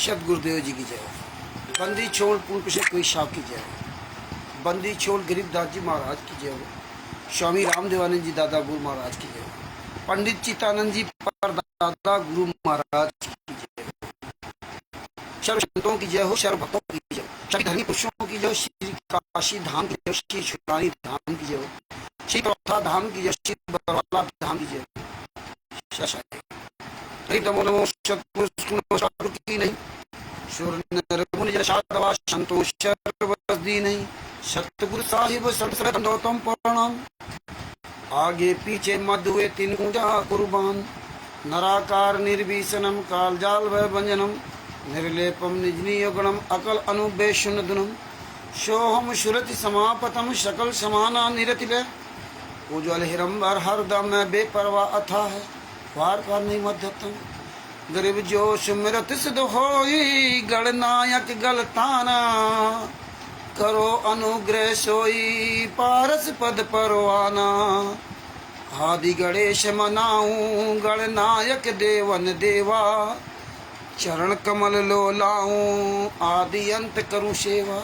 सत गुरुदेव जी की जय। बंदी छोड़ पूर्ण प्रसाद कोई साहब की जय। बंदी छोड़ गरीबदास जी महाराज की जय हो। स्वामी रामदेवानंद जी दादा गुरु महाराज की जय हो। पंडित चित्तानंद जी परदादा गुरु महाराज की जय हो। सर्व संतों की जय हो, सर्व भक्तों की जय हो, सभी धर्मी पुरुषों की जय हो, श्री काशी धाम की जय हो, श्री छुड़ानी धाम की जय हो, श्री प्रथा धाम की जय, श्री बरवाला धाम की जय हो। नमो सतपुरुष की नहीं सुर नर मुनि जशादवा संतोष सर्वदी नहीं सतगुरु साहिब सर्वसर्वतम प्रणाम। आगे पीछे मध्य हुए तीन गुंजा कुर्बान नराकार निर्भीषणम कालजाल भय भंजनम निर्लेपम निजनीय गुणम अकल अनुबेशुन दुनम सोहम सुरति समापतम सकल समाना निरतिले उज्ज्वल हिरंबर हरदम में बेपरवाह अथा है वार पार नहीं मध्यतम गरीब जो सुमिरत सिद्ध होई गणनायक गलताना करो अनुग्रह सोई पारस पद परवाना आदि गणेश मनाऊं गणनायक देवन देवा चरण कमल लो लाऊं आदि अंत करूं सेवा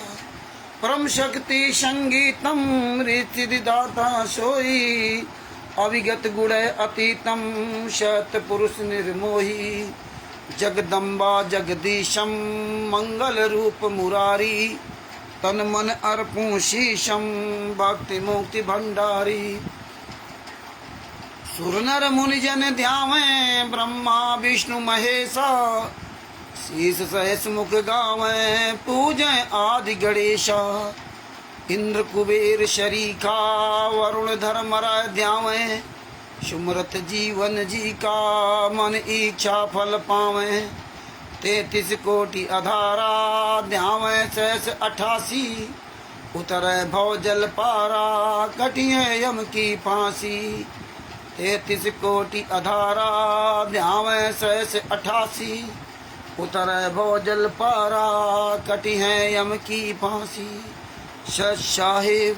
परम शक्ति संगीतम रीति दाता सोई अविगत गुण अतीतम शत पुरुष निर्मोही जगदम्बा जगदीशम मंगल रूप मुरारी तन मन अर्पूं शीशम भक्ति मुक्ति भंडारी सुर नर मुनि जन ध्यावे ब्रह्मा विष्णु महेशा शीस सहस मुख गावे पूजय आदि गणेशा इंद्र कुबेर शरीका वरुण धर्मराय ध्यावे सुमरत जीवन जी का मन इच्छा फल पावे 33 कोटि अधारा ध्यावे सहस 88 उतरे भव जल पारा कटिए यम की फांसी 33 कोटि अधारा ध्यावे सहस 88 उतरे भव जल पारा कटी है यम की फांसी। सत साहिब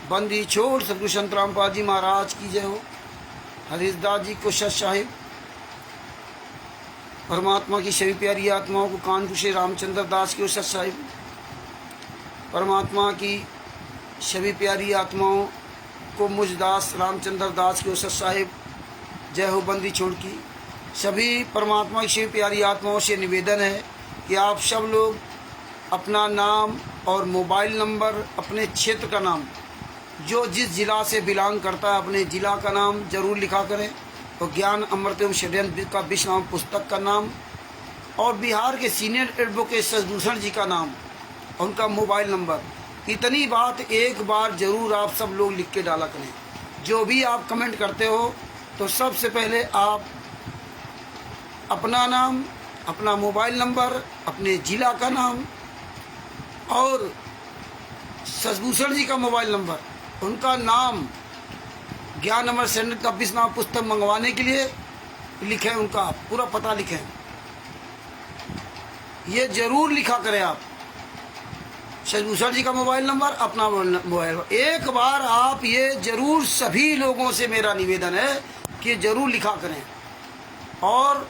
बंदी छोड़ सतगुरु संत रामपाल जी महाराज की जय हो। हरिदास जी को सत साहिब परमात्मा की सभी प्यारी आत्माओं को कानपुर से रामचंद्र दास की सत साहिब परमात्मा की सभी प्यारी आत्माओं को मुझदास रामचंद्र दास की सत साहिब जय हो। बंदी छोड़ की सभी परमात्मा की सभी प्यारी आत्माओं से निवेदन है कि आप सब लोग अपना नाम और मोबाइल नंबर अपने क्षेत्र का नाम जो जिस जिला से बिलोंग करता है अपने जिला का नाम जरूर लिखा करें और ज्ञान अमृत एवं षड्यंत्र का विश्राम पुस्तक का नाम और बिहार के सीनियर एडवोकेट शशिभूषण जी का नाम और उनका मोबाइल नंबर इतनी बात एक बार जरूर आप सब लोग लिख के डाला करें। जो भी आप कमेंट करते हो तो सबसे पहले आप अपना नाम अपना मोबाइल नंबर अपने जिला का नाम और शशिभूषण जी का मोबाइल नंबर उनका नाम ज्ञान अमृत सेंटर का विश्राम पुस्तक मंगवाने के लिए लिखें, उनका पूरा पता लिखें। ये जरूर लिखा करें आप शशिभूषण जी का मोबाइल नंबर अपना मोबाइल। एक बार आप ये जरूर सभी लोगों से मेरा निवेदन है कि जरूर लिखा करें। और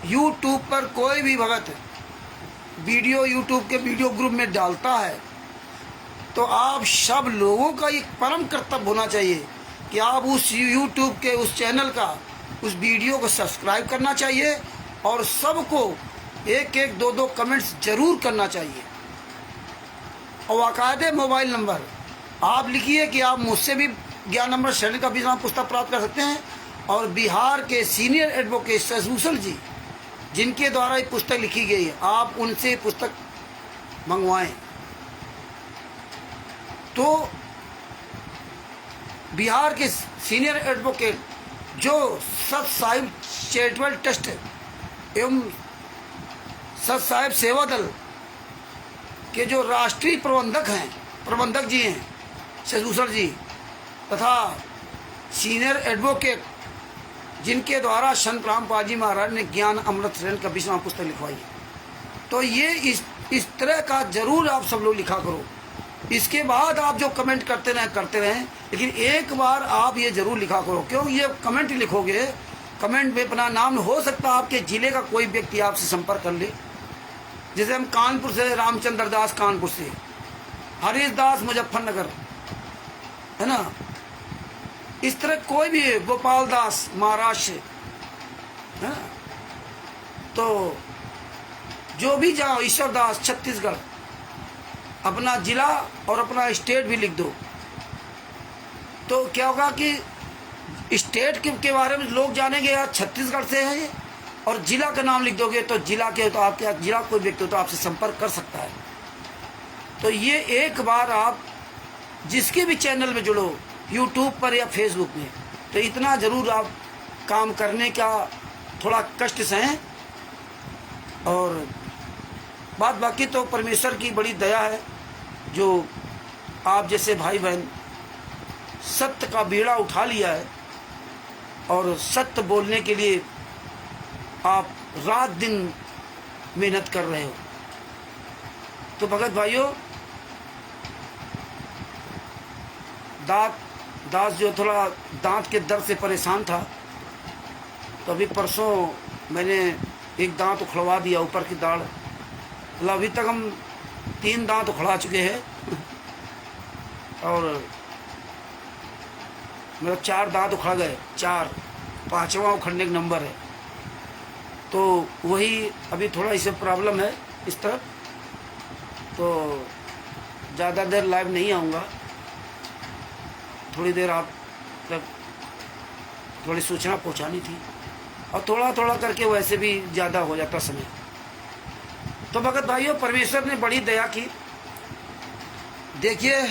YouTube पर कोई भी भगत वीडियो YouTube के वीडियो ग्रुप में डालता है तो आप सब लोगों का एक परम कर्तव्य होना चाहिए कि आप उस YouTube के उस चैनल का उस वीडियो को सब्सक्राइब करना चाहिए और सबको एक एक दो दो कमेंट्स जरूर करना चाहिए। और बाकायदे मोबाइल नंबर आप लिखिए कि आप मुझसे भी ज्ञान अमृत सेंटर का विश्राम पुस्तक प्राप्त कर सकते हैं और बिहार के सीनियर एडवोकेट शशिभूषण जी जिनके द्वारा ये पुस्तक लिखी गई है आप उनसे पुस्तक मंगवाएं। तो बिहार के सीनियर एडवोकेट जो सत साहिब चैरिटेबल ट्रस्ट एवं सत साहिब सेवा दल के जो राष्ट्रीय प्रबंधक जी हैं शशिभूषण जी तथा सीनियर एडवोकेट जिनके द्वारा संत रामपाल जी महाराज ने ज्ञान अमृत सेंटर का विश्राम पुस्तक लिखवाई है। तो ये इस तरह का जरूर आप सब लोग लिखा करो। इसके बाद आप जो कमेंट करते रहें लेकिन एक बार आप ये जरूर लिखा करो। क्यों ये कमेंट लिखोगे, कमेंट में अपना नाम हो सकता है आपके ज़िले का कोई व्यक्ति आपसे संपर्क कर ले जैसे हम कानपुर से, रामचंद्र दास कानपुर से, हरीश दास मुजफ्फरनगर, है ना, इस तरह कोई भी है, गोपाल दास महाराष्ट्र से, है ना, तो जो भी जाओ, ईश्वर दास छत्तीसगढ़, अपना जिला और अपना स्टेट भी लिख दो, तो क्या होगा कि स्टेट के बारे में लोग जानेंगे यार छत्तीसगढ़ से है ये, और जिला का नाम लिख दोगे तो जिला के, तो आपके जिला कोई व्यक्ति हो तो आपसे संपर्क कर सकता है। तो ये एक बार आप जिसके भी चैनल में जुड़ो, यूट्यूब पर या फेसबुक में, तो इतना ज़रूर आप काम करने का थोड़ा कष्ट सहें। और बात बाकी तो परमेश्वर की बड़ी दया है, जो आप जैसे भाई बहन सत्य का बीड़ा उठा लिया है और सत्य बोलने के लिए आप रात दिन मेहनत कर रहे हो। तो भगत भाइयों, दास जो थोड़ा दांत के दर्द से परेशान था, तो अभी परसों मैंने एक दांत उखड़वा दिया, ऊपर की दाढ़, मतलब अभी तक हम 3 दांत उखड़ा चुके हैं और मेरा 4 दांत उखड़ गए, 4, 5वां उखड़ने का नंबर है। तो वही अभी थोड़ा इसे प्रॉब्लम है इस तरफ, तो ज़्यादा देर लाइव नहीं आऊँगा, थोड़ी देर आप तक थोड़ी सूचना पहुँचानी थी, और थोड़ा थोड़ा करके वैसे भी ज़्यादा हो जाता समय। तो भगत भाइयों, परमेश्वर ने बड़ी दया की। देखिए,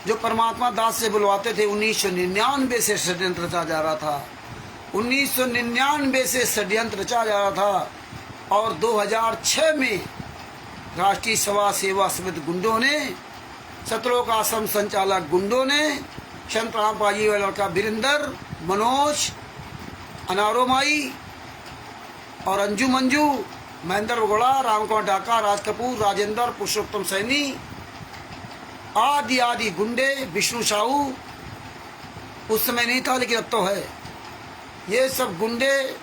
जो परमात्मा दास से बुलवाते थे, 1999 से षड्यंत्र रचा जा रहा था, 1999 से षड्यंत्र रचा जा रहा था, और 2006 में राष्ट्रीय सेवा समिति गुंडों ने, सतलोक आश्रम संचालक गुंडों ने, संत रामपाजी वाला लड़का वीरेंद्र, मनोज, अनारोमाई और अंजू मंजू, महेंद्र बगोड़ा, रामकुमार ढाका, राज कपूर, राजेंद्र, पुरुषोत्तम सैनी आदि आदि गुंडे, विष्णु साहू, उस समय नहीं था लेकिन अब तो है, ये सब गुंडे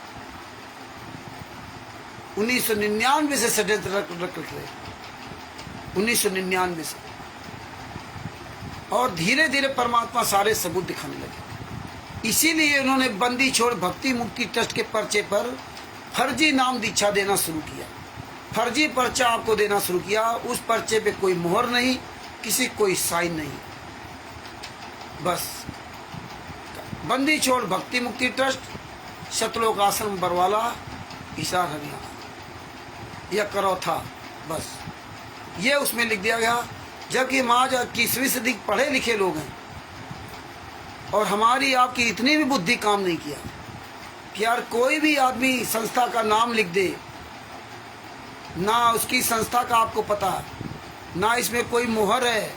1999 से षड्यंत्र रख रहे, 1999 से, और धीरे धीरे परमात्मा सारे सबूत दिखाने लगे। इसीलिए उन्होंने बंदी छोड़ भक्ति मुक्ति ट्रस्ट के पर्चे पर फर्जी नाम दीक्षा देना शुरू किया, फर्जी पर्चा आपको देना शुरू किया। उस पर्चे पे कोई मोहर नहीं, किसी कोई साइन नहीं, बस बंदी छोड़ भक्ति मुक्ति ट्रस्ट, सतलोक आश्रम बरवाला, हिसार हरियाणा, यह करो था, बस ये उसमें लिख दिया गया। जबकि हम आज 21वीं सदी पढ़े लिखे लोग हैं, और हमारी आपकी इतनी भी बुद्धि काम नहीं किया कि यार कोई भी आदमी संस्था का नाम लिख दे, ना उसकी संस्था का आपको पता, ना इसमें कोई मोहर है,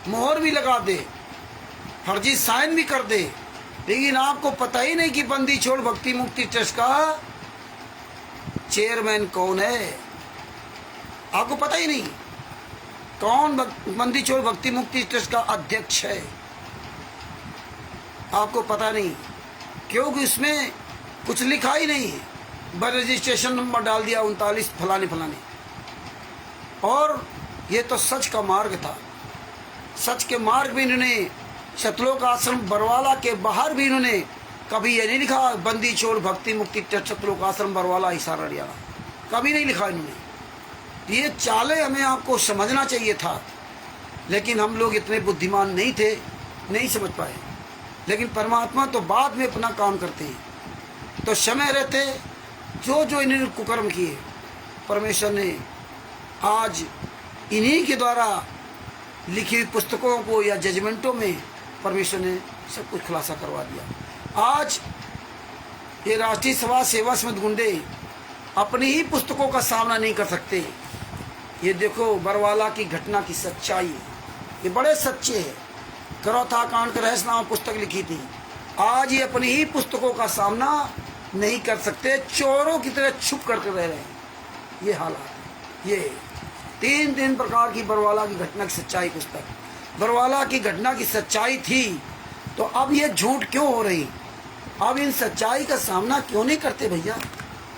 मोहर भी लगा दे, फर्जी साइन भी कर दे, लेकिन आपको पता ही नहीं कि बंदी छोड़ भक्ति मुक्ति ट्रस्ट का चेयरमैन कौन है, आपको पता ही नहीं कौन बंदी छोड़ भक्ति मुक्ति ट्रस्ट का अध्यक्ष है, आपको पता नहीं, क्योंकि उसमें कुछ लिखा ही नहीं है, बस रजिस्ट्रेशन नंबर डाल दिया 39 फलाने फलाने। और ये तो सच का मार्ग था, सच के मार्ग भी इन्होंने सतलोक आश्रम बरवाला के बाहर भी इन्होंने कभी ये नहीं लिखा बंदी छोड़ भक्ति मुक्ति ट्रस्ट सतलोक आश्रम बरवाला हिसार हरियाणा, कभी नहीं लिखा इन्होंने। ये चाले हमें आपको समझना चाहिए था, लेकिन हम लोग इतने बुद्धिमान नहीं थे, नहीं समझ पाए। लेकिन परमात्मा तो बाद में अपना काम करते हैं, तो समय रहते जो जो इन्होंने कुकर्म किए, परमेश्वर ने आज इन्हीं के द्वारा लिखी हुई पुस्तकों को या जजमेंटों में परमेश्वर ने सब कुछ खुलासा करवा दिया। आज ये राष्ट्रीय सेवा समिति गुंडे अपनी ही पुस्तकों का सामना नहीं कर सकते। ये देखो बरवाला की घटना की सच्चाई, ये बड़े सच्चे हैं। करौथा कांड का रहस्य नाम पुस्तक लिखी थी, आज ये अपनी ही पुस्तकों का सामना नहीं कर सकते, चोरों की तरह छुप करके रह रहे हैं। ये हालात, ये 3 प्रकार की बरवाला की घटना की सच्चाई पुस्तक, बरवाला की घटना की सच्चाई थी, तो अब ये झूठ क्यों हो रही, अब इन सच्चाई का सामना क्यों नहीं करते भैया?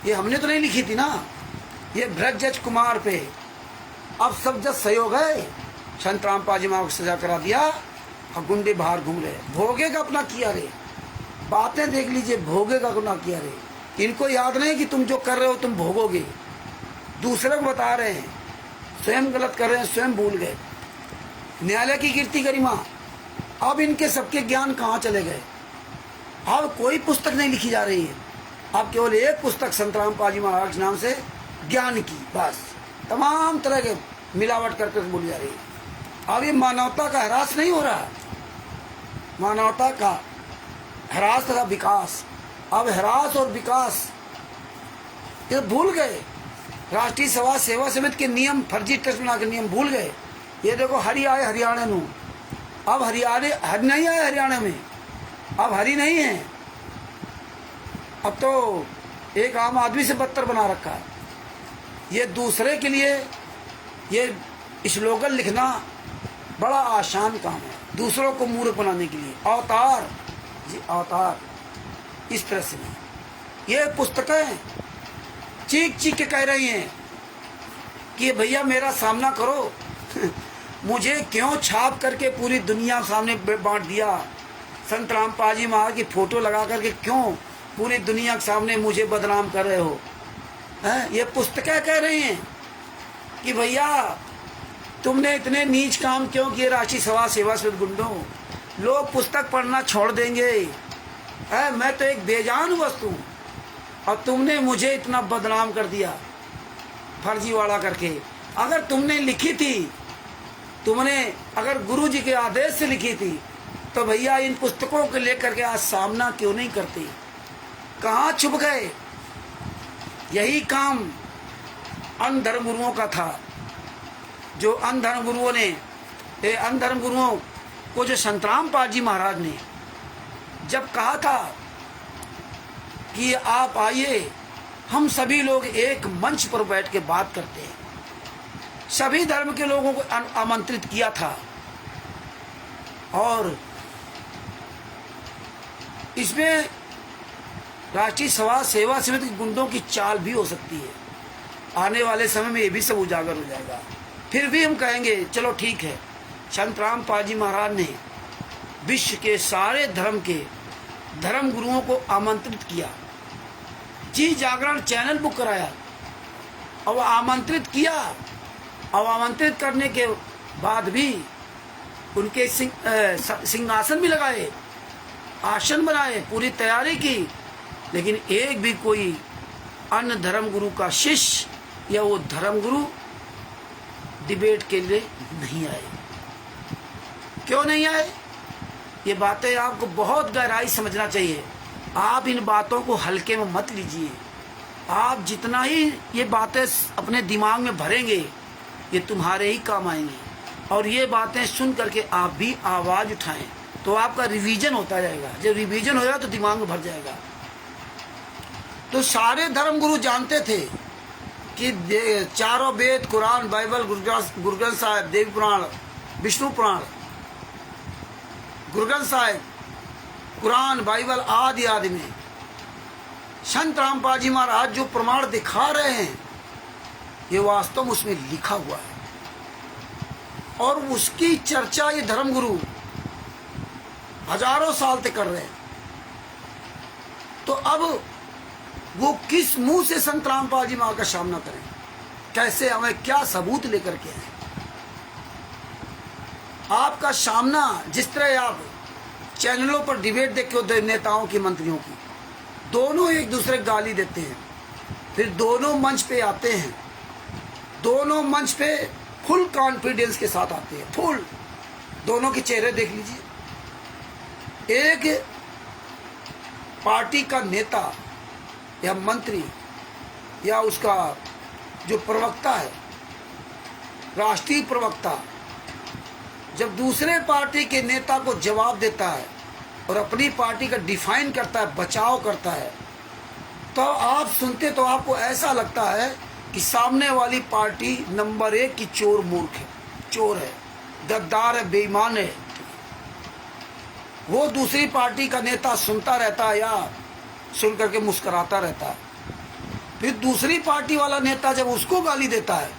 ये हमने तो नहीं लिखी थी ना, ये भ्रजज कुमार पे अब सब जज सहयोग है। संत रामपाल जी महाराज को सजा करा दिया और गुंडे बाहर घूम रहे। भोगेगा अपना किया रे, बातें देख लीजिए, भोगेगा अपना किया रे। इनको याद नहीं कि तुम जो कर रहे हो तुम भोगोगे, दूसरे को बता रहे हैं, स्वयं गलत कर रहे हैं, स्वयं भूल गए। न्यायालय की कीर्ति गरिमा, अब इनके सबके ज्ञान कहाँ चले गए? अब कोई पुस्तक नहीं लिखी जा रही है, अब केवल एक पुस्तक संत रामपाल जी महाराज नाम से ज्ञान की, बस तमाम तरह के मिलावट करके बोली जा रही है। अब ये मानवता का ह्रास नहीं हो रहा, मानवता का ह्रास तथा विकास। अब ह्रास और विकास ये भूल गए। राष्ट्रीय सभा सेवा समिति के नियम, फर्जी टेस्ट बना के नियम भूल गए। ये देखो हरि आए हरियाणा में, अब हरि नहीं आए हरियाणा में, अब हरि नहीं है, अब तो एक आम आदमी से बदतर बना रखा है। ये दूसरे के लिए ये स्लोगन लिखना बड़ा आसान काम है, दूसरों को मूर्ख बनाने के लिए। अवतार जी, अवतार इस तरह से नहीं। ये पुस्तकें चीख चीख के कह रही हैं कि भैया मेरा सामना करो मुझे क्यों छाप करके पूरी दुनिया सामने बांट दिया? संत रामपाल जी महाराज की फोटो लगा करके क्यों पूरी दुनिया के सामने मुझे बदनाम कर रहे हो? ये पुस्तकें कह रही हैं कि भैया तुमने इतने नीच काम क्यों किए राष्ट्रीय सभा सेवा समिति गुंडों? लोग पुस्तक पढ़ना छोड़ देंगे। मैं तो एक बेजान वस्तु हूँ और तुमने मुझे इतना बदनाम कर दिया फर्जीवाड़ा करके। अगर तुमने लिखी थी, तुमने अगर गुरु जी के आदेश से लिखी थी, तो भैया इन पुस्तकों को लेकर के आज सामना क्यों नहीं करती? कहाँ छुप गए? यही काम अन्य धर्म गुरुओं का था, जो अन्य धर्म गुरुओं ने, अन्य धर्म गुरुओं को जो संत रामपाल जी महाराज ने जब कहा था कि आप आइए, हम सभी लोग एक मंच पर बैठ के बात करते हैं, सभी धर्म के लोगों को आमंत्रित किया था। और इसमें राष्ट्रीय सभा सेवा समिति के गुंडों की चाल भी हो सकती है। आने वाले समय में ये भी सब उजागर हो जाएगा। फिर भी हम कहेंगे चलो ठीक है, संत रामपाल जी महाराज ने विश्व के सारे धर्म के धर्म गुरुओं को आमंत्रित किया, जी जागरण चैनल बुक कराया और आमंत्रित किया। और आमंत्रित करने के बाद भी उनके सिंहासन भी लगाए, आसन बनाए, पूरी तैयारी की, लेकिन एक भी कोई अन्य धर्म गुरु का शिष्य या वो धर्म गुरु डिबेट के लिए नहीं आए। क्यों नहीं आए? ये बातें आपको बहुत गहराई समझना चाहिए। आप इन बातों को हल्के में मत लीजिए। आप जितना ही ये बातें अपने दिमाग में भरेंगे, ये तुम्हारे ही काम आएंगी। और ये बातें सुन करके आप भी आवाज़ उठाएं तो आपका रिवीजन होता जाएगा। जब रिवीजन होगा तो दिमाग में भर जाएगा। तो सारे धर्म गुरु जानते थे कि चारों वेद, कुरान, बाइबल, गुरु ग्रंथ साहिब, देवी पुराण, विष्णु पुराण, गुरु ग्रंथ साहिब, कुरान, बाइबल आदि आदि में संत रामपाल जी महाराज जो प्रमाण दिखा रहे हैं, ये वास्तव में उसमें लिखा हुआ है। और उसकी चर्चा ये धर्मगुरु हजारों साल तक कर रहे हैं। तो अब वो किस मुंह से संत रामपाल जी महाराज का सामना करें? कैसे, हमें क्या सबूत लेकर के आए? आपका सामना जिस तरह आप चैनलों पर डिबेट देख के नेताओं की, मंत्रियों की, दोनों एक दूसरे को गाली देते हैं, फिर दोनों मंच पे आते हैं, दोनों मंच पे फुल कॉन्फिडेंस के साथ आते हैं, फुल। दोनों के चेहरे देख लीजिए। एक पार्टी का नेता या मंत्री या उसका जो प्रवक्ता है, राष्ट्रीय प्रवक्ता, जब दूसरे पार्टी के नेता को जवाब देता है और अपनी पार्टी का डिफाइन करता है, बचाव करता है, तो आप सुनते तो आपको ऐसा लगता है कि सामने वाली पार्टी नंबर 1 की चोर मूर्ख है, चोर है, गद्दार है, बेईमान है। वो दूसरी पार्टी का नेता सुनता रहता है या सुन करके मुस्कुराता रहता है। फिर दूसरी पार्टी वाला नेता जब उसको गाली देता है,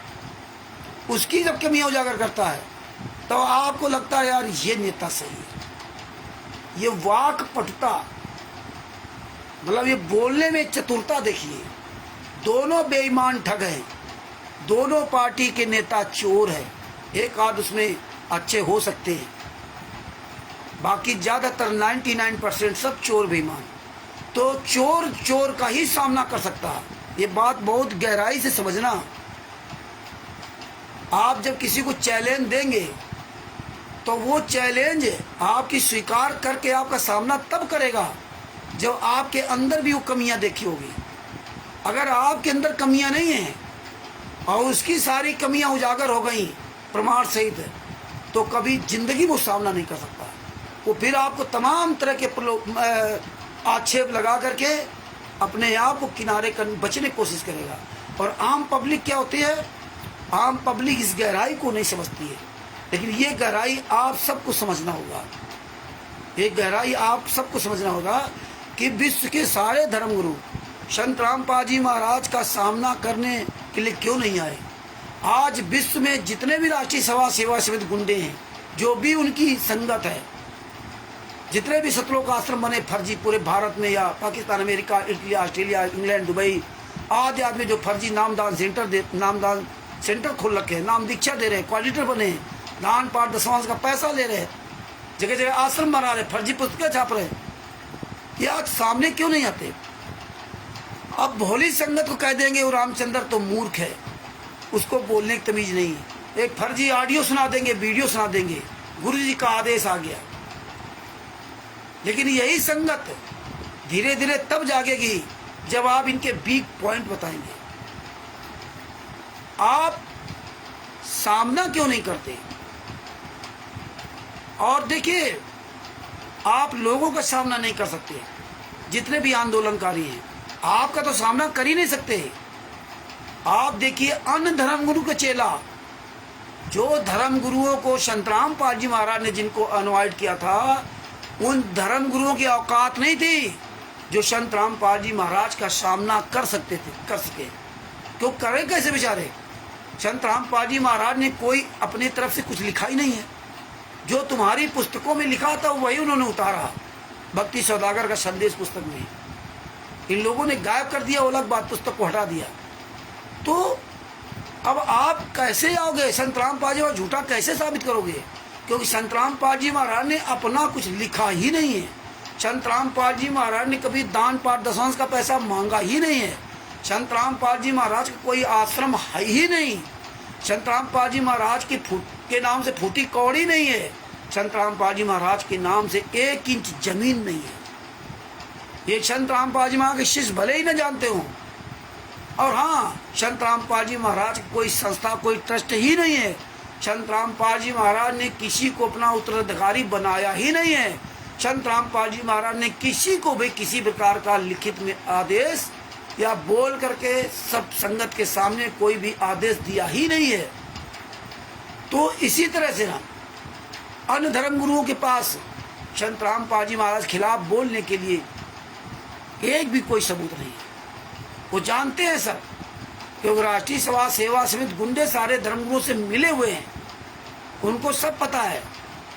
उसकी जब कमियां उजागर करता है, तो आपको लगता है यार ये नेता सही है। ये वाक पटुता, मतलब ये बोलने में चतुरता देखिए। दोनों बेईमान ठग हैं, दोनों पार्टी के नेता चोर हैं। एक आध उसमें अच्छे हो सकते हैं, बाकी ज़्यादातर 99% सब चोर बेईमान। तो चोर चोर का ही सामना कर सकता है। ये बात बहुत गहराई से समझना। आप जब किसी को चैलेंज देंगे तो वो चैलेंज आपकी स्वीकार करके आपका सामना तब करेगा जब आपके अंदर भी वो कमियां देखी होगी। अगर आपके अंदर कमियां नहीं हैं और उसकी सारी कमियां उजागर हो गई प्रमाण सहित, तो कभी जिंदगी वो सामना नहीं कर सकता। वो फिर आपको तमाम तरह के आक्षेप लगा करके अपने आप को किनारे कर बचने की कोशिश करेगा। और आम पब्लिक क्या होती है, आम पब्लिक इस गहराई को नहीं समझती है। लेकिन ये गहराई आप सबको समझना होगा, ये गहराई आप सबको समझना होगा कि विश्व के सारे धर्मगुरु संत रामपाल जी महाराज का सामना करने के लिए क्यों नहीं आए। आज विश्व में जितने भी राष्ट्रीय सभा सेवा समिति गुंडे हैं, जो भी उनकी संगत है, जितने भी सतलोक आश्रम बने फर्जी पूरे भारत में या Pakistan, America, Italy, Australia, England, Dubai आदि आदमी जो फर्जी नामदान सेंटर खोल रखे हैं, नाम दीक्षा दे रहे हैं, क्वालिटर बने हैं, दान पाठ दशवांश का पैसा ले रहे हैं, जगह जगह आश्रम बना रहे, फर्जी पुस्तकें छाप रहे हैं, ये आज सामने क्यों नहीं आते। अब भोली संगत को कह देंगे वो रामचंद्र तो मूर्ख है, उसको बोलने की तमीज नहीं है। एक फर्जी ऑडियो सुना देंगे, वीडियो सुना देंगे, गुरु जी का आदेश आ गया। लेकिन यही संगत धीरे धीरे तब जागेगी जब आप इनके वीक पॉइंट बताएंगे। आप सामना क्यों नहीं करते। और देखिए, आप लोगों का सामना नहीं कर सकते, जितने भी आंदोलनकारी हैं आपका तो सामना कर ही नहीं सकते। आप देखिए अन्य धर्मगुरु के चेला, जो धर्मगुरुओं को संत रामपाल जी महाराज ने जिनको इनवाइट किया था, उन धर्मगुरुओं की औकात नहीं थी जो संत रामपाल जी महाराज का सामना कर सकते थे, कर सके। तो करें कैसे बेचारे। संत रामपाल जी महाराज ने कोई अपनी तरफ से कुछ लिखा ही नहीं है। जो तुम्हारी पुस्तकों में लिखा था वही उन्होंने उतारा। भक्ति सौदागर का संदेश पुस्तक में इन लोगों ने गायब कर दिया, वो अलग बात, पुस्तक को हटा दिया। तो अब आप कैसे आओगे, संत रामपाल जी महाराज झूठा कैसे साबित करोगे। क्योंकि संत रामपाल जी महाराज ने अपना कुछ लिखा ही नहीं है। संत रामपाल जी महाराज ने कभी दान पाठ दशवांश का पैसा मांगा ही नहीं है। संत रामपाल जी महाराज का कोई आश्रम है ही नहीं। संत रामपाल जी महाराज के नाम से फूटी कौड़ी नहीं है। संत रामपाल जी महाराज के नाम से 1 इंच जमीन नहीं है। ये संत रामपाल जी महाराज के शिष्य भले ही न जानते हो। और हाँ, संत रामपाल जी महाराज की कोई संस्था, कोई ट्रस्ट ही नहीं है। संत रामपाल जी महाराज ने किसी को अपना उत्तराधिकारी बनाया ही नहीं है। संत रामपाल जी महाराज ने किसी को भी किसी प्रकार का लिखित में आदेश या बोल करके सब संगत के सामने कोई भी आदेश दिया ही नहीं है। तो इसी तरह से ना अन्य धर्म गुरुओं के पास संत रामपाल जी महाराज खिलाफ बोलने के लिए एक भी कोई सबूत नहीं है। वो जानते हैं सब, क्योंकि राष्ट्रीय सभा सेवा समिति गुंडे सारे धर्मगुरुओं से मिले हुए हैं, उनको सब पता है।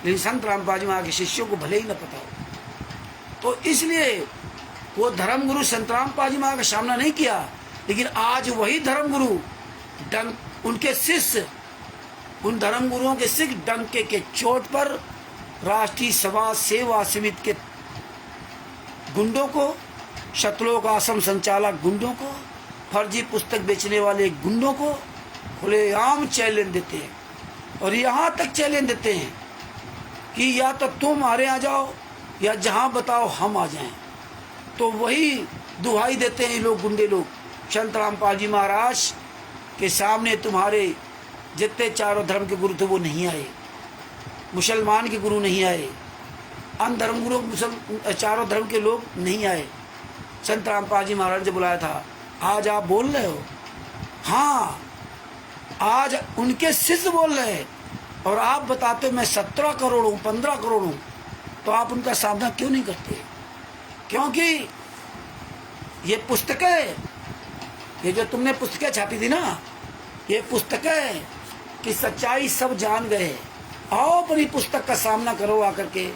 लेकिन संत रामपाल जी महाराज के शिष्यों को भले ही न पता हो। तो इसलिए वो धर्मगुरु संत रामपाल जी महाराज का सामना नहीं किया। लेकिन आज वही धर्मगुरु उनके शिष्य, उन धर्मगुरुओं के सिख डंके के चोट पर राष्ट्रीय सभा सेवा समिति के गुंडों को, सतलोक आश्रम संचालक गुंडों को, फर्जी पुस्तक बेचने वाले गुंडों को खुलेआम चैलेंज देते हैं। और यहाँ तक चैलेंज देते हैं कि या तो तुम हमारे आ जाओ या जहाँ बताओ हम आ जाएं। तो वही दुहाई देते हैं ये लोग, गुंडे लोग, संत रामपाल जी महाराज के सामने तुम्हारे जितने चारों धर्म के गुरु थे वो नहीं आए, मुसलमान के गुरु नहीं आए, अन्य धर्म गुरु चारों धर्म के लोग नहीं आए। संत रामपाल जी महाराज ने बुलाया था। आज आप बोल रहे हो, हाँ आज उनके शिष्य बोल रहे हैं और आप बताते हो मैं 17 करोड़ हूँ, 15 करोड़ हूँ। तो आप उनका सामना क्यों नहीं करते। क्योंकि ये पुस्तकें ये जो तुमने पुस्तकें छापी थी ना, ये पुस्तकें की सच्चाई सब जान गए। आओ अपनी पुस्तक का सामना करो आकर के।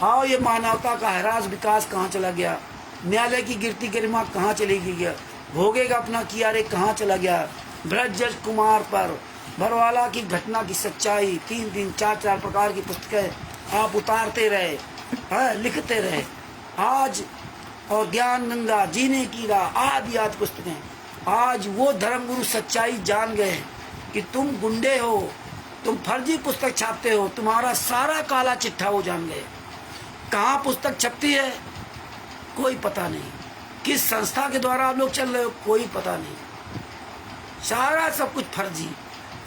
आओ ये मानवता का हरास विकास कहाँ चला गया, न्यायालय की गिरती गरिमा कहाँ चली गई, भोगेगा अपना किया रे कहाँ चला गया। ब्रजज कुमार पर बरवाला की घटना की सच्चाई 3-3, 4-4 प्रकार की पुस्तकें आप उतारते रहे, लिखते रहे। आज और ज्ञान गंगा, जीने की राह, आदि आदि पुस्तकें। आज वो धर्मगुरु सच्चाई जान गए कि तुम गुंडे हो, तुम फर्जी पुस्तक छापते हो, तुम्हारा सारा काला चिट्ठा वो जान गए। कहाँ पुस्तक छपती है कोई पता नहीं, किस संस्था के द्वारा आप लोग चल रहे हो कोई पता नहीं, सारा सब कुछ फर्जी।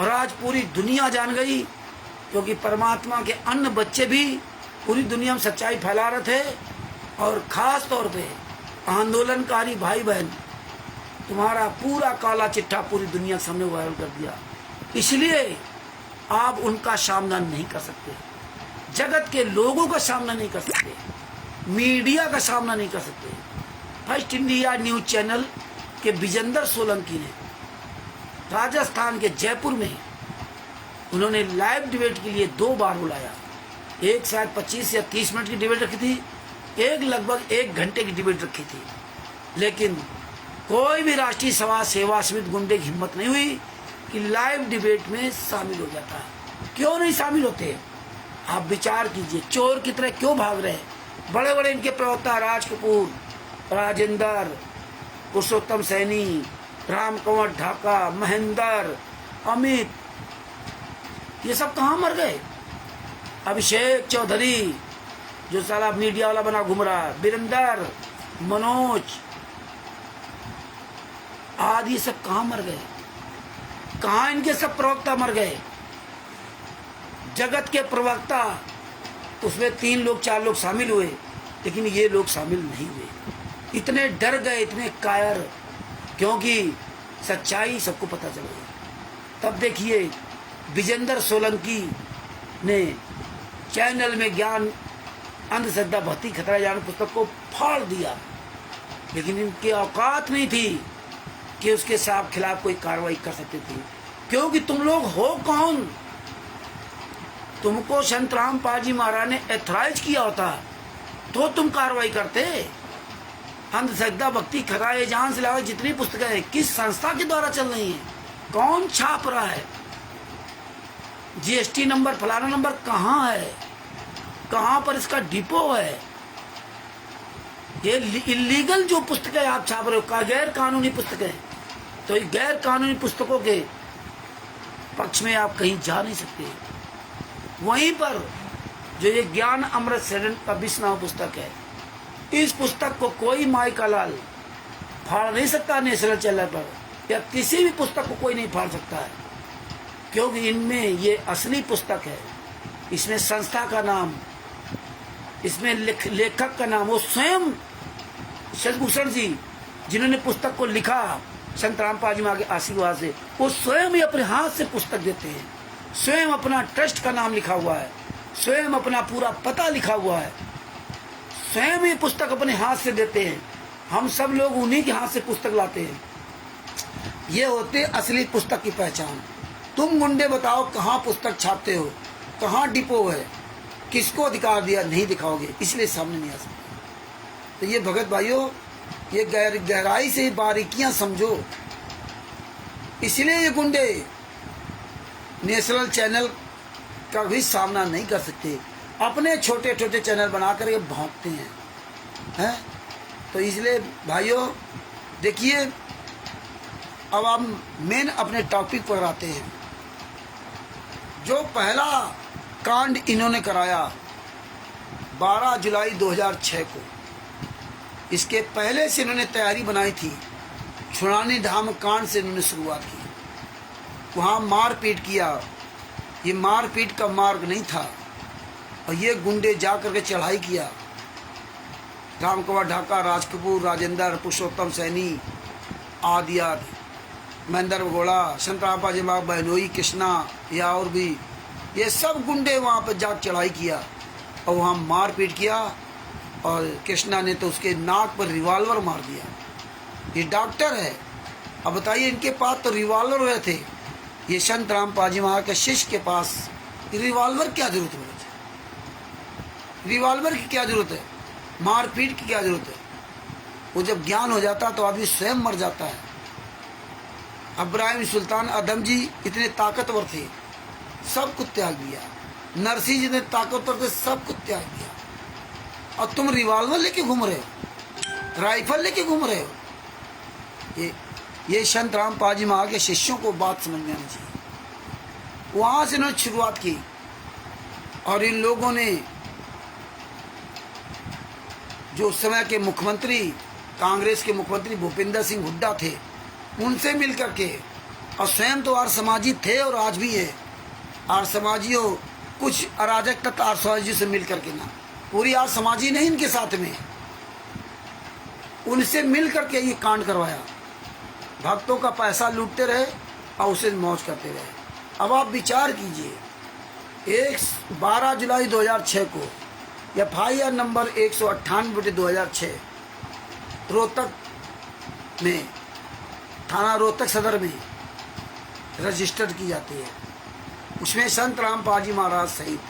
और आज पूरी दुनिया जान गई, क्योंकि परमात्मा के अन्य बच्चे भी पूरी दुनिया में सच्चाई फैला रहे थे। और खास तौर पे आंदोलनकारी भाई बहन, तुम्हारा पूरा काला चिट्ठा पूरी दुनिया के सामने वायरल कर दिया। इसलिए आप उनका सामना नहीं कर सकते, जगत के लोगों का सामना नहीं कर सकते, मीडिया का सामना नहीं कर सकते। फर्स्ट इंडिया न्यूज चैनल के विजेंद्र सोलंकी ने राजस्थान के जयपुर में उन्होंने लाइव डिबेट के लिए 2 बार बुलाया। एक शायद 25 या 30 मिनट की डिबेट रखी थी, एक लगभग 1 घंटे की डिबेट रखी थी। लेकिन कोई भी राष्ट्रीय समाज सेवा समिति गुंडे की हिम्मत नहीं हुई कि लाइव डिबेट में शामिल हो जाता है। क्यों नहीं शामिल होते? आप विचार कीजिए, चोर की तरह क्यों भाग रहे हैं? बड़े बड़े इनके प्रवक्ता राज कपूर, राजेंद्र, पुरुषोत्तम सैनी, राम कंवर ढाका, महेंद्र, अमित, ये सब कहाँ मर गए? अभिषेक चौधरी जो साला मीडिया वाला बना घूम रहा है, वीरेंद्र, मनोज आदि, ये सब कहाँ मर गए? कहाँ इनके सब प्रवक्ता मर गए? जगत के प्रवक्ता, उसमें 3 लोग 4 लोग शामिल हुए, लेकिन ये लोग शामिल नहीं हुए। इतने डर गए, इतने कायर, क्योंकि सच्चाई सबको पता चल गई। तब देखिए विजेंद्र सोलंकी ने चैनल में ज्ञान अंधश्रद्धा भक्ति खतरा जान पुस्तक को फाड़ दिया, लेकिन इनकी औकात नहीं थी कि उसके खिलाफ कोई कार्रवाई कर सकते थे। क्योंकि तुम लोग हो कौन? तुमको संत रामपाल जी महाराज ने एथराइज किया होता तो तुम कार्रवाई करते। अंधश्रद्धा भक्ति खतरा जान से लावा जितनी पुस्तकें हैं किस संस्था के द्वारा चल रही हैं, कौन छाप रहा है, जीएसटी नंबर फलाना नंबर कहाँ है, कहाँ पर इसका डिपो है? ये इलीगल जो पुस्तकें आप छाप रहे हो, गैर कानूनी पुस्तकें, तो ये गैर कानूनी पुस्तकों के पक्ष में आप कहीं जा नहीं सकते। वहीं पर जो ये ज्ञान अमृत शरण का 20वां पुस्तक है, इस पुस्तक को कोई माई का लाल फाड़ नहीं सकता नेशनल चैनल पर, या किसी भी पुस्तक को कोई नहीं फाड़ सकता है, क्योंकि इनमें ये असली पुस्तक है। इसमें संस्था का नाम, इसमें लेखक का नाम, वो स्वयं शतभूषण जी जिन्होंने पुस्तक को लिखा संत रामपाल जी महाराज के आशीर्वाद से, वो स्वयं ही अपने हाथ से पुस्तक देते हैं, स्वयं अपना ट्रस्ट का नाम लिखा हुआ है, स्वयं अपना पूरा पता लिखा हुआ है, स्वयं ही पुस्तक अपने हाथ से देते हैं। हम सब लोग उन्हीं के हाथ से पुस्तक लाते हैं। ये होते असली पुस्तक की पहचान। तुम गुंडे बताओ कहाँ पुस्तक छापते हो, कहाँ डिपो है, किसको अधिकार दिया? नहीं दिखाओगे, इसलिए सामने नहीं आ सकते। तो ये भगत भाइयों, ये गहराई से बारीकियां समझो। इसलिए ये गुंडे नेशनल चैनल का भी सामना नहीं कर सकते, अपने छोटे छोटे चैनल बनाकर ये भौंकते हैं। तो इसलिए भाइयों देखिए, अब हम मेन अपने टॉपिक पर आते हैं। जो पहला कांड इन्होंने कराया 12 जुलाई 2006 को, इसके पहले से इन्होंने तैयारी बनाई थी। छुड़ानी धाम कांड से इन्होंने शुरुआत की, वहाँ मारपीट किया। ये मारपीट का मार्ग नहीं था, और ये गुंडे जा करके चढ़ाई किया। राम कंवर ढाका, राज कपूर, राजेंद्र, पुरुषोत्तम सैनी आदि आदि, महेंद्र बगोड़ा, संत रामपाल जी महाराज, बहनोई कृष्णा, या और भी, ये सब गुंडे वहाँ पर जा चढ़ाई किया और वहाँ मारपीट किया। और कृष्णा ने तो उसके नाक पर रिवॉल्वर मार दिया। ये डॉक्टर है, अब बताइए, इनके पास तो रिवॉल्वर हुए थे। ये संत रामपाल जी महाराज के शिष्य के पास रिवॉल्वर क्या जरूरत है? रिवॉल्वर की क्या जरूरत है? मारपीट की क्या जरूरत है? वो जब ज्ञान हो जाता तो आदमी स्वयं मर जाता है। इब्राहिम सुल्तान आदम जी इतने ताकतवर थे, सब कुछ त्याग दिया। नरसिंह जी इतने ताकतवर थे, सब कुछ त्याग दिया। और तुम रिवॉल्वर लेके घूम रहे हो, राइफल लेके घूम रहे हो। ये संत रामपाल जी महाराज के शिष्यों को बात समझ में आनी चाहिए। वहां से इन्होंने शुरुआत की और इन लोगों ने जो उस समय के मुख्यमंत्री, कांग्रेस के मुख्यमंत्री भूपेंद्र सिंह हुड्डा थे, उनसे मिल करके, और स्वयं तो आर्य समाजी थे और आज भी है। आर्य समाजियों कुछ अराजक तत्व आर्य समाजी से मिल करके, ना पूरी आर्य समाजी नहीं इनके साथ में, उनसे मिल करके ये कांड करवाया। भक्तों का पैसा लूटते रहे और उसे मौज करते रहे। अब आप विचार कीजिए, 12 जुलाई 2006 को FIR नंबर 198/2006 रोहतक में, थाना रोहतक सदर में रजिस्टर की जाती है। उसमें संत रामपाल जी महाराज सहित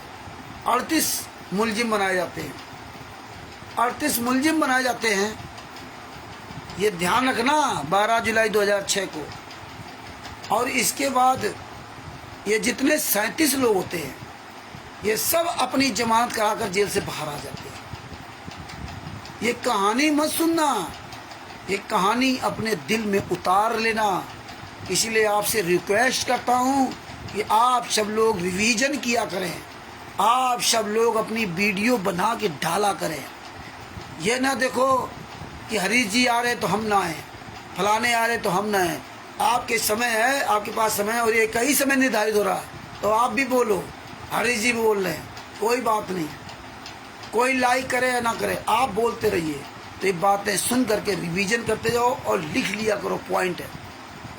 38 मुलजिम बनाए जाते हैं। 38 मुलजिम बनाए जाते हैं। ये ध्यान रखना, 12 जुलाई 2006 को। और इसके बाद ये जितने 37 लोग होते हैं, ये सब अपनी जमानत कराकर जेल से बाहर आ जाते हैं। ये कहानी मत सुनना, ये कहानी अपने दिल में उतार लेना। इसलिए आपसे रिक्वेस्ट करता हूँ कि आप सब लोग रिवीजन किया करें, आप सब लोग अपनी वीडियो बना के डाला करें। ये ना देखो कि हरीश जी आ रहे तो हम ना आए, फलाने आ रहे तो हम ना आए। आपके समय है, आपके पास समय है और ये कई समय निर्धारित हो रहा है, तो आप भी बोलो, हरीश जी भी बोल रहे हैं, कोई बात नहीं। कोई लाइक करे या ना करे, आप बोलते रहिए। तो ये बातें सुन करके रिवीजन करते जाओ और लिख लिया करो पॉइंट।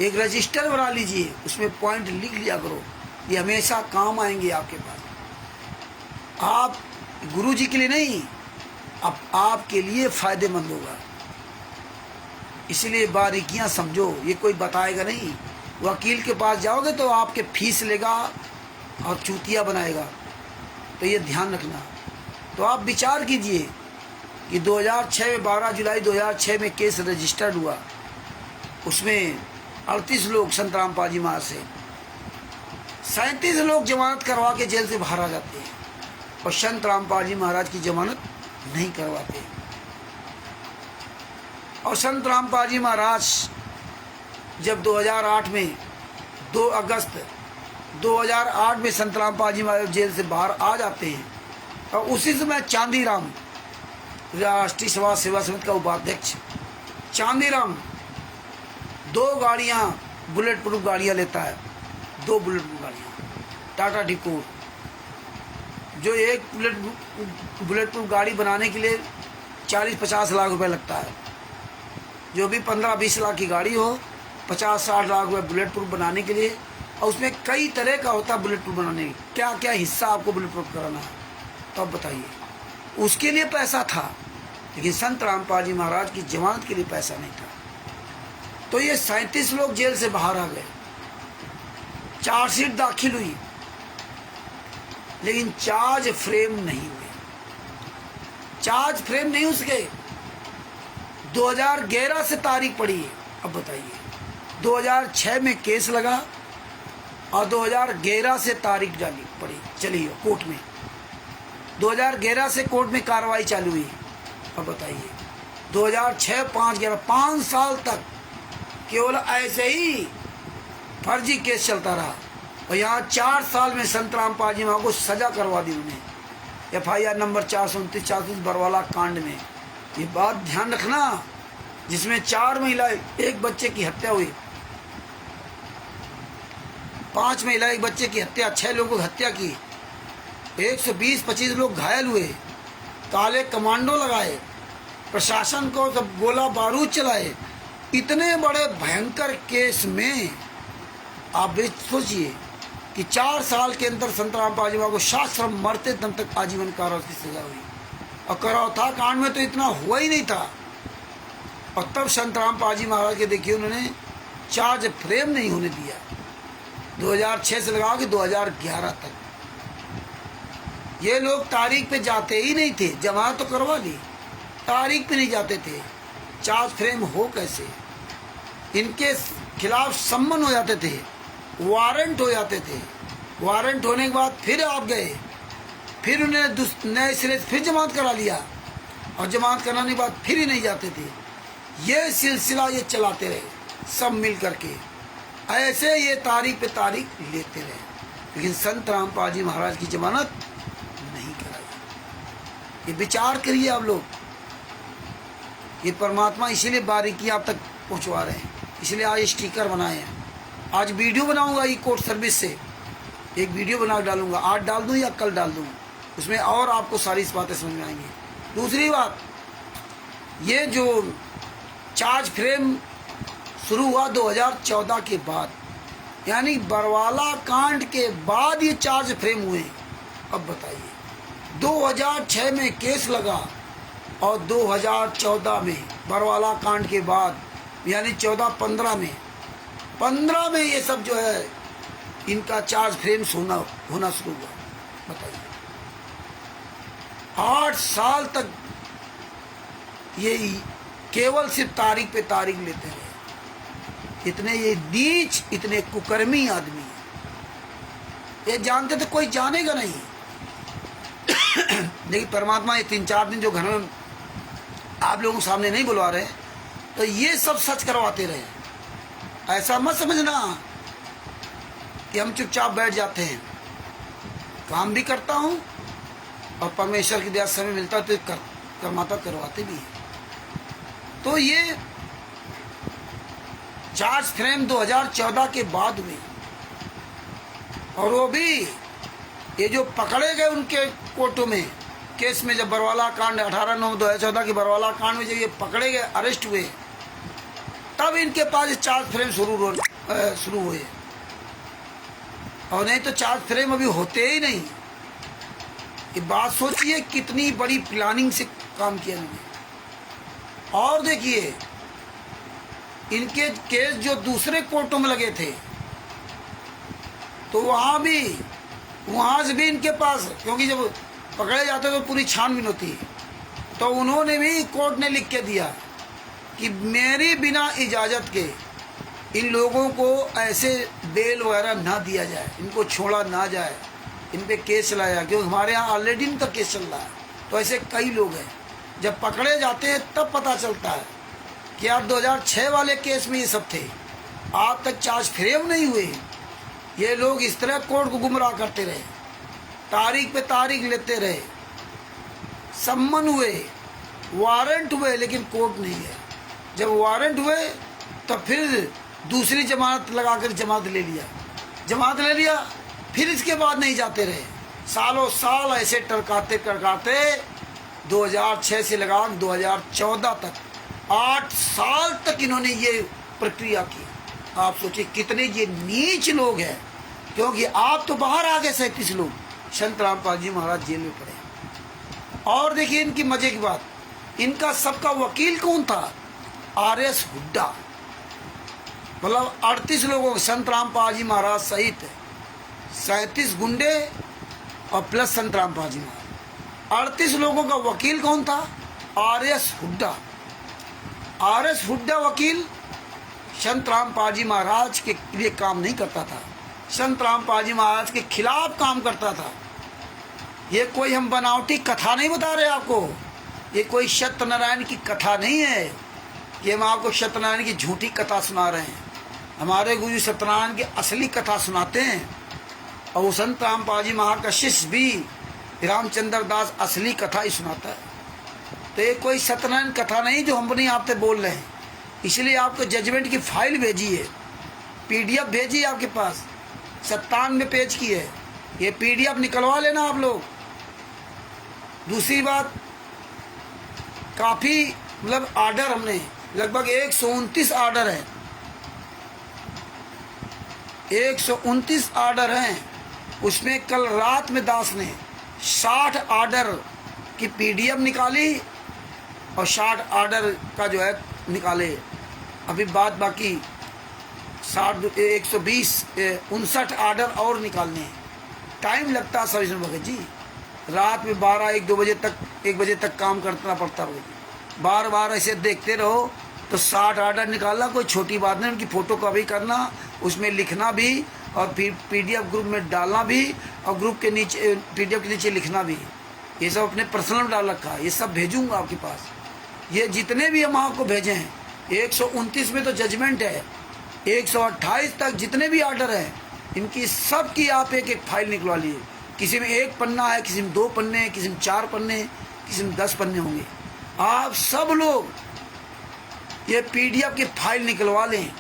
एक रजिस्टर बना लीजिए, उसमें पॉइंट लिख लिया करो, ये हमेशा काम आएंगे आपके पास। आप गुरु जी के लिए नहीं, अब आपके लिए फायदेमंद होगा। इसलिए बारीकियां समझो, ये कोई बताएगा नहीं। वकील के पास जाओगे तो आपके फीस लेगा और चूतिया बनाएगा, तो ये ध्यान रखना। तो आप विचार कीजिए कि 2006 में 12 जुलाई 2006 में केस रजिस्टर्ड हुआ। उसमें 38 लोग संत रामपाल जी महाराज से, 37 लोग जमानत करवा के जेल से बाहर आ जाते हैं और संत रामपाल जी महाराज की जमानत नहीं करवाते। और संत रामपाल जी महाराज जब 2008 में 2 अगस्त 2008 में संत रामपाल जी महाराज जेल से बाहर आ जाते हैं, और उसी समय चांदीराम, राष्ट्रीय समाज सेवा समिति का उपाध्यक्ष चांदीराम 2 गाड़ियाँ बुलेट प्रूफ गाड़ियाँ लेता है। 2 बुलेट प्रूफ गाड़ियाँ टाटा डिकोर, जो एक बुलेट प्रूफ गाड़ी बनाने के लिए 40-50 लाख रुपए लगता है। जो भी 15-20 लाख की गाड़ी हो, 50-60 लाख रुपए बुलेट प्रूफ बनाने के लिए। और उसमें कई तरह का होता है बुलेट प्रूफ बनाने में, क्या क्या हिस्सा आपको बुलेट प्रूफ कराना है, तो अब बताइए। उसके लिए पैसा था, लेकिन संत रामपाल जी महाराज की जमानत के लिए पैसा नहीं था। तो ये 37 लोग जेल से बाहर आ गए। चार्जशीट दाखिल हुई, लेकिन चार्ज फ्रेम नहीं हुए। चार्ज फ्रेम नहीं हो सके। 2011 से तारीख पड़ी है। अब बताइए, 2006 में केस लगा और 2011 से तारीख डाली पड़ी, चली कोर्ट में। 2011 से कोर्ट में कार्रवाई चालू हुई। अब बताइए, 2006, 5, 11, 5 साल तक केवल ऐसे ही फर्जी केस चलता रहा। और यहाँ 4 साल में संत रामपाल जी महाराज को सजा करवा दी उन्हें, FIR नंबर 429-430 बरवाला कांड में। ये बात ध्यान रखना, जिसमें 4 महिलाएं, 1 बच्चे की हत्या हुई। 5 महिलाएं, 1 बच्चे की हत्या, 6 लोगों की हत्या की, 120-25 लोग घायल हुए, काले कमांडो लगाए, प्रशासन को सब गोला बारूद चलाए। इतने बड़े भयंकर केस में आप सोचिए कि 4 साल के अंदर संत रामपाल जी महाराज को शास्त्र मरते दम तक आजीवन कारावास की सजा हुई। और करौथा कांड में तो इतना हुआ ही नहीं था। और तब संत रामपाल जी महाराज के देखिए, उन्होंने चार्ज फ्रेम नहीं होने दिया। 2006 से लगा के 2011 तक ये लोग तारीख पे जाते ही नहीं थे। जमा तो करवा ली, तारीख पे नहीं जाते थे। चार्ज फ्रेम हो कैसे? इनके खिलाफ सम्मन हो जाते थे, वारंट हो जाते थे। वारंट होने के बाद फिर आप गए, फिर उन्हें नए सिरे से फिर जमात करा लिया, और जमात कराने के बाद फिर ही नहीं जाते थे। ये सिलसिला ये चलाते रहे सब मिल करके, ऐसे ये तारीख पे तारीख लेते रहे, लेकिन संत रामपाल जी महाराज की जमानत नहीं कराई। ये विचार करिए आप लोग। ये परमात्मा इसीलिए बारीकी आप तक पहुंचवा रहे हैं, इसलिए आज स्टिकर बनाए हैं। आज वीडियो बनाऊंगा ई कोर्ट सर्विस से, एक वीडियो बना डालूंगा, आज डाल दूं या कल डाल दूं, उसमें और आपको सारी इस बातें समझ में आएंगी। दूसरी बात, ये जो चार्ज फ्रेम शुरू हुआ 2014 के बाद, यानी बरवाला कांड के बाद ये चार्ज फ्रेम हुए। अब बताइए, 2006 में केस लगा और 2014 में बरवाला कांड के बाद, यानी 14-15 में ये सब जो है इनका चार्ज फ्रेम होना शुरू हुआ। बताइए, 8 साल तक ये केवल सिर्फ तारीख पे तारीख लेते रहे। इतने ये नीच, इतने कुकर्मी आदमी ये जानते थे कोई जानेगा नहीं। लेकिन परमात्मा ये 3-4 दिन जो घर में आप लोगों के सामने नहीं बुलवा रहे, तो ये सब सच करवाते रहे। ऐसा मत समझना कि हम चुपचाप बैठ जाते हैं। काम भी करता हूं और परमेश्वर की दया से समय मिलता तो करमाता करवाते भी हैं। तो ये चार्ज फ्रेम 2014 के बाद हुए, और वो भी ये जो पकड़े गए उनके कोर्टों में केस में, जब बरवाला कांड 18/9/2014 के बरवाला कांड में जब ये पकड़े गए, अरेस्ट हुए, तब इनके पास चार्ज फ्रेम शुरू हुए, और नहीं तो चार्ज फ्रेम अभी होते ही नहीं। ये बात सोचिए कितनी बड़ी प्लानिंग से काम किया इन्होंने। और देखिए, इनके केस जो दूसरे कोर्टों में लगे थे, तो वहाँ से भी इनके पास, क्योंकि जब पकड़े जाते तो पूरी छानबीन होती है, तो उन्होंने भी, कोर्ट ने लिख के दिया कि मेरी बिना इजाज़त के इन लोगों को ऐसे बेल वगैरह ना दिया जाए, इनको छोड़ा ना जाए, इन पे केस चलाया जाए, क्योंकि हमारे यहाँ ऑलरेडी इनका केस चल रहा है। तो ऐसे कई लोग हैं, जब पकड़े जाते हैं तब पता चलता है कि यार 2006 वाले केस में ये सब थे, आज तक चार्ज फ्रेम नहीं हुए। ये लोग इस तरह कोर्ट को गुमराह करते रहे, तारीख पे तारीख लेते रहे, सम्मन हुए, वारंट हुए, लेकिन कोर्ट नहीं है। जब वारंट हुए तो फिर दूसरी जमानत लगाकर जमानत ले लिया, फिर इसके बाद नहीं जाते रहे। सालों साल ऐसे टरकाते 2006 से लगा 2014 तक 8 साल तक इन्होंने ये प्रक्रिया की। आप सोचिए कितने ये नीच लोग हैं, क्योंकि आप तो बाहर आ गए 37 लोग, संत रामपाल जी महाराज जेल में पड़े। और देखिए इनकी मजे की बात, इनका सबका वकील कौन था? RS हुड्डा। मतलब 38 लोगों के, संत रामपाल जी महाराज सहित 37 गुंडे और प्लस संत रामपाल जी महाराज, 38 लोगों का वकील कौन था? RS हुड्डा। RS हुड्डा वकील संत रामपाल जी महाराज के लिए काम नहीं करता था, संत रामपाल जी महाराज के खिलाफ काम करता था। ये कोई हम बनावटी कथा नहीं बता रहे आपको, ये कोई सत्यनारायण की कथा नहीं है कि हम आपको सत्यनारायण की झूठी कथा सुना रहे हैं। हमारे गुरु सत्यनारायण की असली कथा सुनाते हैं, और वो संत रामपाल जी महाराज का शिष्य भी रामचंद्र दास असली कथा ही सुनाता है। तो ये कोई सत्यनारायण कथा नहीं जो हम अपनी आप पे बोल रहे हैं। इसलिए आपको जजमेंट की फाइल भेजी है, PDF भेजी है आपके पास, 97 पेज की है, ये PDF निकलवा लेना आप लोग। दूसरी बात, काफ़ी मतलब आर्डर हमने लगभग 129 आर्डर है, 129 आर्डर हैं। उसमें कल रात में दास ने 60 आर्डर की PDF निकाली और 60 आर्डर का जो है निकाले। अभी बात बाकी 59 आर्डर और निकालने हैं। टाइम लगता है सब इसमें भगत जी, रात में 12-1-2 बजे तक 1 बजे तक काम करना पड़ता है। बार बार ऐसे देखते रहो तो 60 आर्डर निकालना कोई छोटी बात नहीं। उनकी फ़ोटो कॉपी करना, उसमें लिखना भी, और फिर पीडीएफ ग्रुप में डालना भी, और ग्रुप के नीचे पीडीएफ के नीचे लिखना भी। ये सब अपने पर्सनल में डाल रखा है, ये सब भेजूंगा आपके पास। ये जितने भी हम आपको भेजे हैं, 129 में तो जजमेंट है, 128 तक जितने भी आर्डर हैं, इनकी सब की आप एक एक फाइल निकलवा लिए। किसी में 1 पन्ना है, किसी में 2 पन्ने हैं, किसी में 4 पन्ने, किसी में 10 पन्ने होंगे। आप सब लोग ये पीडीएफ की फाइल निकलवा लें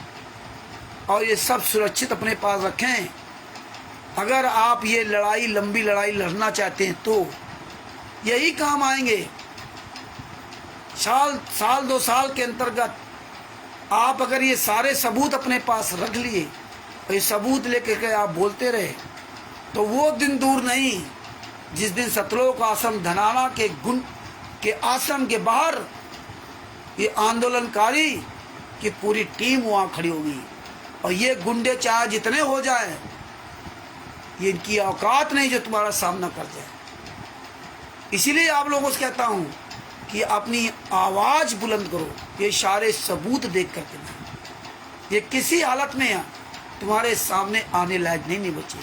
और ये सब सुरक्षित अपने पास रखें। अगर आप ये लड़ाई, लंबी लड़ाई लड़ना चाहते हैं तो यही काम आएंगे। साल 2 साल के अंतर्गत आप अगर ये सारे सबूत अपने पास रख लिए और ये सबूत लेके के आप बोलते रहे, तो वो दिन दूर नहीं जिस दिन सतलोक आश्रम धनाना के गुण के आश्रम के बाहर ये आंदोलनकारी की पूरी टीम वहाँ खड़ी होगी। और ये गुंडे चाहे जितने हो जाए, ये इनकी औकात नहीं जो तुम्हारा सामना कर जाए। इसीलिए आप लोगों से कहता हूँ कि अपनी आवाज़ बुलंद करो। ये सारे सबूत देख करके नहीं, ये किसी हालत में तुम्हारे सामने आने लायक नहीं बचे।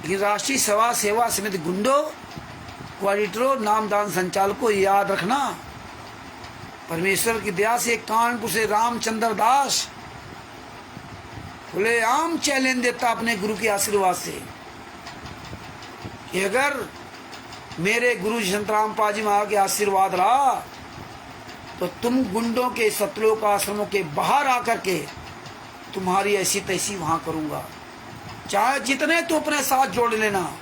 लेकिन राष्ट्रीय सेवा समिति गुंडों, क्वालिटरों, नामदान संचालकों, याद रखना, परमेश्वर की दया से कानपुर से रामचंद्र दास खुलेआम चैलेंज देता अपने गुरु के आशीर्वाद से कि अगर मेरे गुरु जी संत रामपाल जी महाराज के आशीर्वाद रहा तो तुम गुंडों के सतलोक आश्रमों के बाहर आकर के तुम्हारी ऐसी तैसी वहां करूंगा। चाहे जितने तो अपने साथ जोड़ लेना।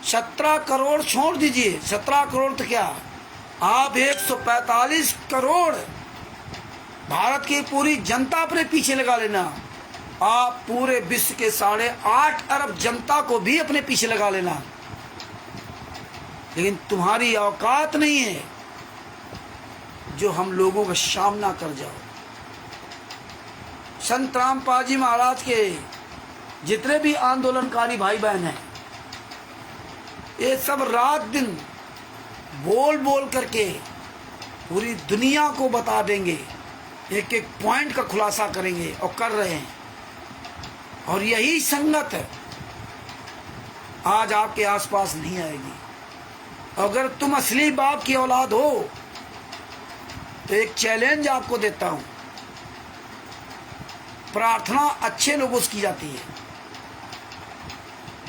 17 करोड़ छोड़ दीजिए, 17 करोड़ तो क्या, आप 145 करोड़ भारत की पूरी जनता अपने पीछे लगा लेना। आप पूरे विश्व के 8.5 अरब जनता को भी अपने पीछे लगा लेना। लेकिन तुम्हारी औकात नहीं है जो हम लोगों का सामना कर जाओ। संत रामपाल जी महाराज के जितने भी आंदोलनकारी भाई बहन हैं, ये सब रात दिन बोल बोल करके पूरी दुनिया को बता देंगे, एक एक पॉइंट का खुलासा करेंगे और कर रहे हैं। और यही संगत आज आपके आसपास नहीं आएगी। अगर तुम असली बाप की औलाद हो तो एक चैलेंज आपको देता हूं, प्रार्थना अच्छे लोगों से की जाती है,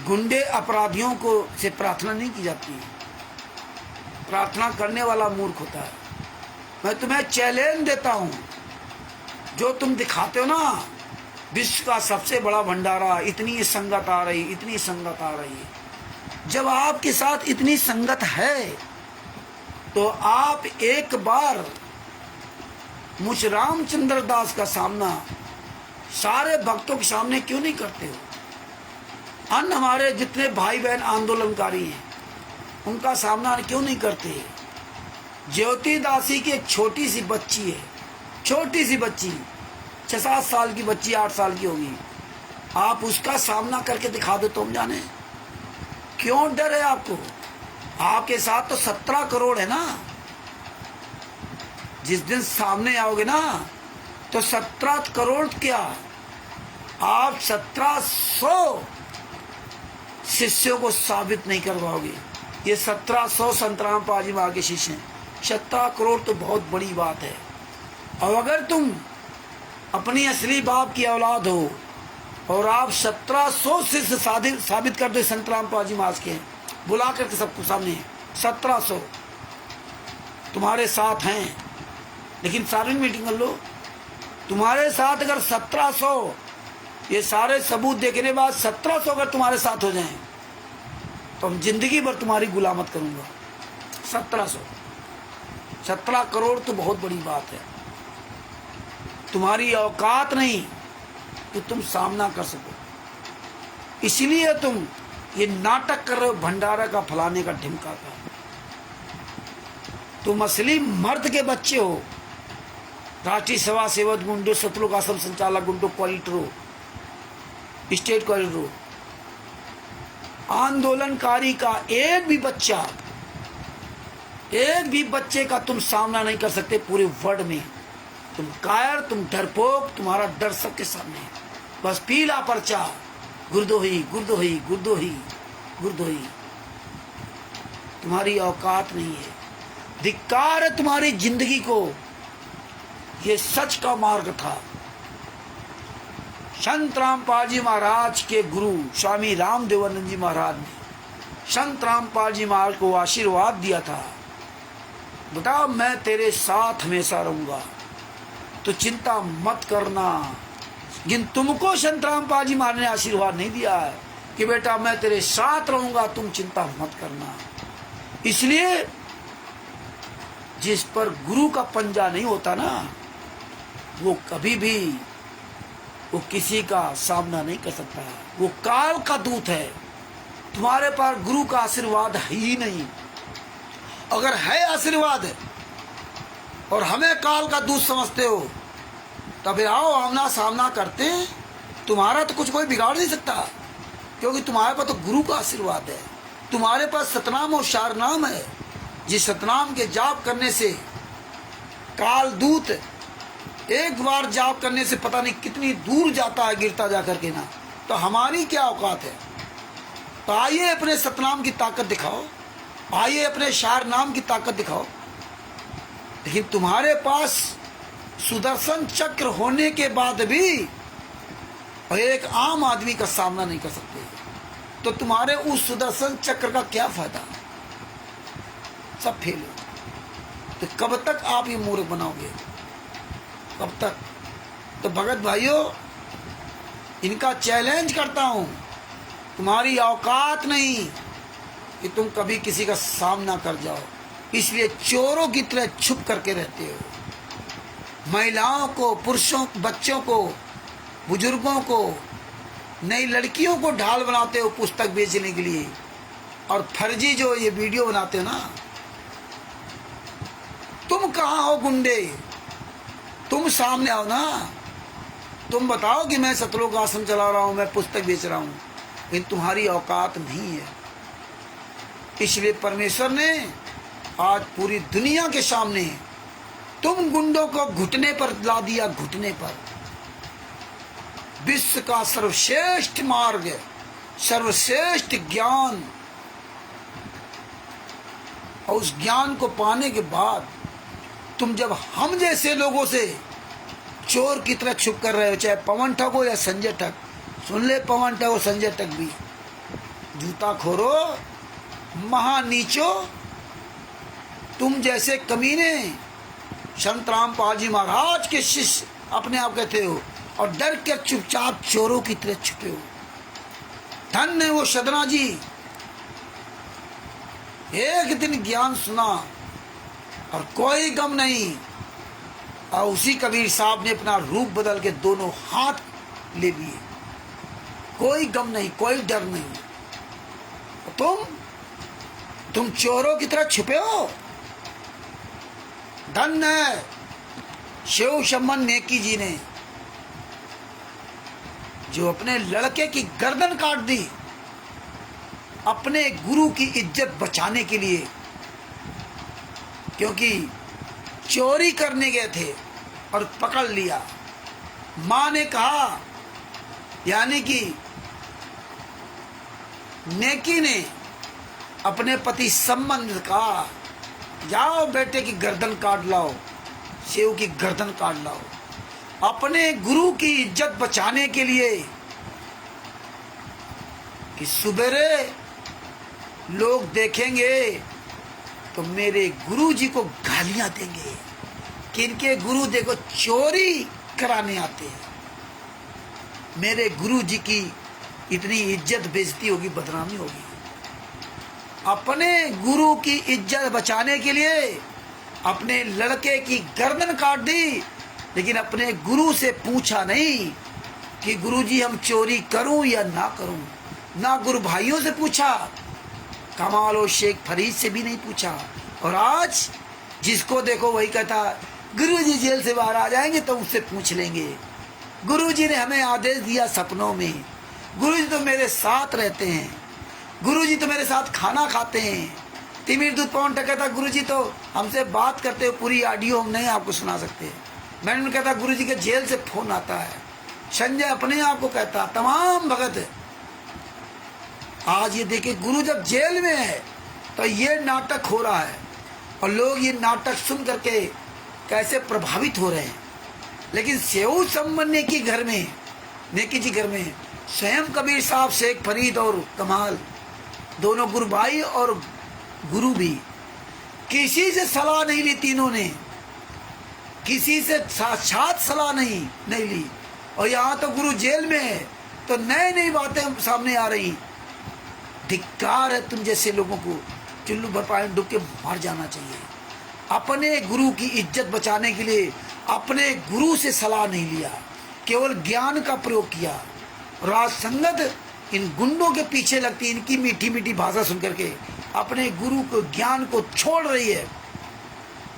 गुंडे अपराधियों को से प्रार्थना नहीं की जाती है। प्रार्थना करने वाला मूर्ख होता है। मैं तुम्हें चैलेंज देता हूं, जो तुम दिखाते हो ना विश्व का सबसे बड़ा भंडारा, इतनी संगत आ रही, इतनी संगत आ रही है। जब आपके साथ इतनी संगत है तो आप एक बार मुझ रामचंद्र दास का सामना सारे भक्तों के सामने क्यों नहीं करते हो? अन्य हमारे जितने भाई बहन आंदोलनकारी हैं उनका सामना क्यों नहीं करते? ज्योति दासी की एक छोटी सी बच्ची है, छोटी सी बच्ची, 6-7 साल की बच्ची, 8 साल की होगी, आप उसका सामना करके दिखा दो। तुम जाने क्यों डर है आपको? आपके साथ तो 17 करोड़ है ना। जिस दिन सामने आओगे ना तो 17 करोड़ क्या, आप 1700 शिष्यों को साबित नहीं कर पाओगे। ये 1700 संत रामपाल जी महाराज के शिष्य हैं। 17 करोड़ तो बहुत बड़ी बात है। और अगर तुम अपनी असली बाप की औलाद हो और आप 1700 शिष्य साबित कर दो संत रामपाल जी महाराज के, बुला करके सबको सामने 1700 तुम्हारे साथ हैं, लेकिन सार्वजनिक मीटिंग कर लो। तुम्हारे साथ अगर 1700 ये सारे सबूत देखने के बाद 1700 अगर तुम्हारे साथ हो जाएं तो हम जिंदगी भर तुम्हारी गुलामत करूंगा। 17 करोड़ तो बहुत बड़ी बात है। तुम्हारी औकात नहीं कि तुम सामना कर सको, इसलिए तुम ये नाटक कर रहे हो भंडारा का, फलाने का, ढिमका का। तुम असली मर्द के बच्चे हो। राष्ट्रीय सेवा सेवक गुंडो, सतलोक आश्रम संचालक गुंडो, क्वालिटरो, स्टेट कॉरिडोर रोड। आंदोलनकारी का एक भी बच्चे का तुम सामना नहीं कर सकते पूरे वर्ल्ड में। तुम कायर, तुम डरपोक, तुम्हारा डर सबके सामने है। बस पीला पर्चा, गुरदोही गुरदोही गुरदोही गुरदोही। तुम्हारी औकात नहीं है। धिक्कार है तुम्हारी जिंदगी को। ये सच का मार्ग था। संत रामपाल जी महाराज के गुरु स्वामी रामदेवानंद जी महाराज ने संत रामपाल जी महाराज को आशीर्वाद दिया था, बेटा मैं तेरे साथ हमेशा रहूंगा, तो चिंता मत करना। लेकिन तुमको संत रामपाल जी महाराज ने आशीर्वाद नहीं दिया है कि बेटा मैं तेरे साथ रहूंगा, तुम चिंता मत करना। इसलिए जिस पर गुरु का पंजा नहीं होता ना, वो कभी भी वो किसी का सामना नहीं कर सकता। वो काल का दूत है। तुम्हारे पास गुरु का आशीर्वाद है ही नहीं। अगर है आशीर्वाद और हमें काल का दूत समझते हो, तब आओ आमना सामना करते। तुम्हारा तो कुछ कोई बिगाड़ नहीं सकता, क्योंकि तुम्हारे पास तो गुरु का आशीर्वाद है। तुम्हारे पास सतनाम और शारनाम है। जिस सतनाम के जाप करने से काल दूत एक बार जाप करने से पता नहीं कितनी दूर जाता है, गिरता जा करके ना। तो हमारी क्या औकात है? तो आइए अपने सतनाम की ताकत दिखाओ, आइए अपने शार नाम की ताकत दिखाओ। लेकिन तुम्हारे पास सुदर्शन चक्र होने के बाद भी एक आम आदमी का सामना नहीं कर सकते, तो तुम्हारे उस सुदर्शन चक्र का क्या फायदा? सब फेल हो। तो कब तक आप ये मूर्ख बनाओगे? कब तक? तो भगत भाइयों, इनका चैलेंज करता हूं, तुम्हारी औकात नहीं कि तुम कभी किसी का सामना कर जाओ। इसलिए चोरों की तरह छुप करके रहते हो। महिलाओं को, पुरुषों, बच्चों को, बुजुर्गों को, नई लड़कियों को ढाल बनाते हो पुस्तक बेचने के लिए। और फर्जी जो ये वीडियो बनाते हो ना, तुम कहाँ हो गुंडे? तुम सामने आओ ना, तुम बताओ कि मैं सतलोक आश्रम चला रहा हूं, मैं पुस्तक बेच रहा हूं। लेकिन तुम्हारी औकात नहीं है। इसलिए परमेश्वर ने आज पूरी दुनिया के सामने तुम गुंडों को घुटने पर ला दिया, घुटने पर। विश्व का सर्वश्रेष्ठ मार्ग, सर्वश्रेष्ठ ज्ञान, और उस ज्ञान को पाने के बाद तुम जब हम जैसे लोगों से चोर की तरह छुप कर रहे हो, चाहे पवन ठग हो या संजय ठग, सुन ले, पवन ठग हो संजय ठग भी, जूता खोरो, महानीचो, तुम जैसे कमीने संत रामपाल जी महाराज के शिष्य अपने आप कहते हो, और डर के चुपचाप चोरों की तरह छुपे हो। धन्य वो सदना जी, एक दिन ज्ञान सुना और कोई गम नहीं, और उसी कबीर साहब ने अपना रूप बदल के दोनों हाथ ले लिए। कोई गम नहीं, कोई डर नहीं। तुम चोरों की तरह छुपे हो। धन्य शिव शमन नेकी जी ने, जो अपने लड़के की गर्दन काट दी अपने गुरु की इज्जत बचाने के लिए, क्योंकि चोरी करने गए थे और पकड़ लिया। मां ने कहा, यानी कि नेकी ने अपने पति संबंध का, जाओ बेटे की गर्दन काट लाओ, शिव की गर्दन काट लाओ। अपने गुरु की इज्जत बचाने के लिए कि सुबेरे लोग देखेंगे तो मेरे गुरु जी को गालियां देंगे कि इनके गुरु देखो चोरी कराने आते हैं। मेरे गुरु जी की इतनी इज्जत बेइज्जती होगी, बदनामी होगी। अपने गुरु की इज्जत बचाने के लिए अपने लड़के की गर्दन काट दी, लेकिन अपने गुरु से पूछा नहीं कि गुरुजी हम चोरी करूं या ना करूं। ना गुरु भाइयों से पूछा, कमाल और शेख फरीद से भी नहीं पूछा। और आज जिसको देखो वही कहता गुरुजी जेल से बाहर आ जाएंगे तो उससे पूछ लेंगे। गुरुजी ने हमें आदेश दिया सपनों में, गुरु जी तो मेरे साथ रहते हैं, गुरु जी तो मेरे साथ खाना खाते हैं। तिमिर दूध पवन टक कहता गुरु जी तो हमसे बात करते हो, पूरी ऑडियो हम नहीं आपको सुना सकते। मैंने कहता गुरु जी के जेल से फोन आता है। संजय अपने आप को कहता तमाम भगत। आज ये देखिए गुरु जब जेल में है तो ये नाटक हो रहा है और लोग ये नाटक सुन करके कैसे प्रभावित हो रहे हैं। लेकिन सेऊ सम्मन नेकी घर में, नेकी जी घर में स्वयं कबीर साहब, शेख फरीद और कमाल दोनों गुरु भाई और गुरु भी किसी से सलाह नहीं ली। तीनों ने किसी से साक्षात सलाह नहीं ली। और यहाँ तो गुरु जेल में है तो नई नई बातें सामने आ रही। धिक्कार है तुम जैसे लोगों को, चुल्लू भर पानी डूब के मर जाना चाहिए। अपने गुरु की इज्जत बचाने के लिए अपने गुरु से सलाह नहीं लिया, केवल ज्ञान का प्रयोग किया। राज संगत इन गुंडों के पीछे लगती, इनकी मीठी मीठी भाषा सुन करके अपने गुरु को, ज्ञान को छोड़ रही है।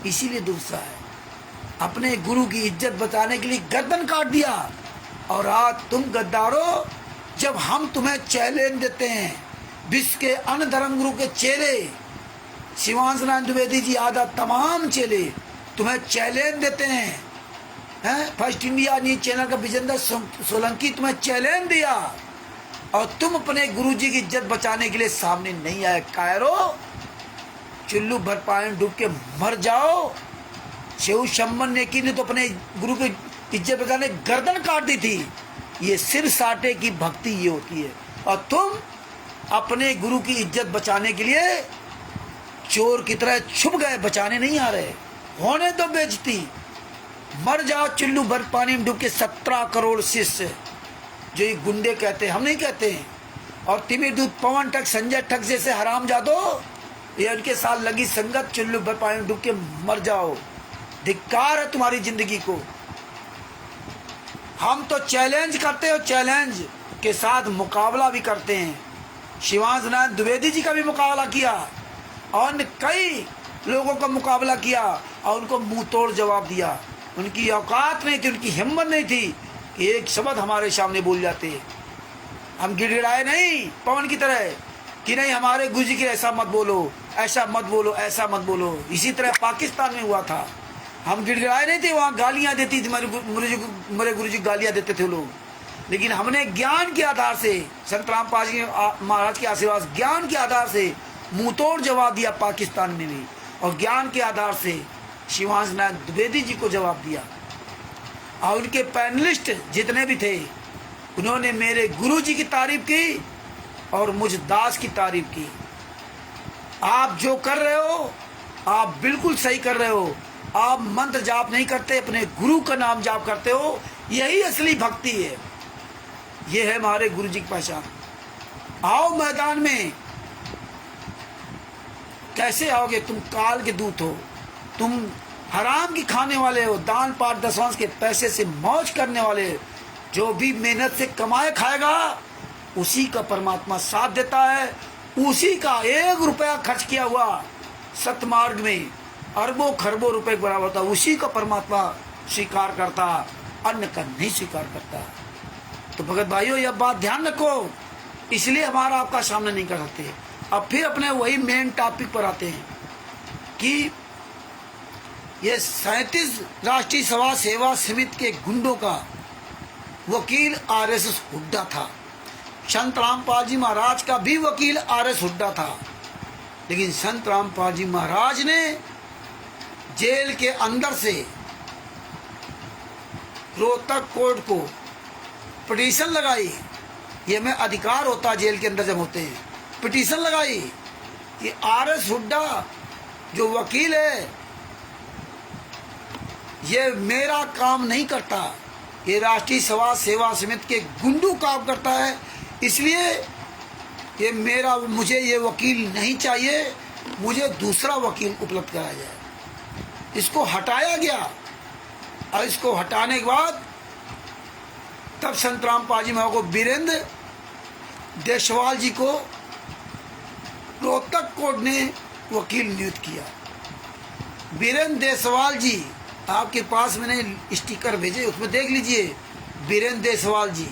इसीलिए दूसरा है, अपने गुरु की इज्जत बचाने के लिए गर्दन काट दिया। और आज तुम गद्दारों, जब हम तुम्हें चैलेंज देते हैं, विश्व के अन्य धर्म गुरु के चेले, शिवांश नारायण द्विवेदी जी आदि तमाम चेले तुम्हें चैलेंज देते हैं। फर्स्ट इंडिया न्यूज चैनल का विजेंद्र सोलंकी तुम्हें चैलेंज दिया और तुम अपने गुरु जी की इज्जत बचाने के लिए सामने नहीं आए। कायरो, चुल्लू भर पानी डूब के मर जाओ। सेऊ सम्मन नेकी ने तो अपने गुरु की इज्जत बचाने गर्दन काट दी थी। ये सिर साटे की भक्ति ये होती है। और तुम अपने गुरु की इज्जत बचाने के लिए चोर की तरह छुप गए, बचाने नहीं आ रहे। होने तो बेइज्जती, मर जाओ चुल्लू भर पानी में डूब के। 17 करोड़ शिष्य जो ये गुंडे कहते हैं, हम नहीं कहते हैं। और तिमिर दूध पवन ठग, संजय ठग जैसे हरामजादो, ये उनके साथ लगी संगत। चुल्लू भर पानी में डूब के मर जाओ। धिक्कार है तुम्हारी जिंदगी को। हम तो चैलेंज करते हो, चैलेंज के साथ मुकाबला भी करते हैं। शिवांश नारायण द्विवेदी जी का भी मुकाबला किया और कई लोगों का मुकाबला किया और उनको मुंह तोड़ जवाब दिया। उनकी औकात नहीं थी, उनकी हिम्मत नहीं थी कि एक शब्द हमारे सामने बोल जाते। हम गिड़गिड़ाए नहीं पवन की तरह कि नहीं हमारे गुरु जी के ऐसा मत बोलो, ऐसा मत बोलो, ऐसा मत बोलो। इसी तरह पाकिस्तान में हुआ था। हम गिड़गिड़ाए नहीं थे, वहाँ गालियाँ देती थी, मेरे गुरु जी गालियाँ देते थे लोग। लेकिन हमने ज्ञान के आधार से, संत रामपाल जी महाराज के आशीर्वाद, ज्ञान के आधार से मुंह तोड़ जवाब दिया पाकिस्तान में भी। और ज्ञान के आधार से शिवांश नारायण द्विवेदी जी को जवाब दिया। और उनके पैनलिस्ट जितने भी थे, उन्होंने मेरे गुरु जी की तारीफ की और मुझ दास की तारीफ की। आप जो कर रहे हो आप बिल्कुल सही कर रहे हो। आप मंत्र जाप नहीं करते, अपने गुरु का नाम जाप करते हो। यही असली भक्ति है। ये है हमारे गुरु जी की पहचान। आओ मैदान में। कैसे आओगे? तुम काल के दूत हो, तुम हराम की खाने वाले हो, दान पाठ दशवांश के पैसे से मौज करने वाले। जो भी मेहनत से कमाए खाएगा उसी का परमात्मा साथ देता है। उसी का 1 रुपया खर्च किया हुआ सतमार्ग में अरबों खरबों रुपए के बराबर होता, उसी का परमात्मा स्वीकार करता, अन्य का नहीं स्वीकार करता। तो भगत भाइयों, यह बात ध्यान रखो। इसलिए हमारा आपका सामना नहीं कर सकते। अब फिर अपने वही मेन टॉपिक पर आते हैं कि ये 37 राष्ट्रीय सभा सेवा समिति के गुंडों का वकील RSS हुड्डा था। संत रामपाल जी महाराज का भी वकील RS हुड्डा था। लेकिन संत रामपाल जी महाराज ने जेल के अंदर से रोहतक कोर्ट को पिटीशन लगाई। ये में अधिकार होता जेल के अंदर जब होते हैं, पिटीशन लगाई कि RS हुड्डा जो वकील है ये मेरा काम नहीं करता, ये राष्ट्रीय सभा सेवा समिति के गुंडू काम करता है, इसलिए ये मुझे ये वकील नहीं चाहिए, मुझे दूसरा वकील उपलब्ध कराया जाए। इसको हटाया गया और इसको हटाने के बाद तब संत रामपाल जी महाराज को वीरेंद्र देशवाल जी को रोहतक कोर्ट ने वकील नियुक्त किया। वीरेंद्र देशवाल जी, आपके पास मैंने स्टिकर भेजे, उसमें देख लीजिए वीरेंद्र देशवाल जी।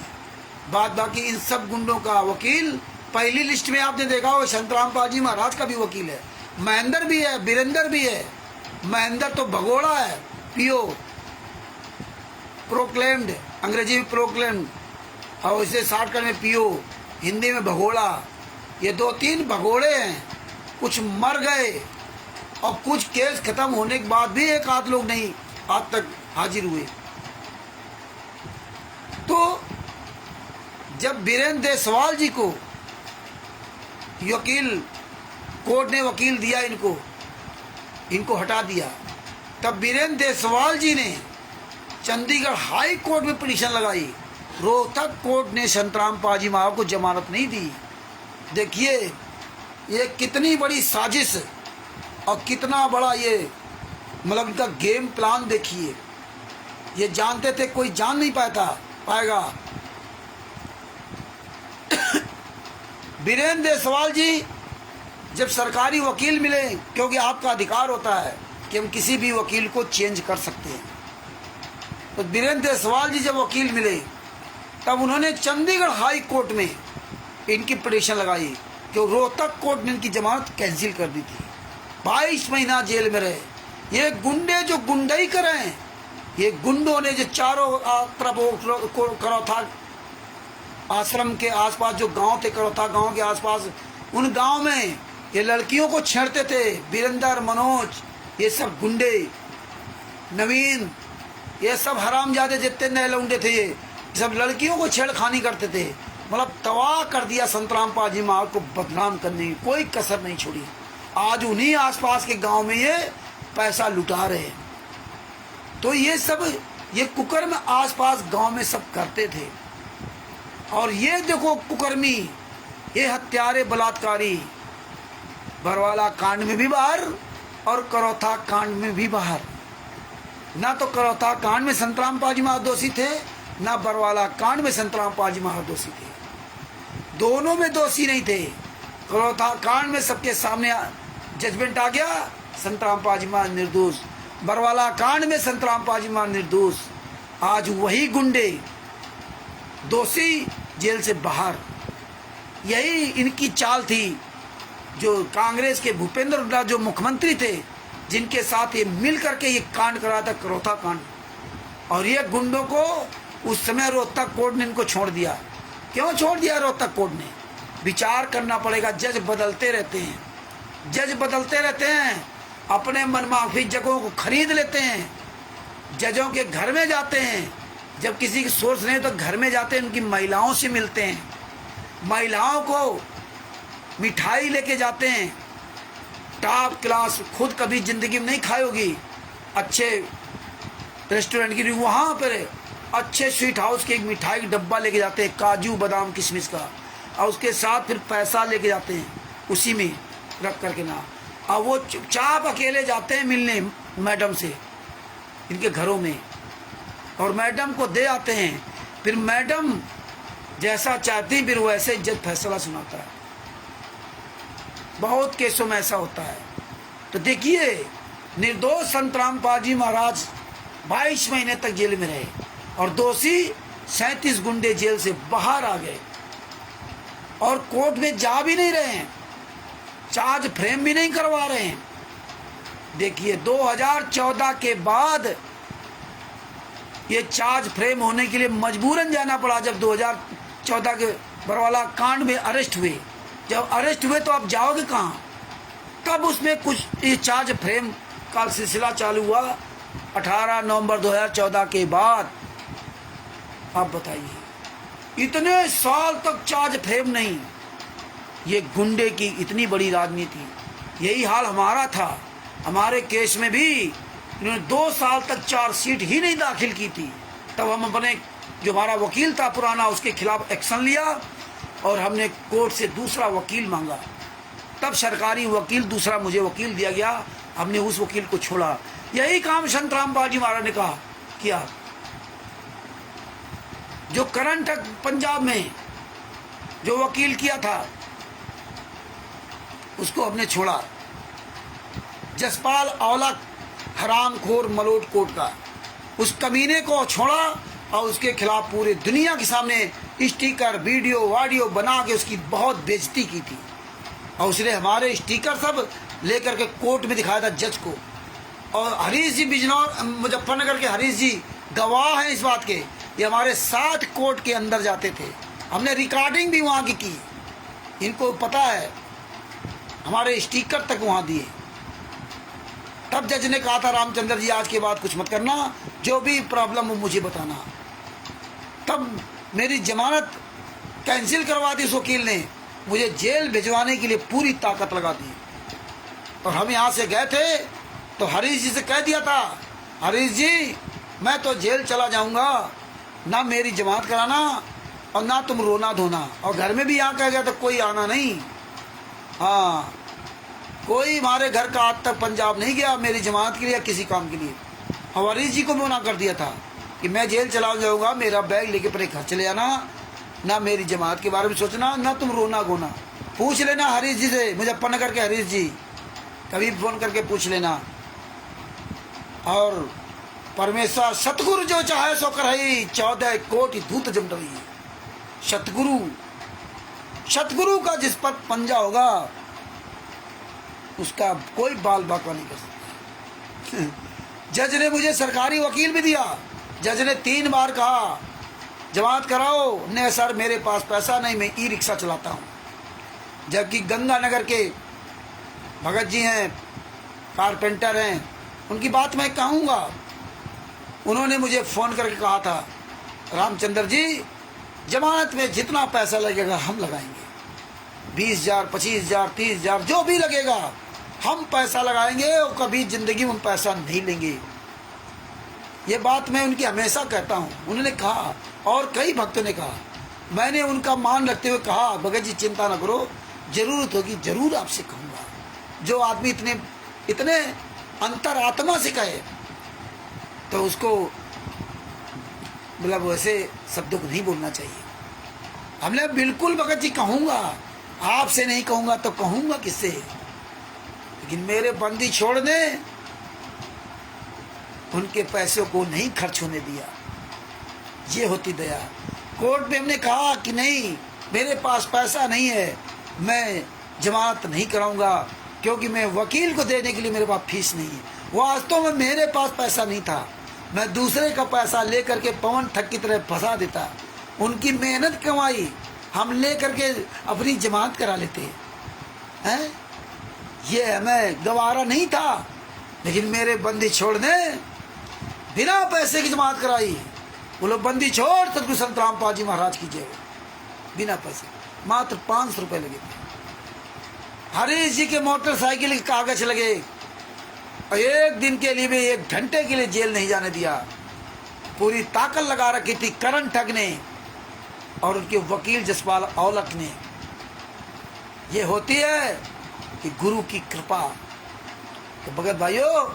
बाद बाकी इन सब गुंडों का वकील पहली लिस्ट में आपने देखा हो संतराम पाजी महाराज का भी वकील है, महेंद्र भी है, वीरेंद्र भी है। महेंद्र तो भगोड़ा है, पीओ प्रोक्लेम्ड, अंग्रेजी में प्रोक्लेम्ड और इसे शॉर्टकट में पीओ, हिंदी में भगोड़ा। ये 2-3 भगोड़े हैं, कुछ मर गए और कुछ केस खत्म होने के बाद भी एक आध लोग नहीं आज तक हाजिर हुए। तो जब बीरेंद्र देसवाल जी को वकील कोर्ट ने वकील दिया, इनको हटा दिया, तब बीरेंद्र देसवाल जी ने चंडीगढ़ हाई कोर्ट में पिटीशन लगाई। रोहतक कोर्ट ने संतराम पाजी महाराज को जमानत नहीं दी। देखिए ये कितनी बड़ी साजिश और कितना बड़ा ये मतलब इनका गेम प्लान देखिए। ये जानते थे कोई जान नहीं पाएगा। बीरेंद्र देसवाल जी जब सरकारी वकील मिले, क्योंकि आपका अधिकार होता है कि हम किसी भी वकील को चेंज कर सकते हैं, तो बीरेंद्र देसवाल जी जब वकील मिले तब उन्होंने चंडीगढ़ हाई कोर्ट में इनकी पिटीशन लगाई कि रोहतक कोर्ट ने इनकी जमानत कैंसिल कर दी थी। 22 महीना जेल में रहे। ये गुंडे जो गुंडई कर रहे हैं, ये गुंडों ने जो चारों तरफ करौथा आश्रम के आसपास जो गांव थे, करौथा गांव के आसपास, उन गांव में ये लड़कियों को छेड़ते थे। वीरेंद्र, मनोज, ये सब गुंडे, नवीन, ये सब हरामजादे जितने नए लौंडे थे, ये सब लड़कियों को छेड़खानी करते थे। मतलब तबाह कर दिया संतराम पाजी महाराज को बदनाम करने की कोई कसर नहीं छोड़ी। आज उन्हीं आसपास के गांव में ये पैसा लुटा रहे हैं। तो ये सब ये कुकर्म आसपास गांव में सब करते थे। और ये देखो कुकर्मी, ये हत्यारे, बलात्कारी बरवाला कांड में भी बाहर और करौथा कांड में भी बाहर। ना तो करौथा कांड में संतराम पाजी महाराज दोषी थे, ना बरवाला कांड में संतराम पाजी महाराज दोषी थे। दोनों में दोषी नहीं थे। करौथा कांड में सबके सामने जजमेंट आ गया, संतराम पाजी महाराज निर्दोष। बरवाला कांड में संतराम पाजी महाराज निर्दोष। आज वही गुंडे दोषी, जेल से बाहर। यही इनकी चाल थी। जो कांग्रेस के भूपेंद्र हुड्डा जो मुख्यमंत्री थे, जिनके साथ ये मिल करके ये कांड करा था, करौथा कांड। और ये गुंडों को उस समय रोहतक कोर्ट ने इनको छोड़ दिया। क्यों छोड़ दिया रोहतक कोर्ट ने? विचार करना पड़ेगा। जज बदलते रहते हैं, जज बदलते रहते हैं, अपने मनमाफिक जगहों को खरीद लेते हैं, जजों के घर में जाते हैं। जब किसी की सोर्स नहीं तो घर में जाते हैं, उनकी महिलाओं से मिलते हैं, महिलाओं को मिठाई लेके जाते हैं, टॉप क्लास, खुद कभी जिंदगी में नहीं खाई होगी अच्छे रेस्टोरेंट की, वहाँ पर अच्छे स्वीट हाउस के एक मिठाई का डब्बा लेके जाते हैं, काजू बादाम किशमिश का, और उसके साथ फिर पैसा लेके जाते हैं उसी में रख करके ना। और वो चुपचाप अकेले जाते हैं मिलने मैडम से इनके घरों में, और मैडम को दे आते हैं। फिर मैडम जैसा चाहती फिर वैसे जज फैसला सुनाता है। बहुत केसों में ऐसा होता है। तो देखिए निर्दोष संतराम पाजी महाराज 22 महीने तक जेल में रहे और दोषी 37 गुंडे जेल से बाहर आ गए और कोर्ट में जा भी नहीं रहे हैं, चार्ज फ्रेम भी नहीं करवा रहे हैं। देखिए 2014 के बाद ये चार्ज फ्रेम होने के लिए मजबूरन जाना पड़ा। जब 2014 के बरवाला कांड में अरेस्ट हुए, जब अरेस्ट हुए तो आप जाओगे कहाँ? तब उसमें कुछ ये चार्ज फ्रेम का सिलसिला चालू हुआ 18 नवंबर 2014 के बाद। आप बताइए इतने साल तक चार्ज फ्रेम नहीं। ये गुंडे की इतनी बड़ी राजनीति। यही हाल हमारा था। हमारे केस में भी इन्होंने 2 साल तक चार्जशीट ही नहीं दाखिल की थी। तब हम अपने जो हमारा वकील था पुराना, उसके खिलाफ एक्शन लिया और हमने कोर्ट से दूसरा वकील मांगा। तब सरकारी वकील दूसरा मुझे वकील दिया गया, हमने उस वकील को छोड़ा। यही काम संतराम पाजी महाराज ने कहा किया। जो करंट पंजाब में जो वकील किया था उसको हमने छोड़ा। जसपाल औलख हरामखोर मलोट कोर्ट का, उस कमीने को छोड़ा और उसके खिलाफ पूरे दुनिया के सामने स्टिकर वीडियो वाडियो बना के उसकी बहुत बेइज्जती की थी। और उसने हमारे स्टिकर सब लेकर के कोर्ट में दिखाया था जज को। और हरीश जी बिजनौर मुजफ्फरनगर के हरीश जी गवाह हैं इस बात के। ये हमारे साथ कोर्ट के अंदर जाते थे, हमने रिकॉर्डिंग भी वहाँ की। इनको पता है, हमारे स्टिकर तक वहाँ दिए। तब जज ने कहा था रामचंद्र जी आज के बाद कुछ मत करना, जो भी प्रॉब्लम हो मुझे बताना। तब मेरी जमानत कैंसिल करवा दी उस वकील ने, मुझे जेल भिजवाने के लिए पूरी ताकत लगा दी। और हम यहाँ से गए थे तो हरीश जी से कह दिया था, हरीश जी मैं तो जेल चला जाऊँगा, ना मेरी जमानत कराना और ना तुम रोना धोना। और घर में भी यहाँ कह गया तो कोई आना नहीं। हाँ, कोई हमारे घर का आज तक पंजाब नहीं गया मेरी जमानत के लिए या किसी काम के लिए। और हरीश जी को मना कर दिया था कि मैं जेल चला जाऊँगा, मेरा बैग लेके अपने घर चले आना, ना मेरी जमात के बारे में सोचना, ना तुम रोना गोना। पूछ लेना हरीश जी से, मुजफ्फरनगर के हरीश जी, कभी फोन करके पूछ लेना। और परमेश्वर सतगुरु जो चाहे सो करई, 14 कोटि धूत जम रही। सतगुरु, सतगुरु का जिस पर पंजा होगा उसका कोई बाल बाका नहीं कर सकता। जज ने मुझे सरकारी वकील भी दिया। जज ने 3 बार कहा जमानत कराओ, ने सर मेरे पास पैसा नहीं, मैं ई रिक्शा चलाता हूँ। जबकि गंगानगर के भगत जी हैं, कारपेंटर हैं, उनकी बात मैं कहूँगा। उन्होंने मुझे फ़ोन करके कहा था, रामचंद्र जी जमानत में जितना पैसा लगेगा हम लगाएंगे, 20,000, 25,000, 30,000 जो भी लगेगा हम पैसा लगाएंगे और कभी ज़िंदगी में पैसा नहीं लेंगे। ये बात मैं उनकी हमेशा कहता हूँ। उन्होंने कहा और कई भक्तों ने कहा। मैंने उनका मान रखते हुए कहा, भगत जी चिंता न करो, जरूरत होगी जरूर आपसे कहूँगा। जो आदमी इतने अंतरात्मा से कहे तो उसको मतलब वैसे शब्दों को नहीं बोलना चाहिए। हमने बिल्कुल भगत जी कहूँगा, आपसे नहीं कहूँगा तो कहूँगा किससे। लेकिन मेरे बंदी छोड़ दे, उनके पैसों को नहीं खर्च होने दिया। ये होती दया। कोर्ट में हमने कहा कि नहीं मेरे पास पैसा नहीं है, मैं जमानत नहीं कराऊंगा क्योंकि मैं वकील को देने के लिए मेरे पास फीस नहीं है। वास्तव में मेरे पास पैसा नहीं था, मैं दूसरे का पैसा लेकर के पवन ठग की तरह फंसा देता। उनकी मेहनत कमाई हम लेकर के अपनी जमानत करा लेते हैं। ये हमें गवारा नहीं था। लेकिन मेरे बंदी छोड़ने बिना पैसे की जमानत कराई। बोलो बंदी छोड़ सतगुरु संत रामपाल जी महाराज की जय। बिना पैसे, मात्र 500 रुपये लगे थे। हरीश जी के मोटरसाइकिल के कागज लगे और 1 दिन के लिए भी 1 घंटे के लिए जेल नहीं जाने दिया। पूरी ताकत लगा रखी थी करण ठग ने और उनके वकील जसपाल औलख ने। ये होती है कि गुरु की कृपा। तो भगत भाइयों,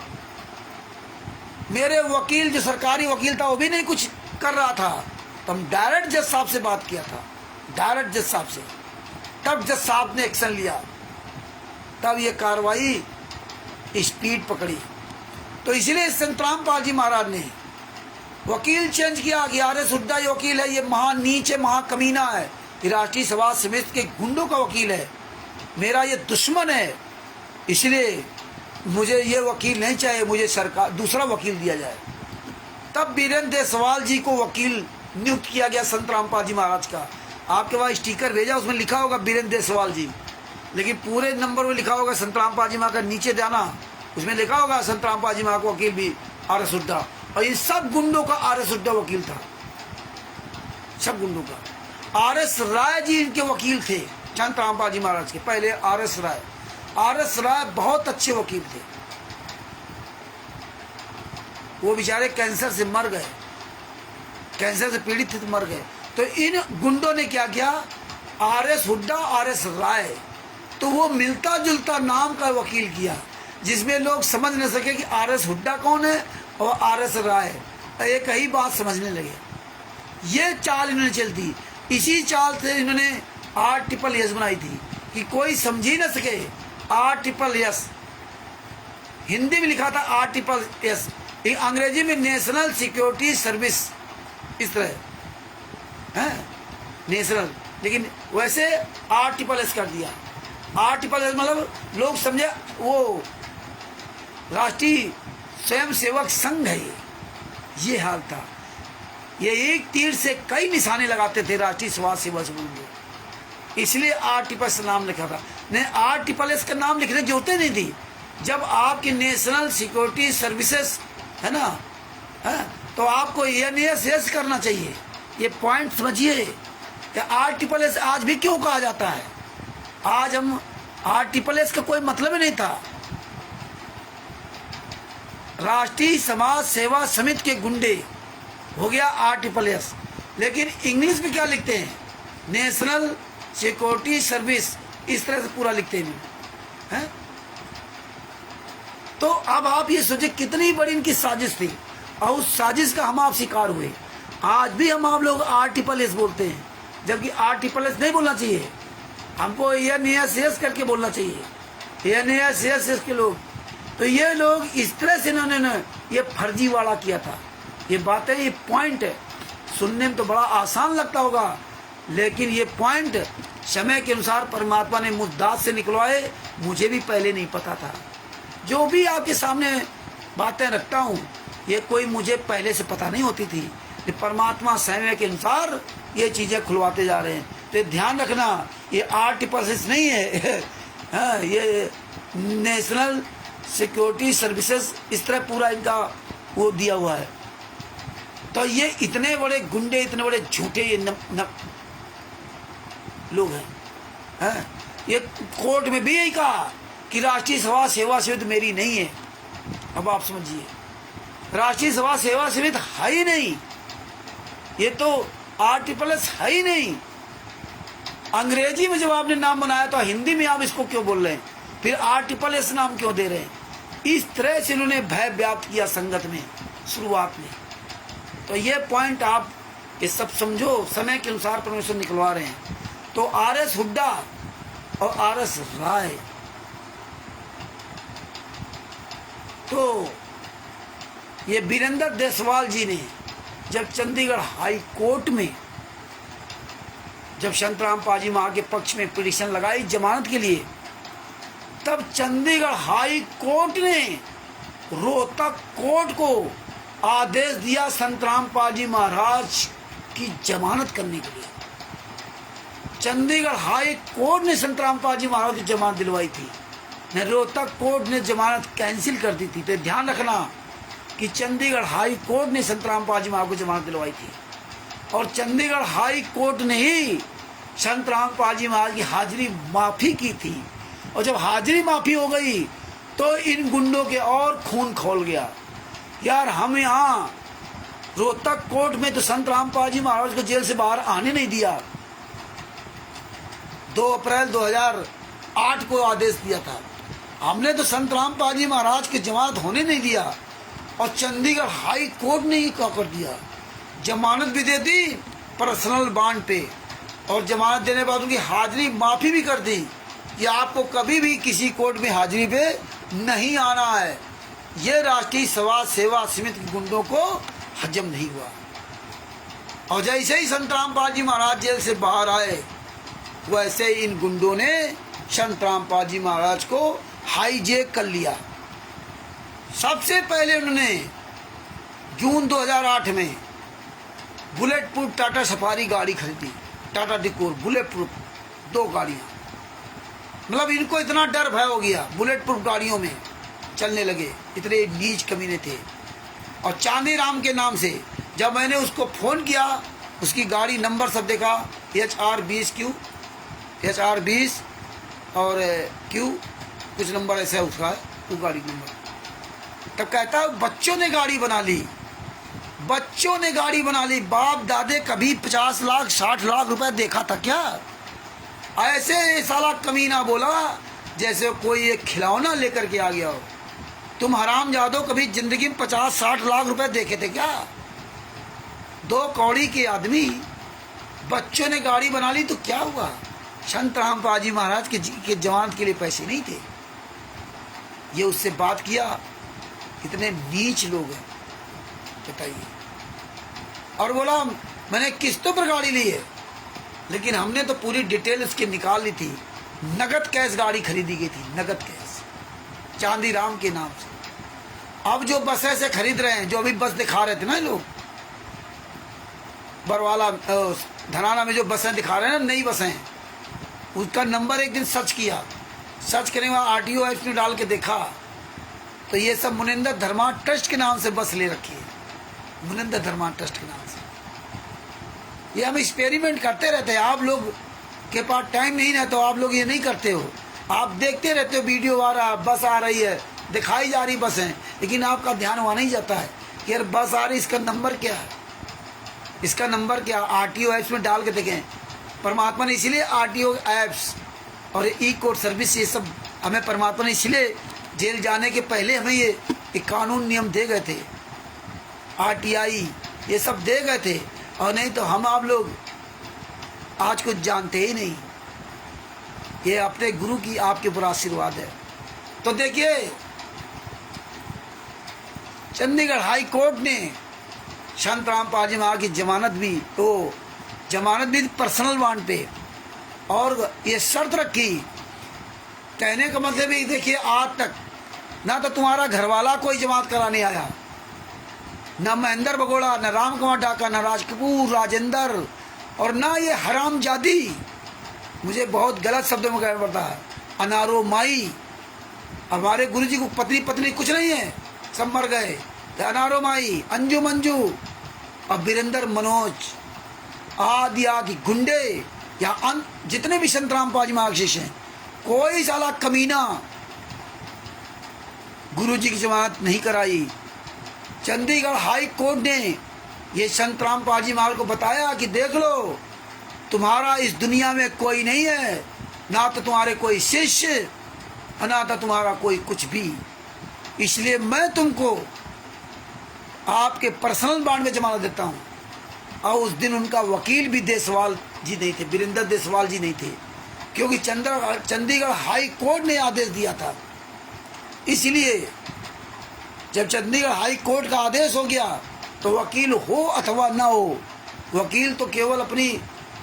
मेरे वकील जो सरकारी वकील था वो भी नहीं कुछ कर रहा था, तो हम डायरेक्ट जज साहब से बात किया था, डायरेक्ट जज साहब से। तब जज साहब ने एक्शन लिया, तब ये कार्रवाई स्पीड पकड़ी। तो इसलिए संत रामपाल जी महाराज ने वकील चेंज किया कि आर.एस. हुड्डा ये वकील है, ये नीच है, महाकमीना है, ये राष्ट्रीय समाज समिति के गुंडों का वकील है, मेरा ये दुश्मन है, इसलिए मुझे ये वकील नहीं चाहिए, मुझे सरकार दूसरा वकील दिया जाए। तब बीरेंद्र देसवाल जी को वकील नियुक्त किया गया संत रामपाल जी महाराज का। आपके पास स्टिकर भेजा, उसमें लिखा होगा बीरेंद्र देसवाल जी, लेकिन पूरे नंबर में लिखा होगा संत रामपाल जी महाराज का। नीचे जाना, उसमें लिखा होगा संत रामपाल जी महाराज को वकील भी आर.एस. हुड्डा। और ये सब गुंडों का आर.एस. हुड्डा वकील था, सब गुंडों का। आर.एस. राय जी इनके वकील थे संत रामपाल जी महाराज के, पहले आर.एस. राय। आर.एस. राय बहुत अच्छे वकील थे, वो बेचारे कैंसर से मर गए, कैंसर से पीड़ित थे तो मर गए। तो इन गुंडों ने क्या किया, आर.एस. हुड्डा, आर.एस. राय, तो वो मिलता जुलता नाम का वकील किया, जिसमें लोग समझ न सके कि आर.एस. हुड्डा कौन है और आर.एस. राय एक ही बात समझने लगे। ये चाल इन्होंने चलती, इसी चाल से इन्होंने RSS बनाई थी कि कोई समझ ही न सके। RSS हिंदी में लिखा था RSS, अंग्रेजी में नेशनल सिक्योरिटी सर्विस, इस तरह है। नेशनल, लेकिन वैसे RSSS कर दिया। RSSS मतलब लोग समझे वो राष्ट्रीय स्वयंसेवक संघ है। ये हाल था। ये एक तीर से कई निशाने लगाते थे राष्ट्रीय समाज सेवा संघ, इसलिए RSSS नाम लिखा था। नहीं, RSSS का नाम लिखने की जरूरत नहीं थी। जब आपकी नेशनल सिक्योरिटी सर्विसेज है ना, है तो आपको NSS करना चाहिए। ये पॉइंट समझिए कि RSSS आज भी क्यों कहा जाता है। आज हम RSSS का कोई मतलब ही नहीं था। राष्ट्रीय समाज सेवा समिति के गुंडे हो गया RSSS, लेकिन इंग्लिश में क्या लिखते हैं, नेशनल सिक्योरिटी सर्विस, इस तरह से पूरा लिखते हैं। तो अब आप ये सोचिए कितनी बड़ी इनकी साजिश थी, और उस साजिश का हम आप शिकार हुए। आज भी हम आप लोग RSSS बोलते हैं, जबकि RSSS नहीं बोलना चाहिए, हमको NSS करके बोलना चाहिए। NSS के लोग, तो ये लोग इस तरह से इन्होंने ये फर्जीवाड़ा किया था। ये बातें, ये पॉइंट सुनने में तो बड़ा आसान लगता होगा, लेकिन ये पॉइंट समय के अनुसार परमात्मा ने मुझ दास से निकलवाए। मुझे भी पहले नहीं पता था। जो भी आपके सामने बातें रखता हूँ, ये कोई मुझे पहले से पता नहीं होती थी। ये परमात्मा समय के अनुसार ये चीज़ें खुलवाते जा रहे हैं। तो ध्यान रखना, ये RSSS नहीं है हाँ, ये नेशनल सिक्योरिटी सर्विसेज, इस तरह पूरा इनका वो दिया हुआ है। तो ये इतने बड़े गुंडे, इतने बड़े झूठे ये लोग हैं। ये कोर्ट में भी यही कहा कि राष्ट्रीय समाज सेवा समिति मेरी नहीं है। अब आप समझिए, राष्ट्रीय समाज सेवा समिति है ही नहीं, ये तो RSSS है ही नहीं। अंग्रेजी में जब आपने नाम बनाया तो हिंदी में आप इसको क्यों बोल रहे हैं, फिर RSSS नाम क्यों दे रहे हैं। इस तरह से इन्होंने भय व्याप्त किया संगत में शुरुआत में। तो ये पॉइंट आप ये सब समझो, समय के अनुसार परमेश्वर निकलवा रहे हैं। तो RS हुड्डा और RS राय, तो ये वीरेंद्र देसवाल जी ने जब चंडीगढ़ हाई कोर्ट में जब संतराम पाजी मां के पक्ष में पिटीशन लगाई जमानत के लिए, तब चंडीगढ़ हाई कोर्ट ने रोहतक कोर्ट को आदेश दिया संतराम पाजी महाराज की जमानत करने के लिए। चंडीगढ़ हाई कोर्ट ने संतराम पाजी महाराज की जमानत दिलवाई थी, न रोहतक कोर्ट ने जमानत कैंसिल कर दी थी। तो ध्यान रखना कि चंडीगढ़ हाई कोर्ट ने संतराम पाजी महाराज को जमानत दिलवाई थी, और चंडीगढ़ हाई कोर्ट ने ही संतराम पाजी महाराज की हाजिरी माफी की थी। और जब हाजिरी माफी हो गई तो इन गुंडों के और खून खौल गया। यार, हम यहाँ रोहतक कोर्ट में तो संतराम पाजी महाराज को जेल से बाहर आने नहीं दिया। 2 अप्रैल 2008 को आदेश दिया था। हमने तो संतराम पाजी महाराज की जमानत होने नहीं दिया, और चंडीगढ़ हाई कोर्ट ने ही क्या कर दिया, जमानत भी दे दी पर्सनल बॉन्ड पे, और जमानत देने के बाद उनकी हाजिरी माफी भी कर दी कि आपको कभी भी किसी कोर्ट में हाजिरी पे नहीं आना है। ये राष्ट्रीय समाज सेवा समिति के गुंडों को हजम नहीं हुआ। और जैसे ही संतराम पाजी महाराज जेल से बाहर आए, वैसे इन गुंडों ने संतराम पाजी महाराज को हाईजैक कर लिया। सबसे पहले उन्होंने जून 2008 में बुलेट प्रूफ टाटा सफारी गाड़ी खरीदी, टाटा डिकोर बुलेट प्रूफ 2 गाड़ियाँ। मतलब इनको इतना डर भय हो गया, बुलेट प्रूफ गाड़ियों में चलने लगे, इतने नीच कमीने थे। और चांदी राम के नाम से जब मैंने उसको फ़ोन किया, उसकी गाड़ी नंबर सब देखा, HR20Q, HR20 और Q कुछ नंबर ऐसा है उसका, वो गाड़ी नंबर। तब कहता बच्चों ने गाड़ी बना ली, बच्चों ने गाड़ी बना ली। बाप दादे कभी 50 लाख 60 लाख रुपए देखा था क्या? ऐसे साला कमीना बोला जैसे कोई एक खिलौना लेकर के आ गया हो। तुम हरामजादो कभी जिंदगी में 50-60 लाख रुपए देखे थे क्या? 2 कौड़ी के आदमी, बच्चों ने गाड़ी बना ली तो क्या हुआ? संतराम पाजी महाराज के जमानत के लिए पैसे नहीं थे। ये उससे बात किया, कितने नीच लोग हैं बताइए। और बोला मैंने किस्तों पर गाड़ी ली है। लेकिन हमने तो पूरी डिटेल इसकी निकाल ली थी। नगद कैश गाड़ी खरीदी गई थी, नगद कैश, चांदीराम के नाम से। अब जो बस ऐसे खरीद रहे हैं, जो अभी बस दिखा रहे थे ना लोग, बरवाला धनाना में जो बसें दिखा रहे हैं ना, नई बसें, उसका नंबर एक दिन सर्च किया, सर्च करने के बाद आरटीओ ऐप्स में डाल के देखा तो ये सब मुनिंदर धर्मा ट्रस्ट के नाम से बस ले रखी है, मुनिंदर धर्मा ट्रस्ट के नाम से। ये हम एक्सपेरिमेंट करते रहते हैं। आप लोग के पास टाइम नहीं है तो आप लोग ये नहीं करते हो, आप देखते रहते हो वीडियो आ रहा, बस आ रही है, दिखाई जा रही बस है, लेकिन आपका ध्यान वहाँ नहीं जाता है कि यार बस आ रही, इसका नंबर क्या है, इसका नंबर क्या। आरटीओ ऐप्स में डाल के देखें। परमात्मा ने इसीलिए आरटीओ ऐप्स और ई कोर्ट सर्विस, ये सब हमें परमात्मा ने इसलिए जेल जाने के पहले हमें ये कानून नियम दे गए थे, आरटीआई ये सब दे गए थे, और नहीं तो हम आप लोग आज कुछ जानते ही नहीं। ये अपने गुरु की आपके ऊपर आशीर्वाद है। तो देखिए, चंडीगढ़ हाई कोर्ट ने संत रामपाल जी महाराज की जमानत भी पर्सनल बॉन्ड पे, और ये शर्त रखी। कहने का मतलब है, देखिए आज तक ना तो तुम्हारा घरवाला कोई जमात कराने आया, ना महेंद्र बगोड़ा, ना राम कुमार डाका, ना राज कपूर, राजेंद्र, और ना ये हरामजादी, मुझे बहुत गलत शब्दों में कहना पड़ता है, अनारो माई। हमारे गुरुजी को पत्नी कुछ नहीं है, सब मर गए। अनारो माई, अंजू मंजू और वीरेंद्र मनोज आदि गुंडे या जितने भी संत रामपाल जी महाराज शिष्य हैं, कोई साला कमीना गुरुजी की जमानत नहीं कराई। चंडीगढ़ हाई कोर्ट ने ये संत रामपाल जी महाराज को बताया कि देख लो, तुम्हारा इस दुनिया में कोई नहीं है, ना तो तुम्हारे कोई शिष्य, ना तो तुम्हारा कोई कुछ भी, इसलिए मैं तुमको आपके पर्सनल बॉन्ड में जमानत देता हूँ। और उस दिन उनका वकील भी देसवाल जी नहीं थे, वीरेंद्र देसवाल जी नहीं थे, क्योंकि चंडीगढ़ हाई कोर्ट ने आदेश दिया था। इसलिए जब चंडीगढ़ हाई कोर्ट का आदेश हो गया तो वकील हो अथवा ना हो, वकील तो केवल अपनी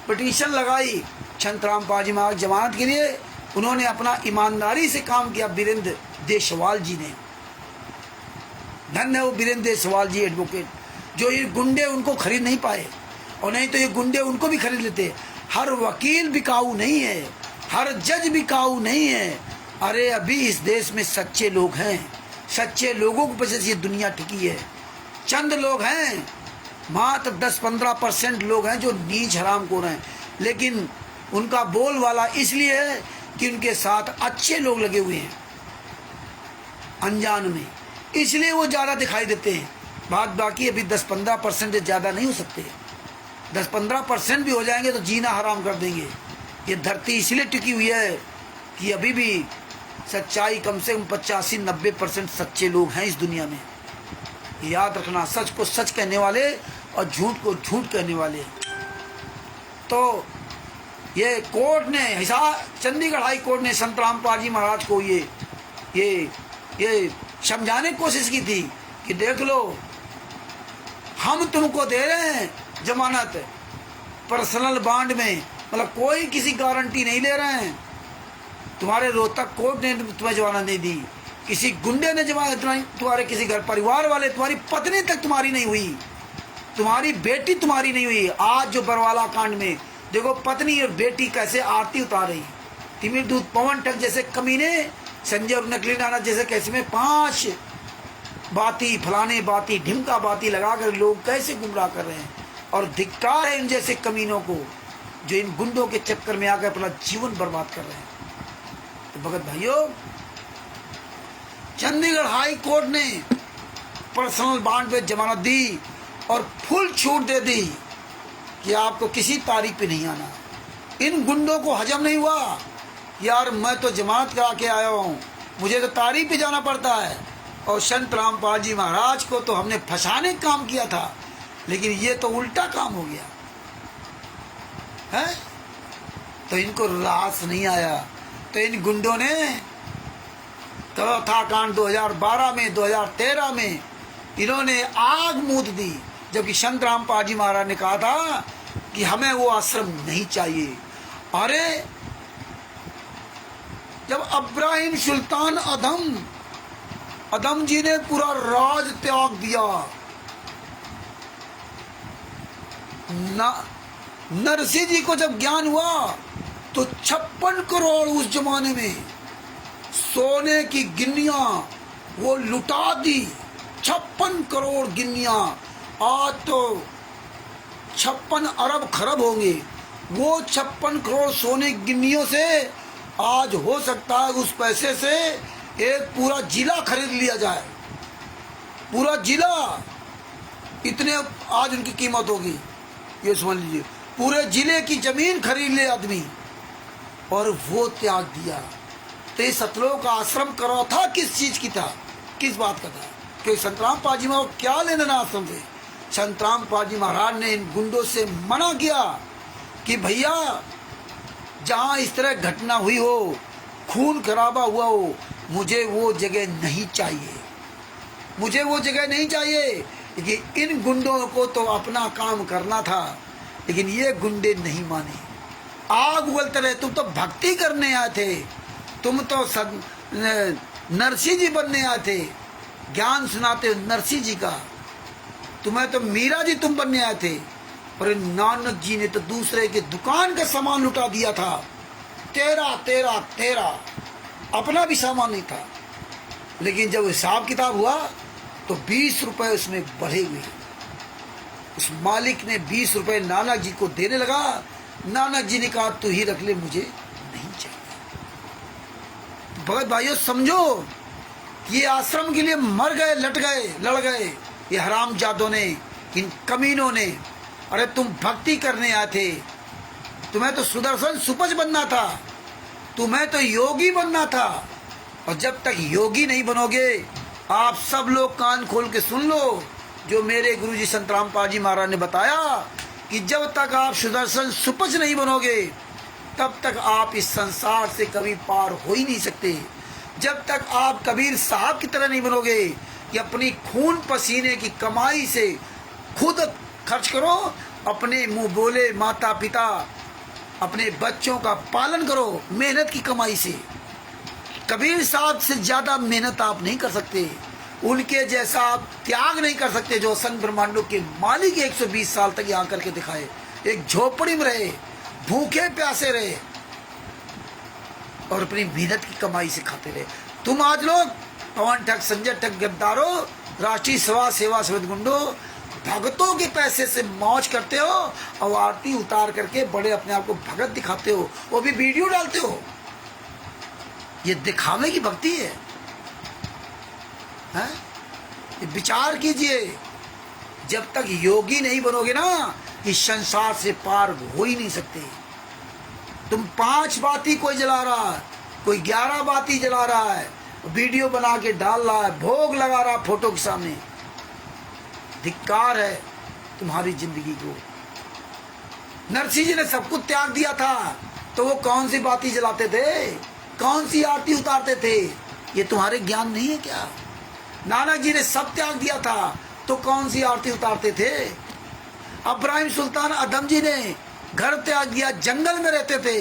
पिटीशन लगाई संत रामपाल जी महाराज जमानत के लिए। उन्होंने अपना ईमानदारी से काम किया वीरेंद्र देसवाल जी ने। धन्य हो वीरेंद्र देसवाल जी एडवोकेट, जो ये गुंडे उनको खरीद नहीं पाए, और नहीं तो ये गुंडे उनको भी खरीद लेते। हर वकील बिकाऊ नहीं है, हर जज बिकाऊ नहीं है। अरे अभी इस देश में सच्चे लोग हैं, सच्चे लोगों की वजह से ये दुनिया टिकी है। चंद लोग हैं, मात्र 10-15% लोग हैं जो नीच हरामखोर हैं, लेकिन उनका बोलवाला इसलिए है कि उनके साथ अच्छे लोग लगे हुए हैं अनजान में, इसलिए वो ज़्यादा दिखाई देते हैं। बात बाकी अभी 10-15% से ज़्यादा नहीं हो सकते। 10-15% भी हो जाएंगे तो जीना हराम कर देंगे। ये धरती इसलिए टिकी हुई है कि अभी भी सच्चाई कम से कम 85-90% सच्चे लोग हैं इस दुनिया में। याद रखना, सच को सच कहने वाले और झूठ को झूठ कहने वाले। तो ये कोर्ट ने, चंडीगढ़ हाई कोर्ट ने संत रामपाल जी महाराज को ये समझाने की कोशिश की थी कि देख लो, हम तुमको दे रहे हैं जमानत पर्सनल बॉन्ड में, मतलब कोई किसी गारंटी नहीं ले रहे हैं। तुम्हारे रोहतक कोर्ट ने तुम्हें जमानत नहीं दी, किसी गुंडे ने जमानत नहीं, तुम्हारे किसी घर परिवार वाले, तुम्हारी पत्नी तक तुम्हारी नहीं हुई, तुम्हारी बेटी तुम्हारी नहीं हुई। आज जो बरवाला कांड में देखो, पत्नी और बेटी कैसे आरती उतार रही। तिमिर दूत पवन ठग जैसे कमीने, संजय और नकली नाना जैसे कैसे में 5 बाती, फलाने बाती, ढिमका बाती लगाकर लोग कैसे गुमराह कर रहे हैं। और धिक्कार है इन जैसे कमीनों को जो इन गुंडों के चक्कर में आकर अपना जीवन बर्बाद कर रहे हैं। तो भगत भाइयों, चंडीगढ़ हाई कोर्ट ने पर्सनल बॉन्ड पे जमानत दी और फुल छूट दे दी कि आपको किसी तारीख पे नहीं आना। इन गुंडों को हजम नहीं हुआ, यार मैं तो जमानत करा के आया हूँ, मुझे तो तारीख पे जाना पड़ता है। और संत रामपाल जी महाराज को तो हमने फंसाने का काम किया था, लेकिन ये तो उल्टा काम हो गया है। तो इनको रास नहीं आया, तो इन गुंडों ने चौथा कांड 2012 में, 2013 में इन्होंने आग मूद दी। जबकि संत रामपाल जी महाराज ने कहा था कि हमें वो आश्रम नहीं चाहिए। अरे जब इब्राहिम सुल्तान अदम जी ने पूरा राज त्याग दिया, नरसिंह जी को जब ज्ञान हुआ तो 56 करोड़ उस जमाने में सोने की गिन्नियां वो लुटा दी। 56 करोड़ गिन्नियां, आज तो 56 अरब खरब होंगे। वो 56 करोड़ सोने की गिन्नियों से आज हो सकता है उस पैसे से एक पूरा जिला खरीद लिया जाए, पूरा जिला। इतने आज उनकी कीमत होगी, ये समझ लीजिए। पूरे जिले की जमीन खरीद ले आदमी, और वो त्याग दिया। तो ये सतलोक का आश्रम करो था किस चीज की था, किस बात का था? क्योंकि संतराम पाजी महाराज क्या लेना ना आश्रम से। संतराम पाजी महाराज ने इन गुंडों से मना किया कि भैया जहां इस तरह घटना हुई हो, खून खराबा हुआ हो, मुझे वो जगह नहीं चाहिए, मुझे वो जगह नहीं चाहिए। लेकिन इन गुंडों को तो अपना काम करना था, लेकिन ये गुंडे नहीं माने। आग उगलते रहे, तुम तो भक्ति करने आए थे, तुम तो नरसिंह जी बनने आए थे, ज्ञान सुनाते हो नरसिंह जी का, तुम्हें तो मीरा जी तुम बनने आए थे। और नानक जी ने तो दूसरे के दुकान का सामान लुटा दिया था। तेरा तेरा तेरा, अपना भी सामान नहीं था। लेकिन जब हिसाब किताब हुआ तो 20 रुपए उसमें बढ़े हुए। उस मालिक ने 20 रुपए नानक जी को देने लगा। नानक जी ने कहा तू ही रख ले, मुझे नहीं चाहिए। तो भगत भाइयों समझो, ये आश्रम के लिए मर गए, लट गए, लड़ गए ये हरामजादों ने, इन कमीनों ने। अरे तुम भक्ति करने आए थे, तुम्हें तो सुदर्शन सुपच बनना था, तुम्हें तो योगी बनना था। और जब तक योगी नहीं बनोगे, आप सब लोग कान खोल के सुन लो, जो मेरे गुरुजी संतराम पाजी महाराज ने बताया कि जब तक आप सुदर्शन सुपच नहीं बनोगे, तब तक आप इस संसार से कभी पार हो ही नहीं सकते। जब तक आप कबीर साहब की तरह नहीं बनोगे कि अपनी खून पसीने की कमाई से खुद खर्च करो, अपने मुंह बोले माता पिता, अपने बच्चों का पालन करो मेहनत की कमाई से। कबीर साहब से ज्यादा मेहनत आप नहीं कर सकते, उनके जैसा आप त्याग नहीं कर सकते जो असंख्य ब्रह्मांडों के मालिक 120 साल तक यहाँ करके दिखाए। एक झोपड़ी में रहे, भूखे प्यासे रहे और अपनी मेहनत की कमाई से खाते रहे। तुम आज लोग पवन ठग, संजय ठग, गद्दारों, राष्ट्रीय सेवा समिति गुंडों, भगतों के पैसे से मौज करते हो और आरती उतार करके बड़े अपने आप को भगत दिखाते हो, वो भी वीडियो डालते हो। ये दिखावे की भक्ति है, हैं? ये विचार कीजिए। जब तक योगी नहीं बनोगे ना, इस संसार से पार हो ही नहीं सकते। तुम 5 बाती कोई जला रहा है, कोई 11 बाती जला रहा है, वीडियो बना के डाल रहा है, भोग लगा रहा फोटो के सामने। धिक्कार है तुम्हारी जिंदगी को। नरसिंह जी ने सब कुछ त्याग दिया था, तो वो कौन सी बाती जलाते थे, कौन सी आरती उतारते थे? ये तुम्हारे ज्ञान नहीं है क्या? नानक जी ने सब त्याग दिया था, तो कौन सी आरती उतारते थे? इब्राहिम सुल्तान अदम जी ने घर त्याग दिया, जंगल में रहते थे,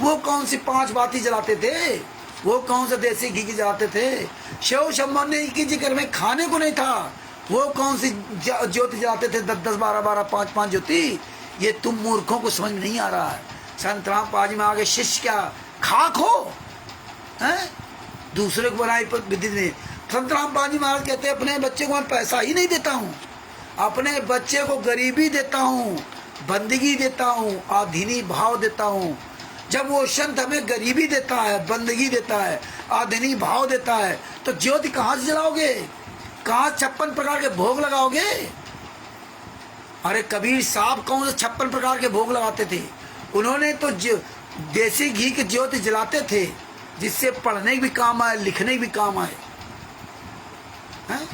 वो कौन सी 5 बाती जलाते थे? वो कौन से देसी घी की जलाते थे? शिव शंभर ने की जिक्र में खाने को नहीं था, वो कौन सी ज्योति जलाते थे? 10-10, 12-12, 5-5 ज्योति। ये तुम मूर्खों को समझ में नहीं आ रहा है। संतराम पाजी में आगे शिष्य क्या खाक हो, हैं? दूसरे को बनाई विधि में। संतराम पाजी महाराज कहते हैं अपने बच्चे को मैं पैसा ही नहीं देता हूँ, अपने बच्चे को गरीबी देता हूँ, बंदगी देता हूँ, आधीनी भाव देता हूँ। जब वो संत हमें गरीबी देता है, बंदगी देता है, आधीनी भाव देता है, तो ज्योति कहाँ से जलाओगे? कहाँ 56 प्रकार के भोग लगाओगे? अरे कबीर साहब कौन से 56 प्रकार के भोग लगाते थे? उन्होंने तो देसी घी की ज्योति जलाते थे, जिससे पढ़ने भी काम आए, लिखने भी काम आए, हैं?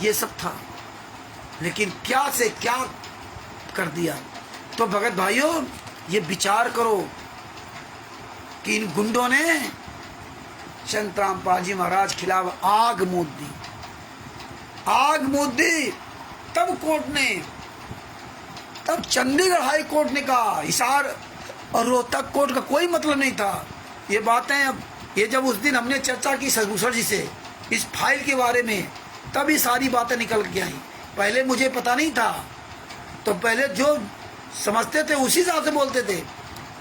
ये सब था। लेकिन क्या से क्या कर दिया। तो भगत भाइयों, ये विचार करो कि इन गुंडों ने संतराम पाजी महाराज खिलाफ आग मूद दी, आग मूद दी। तब कोर्ट ने तब चंडीगढ़ हाई कोर्ट ने कहा हिसार और रोहतक कोर्ट का कोई मतलब नहीं था। ये बातें अब ये जब उस दिन हमने चर्चा की सदभूषण जी से इस फाइल के बारे में, तब ये सारी बातें निकल के आई। पहले मुझे पता नहीं था, तो पहले जो समझते थे उसी हिसाब से बोलते थे,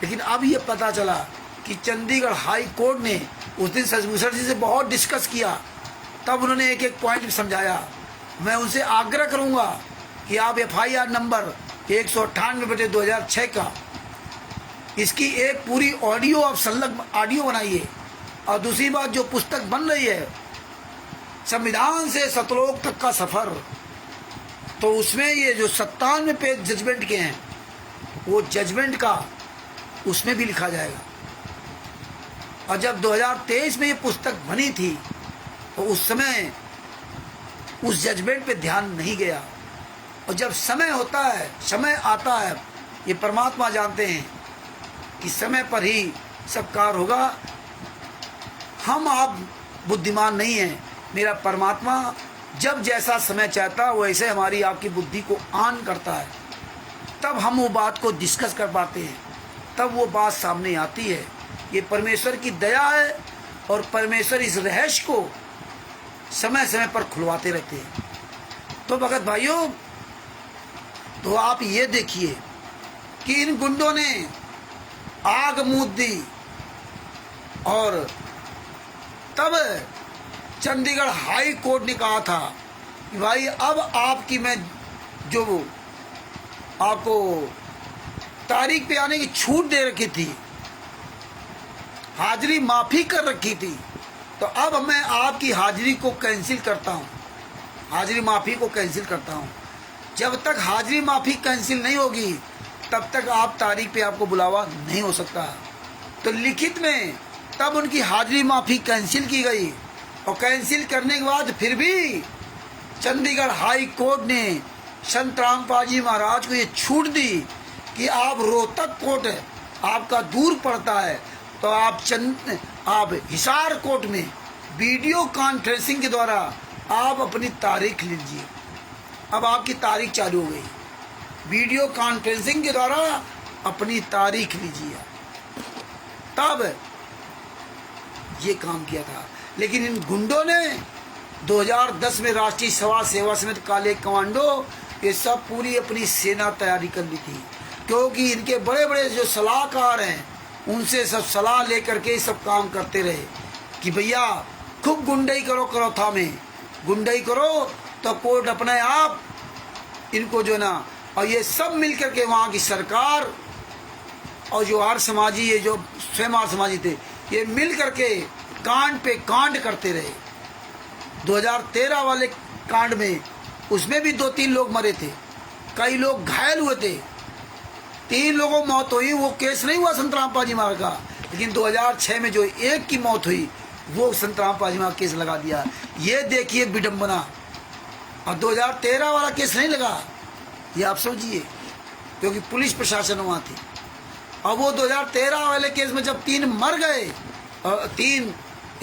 लेकिन अब ये पता चला कि चंडीगढ़ हाई कोर्ट ने उस दिन सदभूषण जी से बहुत डिस्कस किया, तब उन्होंने एक एक पॉइंट समझाया। मैं उनसे आग्रह करूंगा कि आप FIR नंबर 198/2006 का इसकी एक पूरी ऑडियो आप संलग्न ऑडियो बनाइए। और दूसरी बात, जो पुस्तक बन रही है संविधान से सतलोक तक का सफर, तो उसमें ये जो 97 पेज जजमेंट के हैं, वो जजमेंट का उसमें भी लिखा जाएगा। और जब 2023 में ये पुस्तक बनी थी तो उस समय उस जजमेंट पे ध्यान नहीं गया। और जब समय होता है, समय आता है, ये परमात्मा जानते हैं कि समय पर ही सब कार्य होगा। हम आप बुद्धिमान नहीं हैं, मेरा परमात्मा जब जैसा समय चाहता है वैसे हमारी आपकी बुद्धि को ऑन करता है, तब हम वो बात को डिस्कस कर पाते हैं, तब वो बात सामने आती है। ये परमेश्वर की दया है और परमेश्वर इस रहस्य को समय समय पर खुलवाते रहते हैं। तो भगत भाइयों, तो आप ये देखिए कि इन गुंडों ने आग मूद दी और तब चंडीगढ़ हाई कोर्ट ने कहा था कि भाई अब आपकी मैं जो आपको तारीख पे आने की छूट दे रखी थी, हाजिरी माफ़ी कर रखी थी, तो अब मैं आपकी हाजिरी को कैंसिल करता हूँ, हाजिरी माफ़ी को कैंसिल करता हूँ। जब तक हाजिरी माफ़ी कैंसिल नहीं होगी तब तक आप तारीख पे आपको बुलावा नहीं हो सकता। तो लिखित में तब उनकी हाजिरी माफ़ी कैंसिल की गई और कैंसिल करने के बाद फिर भी चंडीगढ़ हाई कोर्ट ने संत रामपाल जी महाराज को ये छूट दी कि आप रोहतक कोर्ट आपका दूर पड़ता है, तो आप हिसार कोर्ट में वीडियो कॉन्फ्रेंसिंग के द्वारा आप अपनी तारीख लीजिए। अब आपकी तारीख चालू हो गई, वीडियो कॉन्फ्रेंसिंग के द्वारा अपनी तारीख लीजिए। तब ये काम किया था। लेकिन इन गुंडों ने 2010 में राष्ट्रीय सेवा समिति काले कमांडो ये सब पूरी अपनी सेना तैयारी कर ली थी, क्योंकि इनके बड़े बड़े जो सलाहकार हैं उनसे सब सलाह लेकर के सब काम करते रहे कि भैया खूब गुंडई करो करौथा में, गुंडई करो तो कोर्ट अपने आप इनको जो ना, और ये सब मिल करके वहाँ की सरकार और जो आर्य समाजी, ये जो स्वयं आर्य समाजी थे, ये मिल करके कांड पे कांड करते रहे। 2013 वाले कांड में उसमें भी 2-3 लोग मरे थे, कई लोग घायल हुए थे, 3 लोगों की मौत हुई। वो केस नहीं हुआ संत रामपाल जी महाराज का, लेकिन 2006 में जो एक की मौत हुई वो संत रामपाल जी महाराज केस लगा दिया। ये देखिए विडम्बना। और 2013 वाला केस नहीं लगा, ये आप समझिए, क्योंकि पुलिस प्रशासन वहाँ थी। और वो 2013 वाले केस में जब 3 मर गए, 3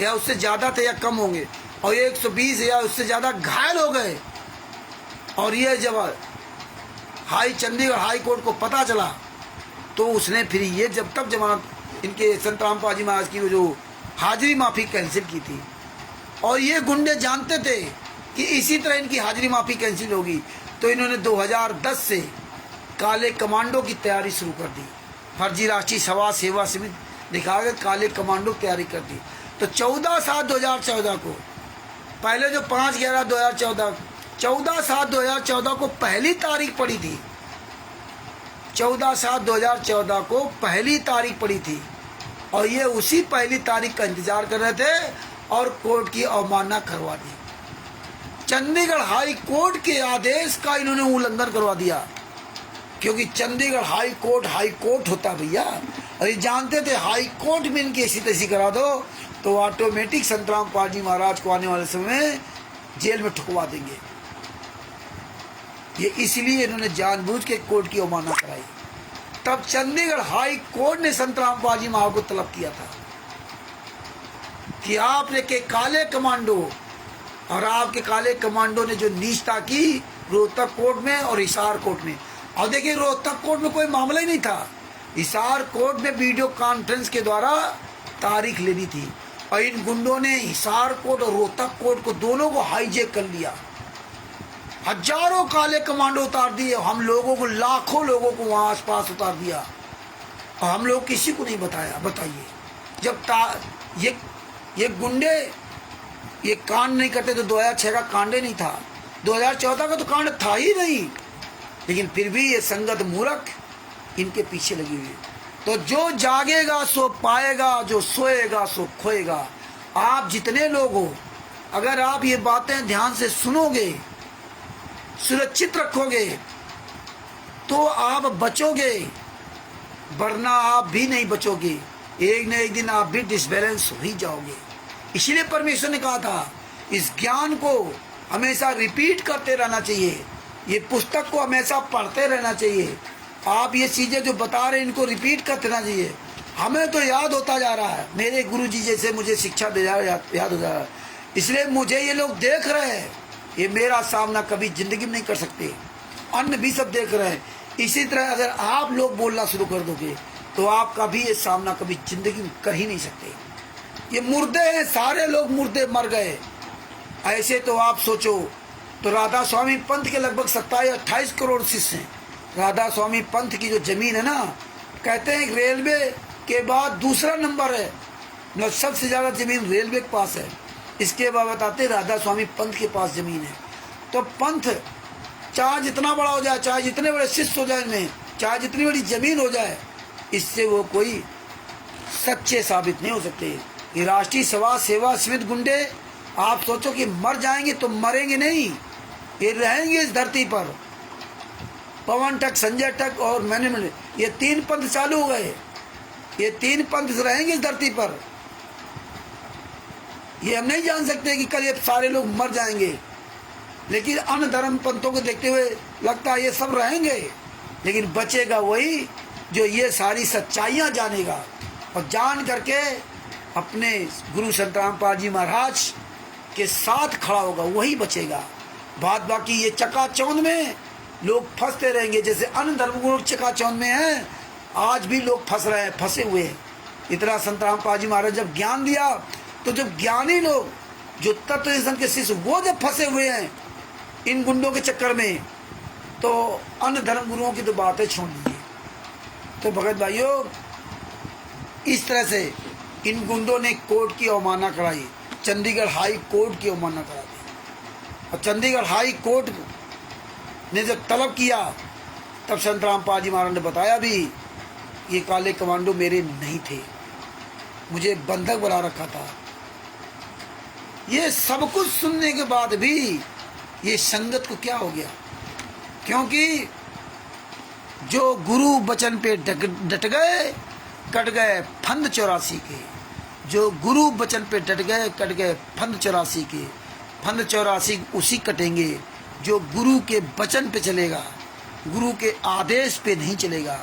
या उससे ज़्यादा थे या कम होंगे, और 120 या उससे ज़्यादा घायल हो गए, और ये जब चंडीगढ़ हाई कोर्ट को पता चला तो उसने फिर ये जब तक जमानत इनके संत रामपाल जी महाराज की जो हाजिरी माफ़ी कैंसिल की थी। और ये गुंडे जानते थे कि इसी तरह इनकी हाजिरी माफ़ी कैंसिल होगी, तो इन्होंने 2010 से काले कमांडो की तैयारी शुरू कर दी। फर्जी राष्ट्रीय सेवा समिति दिखा कर काले कमांडो की तैयारी कर दी। तो 14/7/2014 को, पहले जो 5/11/2014, 14/7/2014 को पहली तारीख पड़ी थी, 14/7/2014 को पहली तारीख पड़ी थी, और ये उसी पहली तारीख का इंतजार कर रहे थे और कोर्ट की अवमानना करवा दी। चंडीगढ़ हाई कोर्ट के आदेश का इन्होंने उल्लंघन करवा दिया, क्योंकि चंडीगढ़ हाई कोर्ट होता भैया। और ये जानते थे हाई कोर्ट में इनकी ऐसी तैसी करा दो तो ऑटोमेटिक संत रामपाल जी महाराज को आने वाले समय में जेल में ठुकवा देंगे। ये इसलिए इन्होंने जानबूझ के कोर्ट की अवमानना कराई। तब चंडीगढ़ हाई कोर्ट ने संत रामपाल जी महाराज को तलब किया था कि आपने के काले कमांडो और आपके काले कमांडो ने जो नीचता की रोहतक कोर्ट में और हिसार कोर्ट में, और देखिए रोहतक कोर्ट में कोई मामला ही नहीं था, हिसार कोर्ट में वीडियो कॉन्फ्रेंस के द्वारा तारीख लेनी थी और इन गुंडों ने हिसार कोर्ट और रोहतक कोर्ट को दोनों को हाईजैक कर लिया। हजारों काले कमांडो उतार दिए, हम लोगों को, लाखों लोगों को वहां आसपास उतार दिया और हम लोग किसी को नहीं बताया। बताइए, जब ये गुंडे ये कांड नहीं करते तो 2006 का कांड ही नहीं था, 2014 का तो कांड था ही नहीं, लेकिन फिर भी ये संगत मूर्ख इनके पीछे लगी हुई है। तो जो जागेगा सो पाएगा, जो सोएगा सो खोएगा। आप जितने लोग हो, अगर आप ये बातें ध्यान से सुनोगे, सुरक्षित रखोगे, तो आप बचोगे, वरना आप भी नहीं बचोगे। एक न एक दिन आप भी डिसबैलेंस हो ही जाओगे। इसलिए परमेश्वर ने कहा था इस ज्ञान को हमेशा रिपीट करते रहना चाहिए, ये पुस्तक को हमेशा पढ़ते रहना चाहिए। आप ये चीज़ें जो बता रहे हैं इनको रिपीट करते रहना चाहिए। हमें तो याद होता जा रहा है, मेरे गुरु जी जैसे मुझे शिक्षा दे जा रहा याद हो जा रहा है, इसलिए मुझे ये लोग देख रहे हैं। ये मेरा सामना कभी जिंदगी में नहीं कर सकते, अन्य भी सब देख रहे हैं। इसी तरह अगर आप लोग बोलना शुरू कर दोगे तो आप कभी ये सामना कभी जिंदगी में कर ही नहीं सकते। ये मुर्दे हैं, सारे लोग मुर्दे मर गए। ऐसे तो आप सोचो तो राधा स्वामी पंथ के लगभग 27-28 करोड़ शिष्य हैं। राधा स्वामी पंथ की जो जमीन है ना, कहते हैं रेलवे के बाद दूसरा नंबर है, मतलब सबसे ज़्यादा जमीन रेलवे के पास है। इसके बाद बताते राधा स्वामी पंथ के पास जमीन है। तो पंथ चाहे जितना बड़ा हो जाए, चाहे जितने बड़े शिष्य हो जाए इनमें, चाहे जितनी बड़ी जमीन हो जाए, इससे वो कोई सच्चे साबित नहीं हो सकते। ये राष्ट्रीय सेवा समिति गुंडे, आप सोचो कि मर जाएंगे तो मरेंगे नहीं, ये रहेंगे इस धरती पर। पवन टक, संजय टक और मैंने ये 3 पंथ चालू हो गए, ये 3 पंथ रहेंगे इस धरती पर। ये हम नहीं जान सकते कि कल ये सारे लोग मर जाएंगे, लेकिन अन्य धर्म पंथों को देखते हुए लगता है ये सब रहेंगे, लेकिन बचेगा वही जो ये सारी सच्चाइयाँ जानेगा और जान करके अपने गुरु संत रामपाल जी महाराज के साथ खड़ा होगा, वही बचेगा। बात बाकी ये चकाचौंध में लोग फंसते रहेंगे, जैसे अन्य धर्मगुरु चकाचौंध में हैं, आज भी लोग फंस रहे हैं, फंसे हुए हैं। इतना संत रामपाल जी महाराज जब ज्ञान दिया तो जब ज्ञानी लोग जो तत्व दर्शन के शिष्य वो जब फंसे हुए हैं इन गुंडों के चक्कर में, तो अन्य धर्म गुरुओं की तो बातें छोड़ दीजिए। तो भगत भाइयों, इस तरह से इन गुंडों ने कोर्ट की अवमानना कराई, चंडीगढ़ हाई कोर्ट की अवमानना करा दी। और चंडीगढ़ हाई कोर्ट ने जब तलब किया तब संत रामपाल जी महाराज ने बताया भी ये काले कमांडो मेरे नहीं थे, मुझे बंधक बना रखा था। ये सब कुछ सुनने के बाद भी ये संगत को क्या हो गया, क्योंकि जो गुरु वचन पे डट गए कट गए फंद 84 के, जो गुरु वचन पे डट गए कट गए फंद 84 के। फंद 84 उसी कटेंगे जो गुरु के वचन पे चलेगा, गुरु के आदेश पे नहीं चलेगा।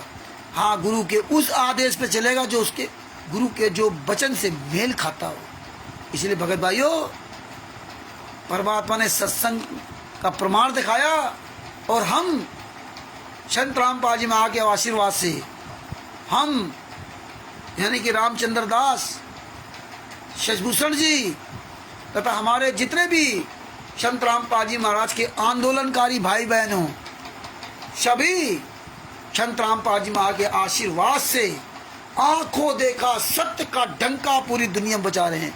हाँ, गुरु के उस आदेश पे चलेगा जो उसके गुरु के जो वचन से मेल खाता हो। इसलिए भगत भाइयों, परमात्मा ने सत्संग का प्रमाण दिखाया और हम संत रामपाल जी महाराज के आशीर्वाद से हम यानी कि रामचंद्र दास, शशभूषण जी तथा हमारे जितने भी संत रामपाल जी महाराज के आंदोलनकारी भाई बहन हों, सभी संत रामपाल जी महाराज के आशीर्वाद से आंखों देखा सत्य का डंका पूरी दुनिया में बचा रहे हैं।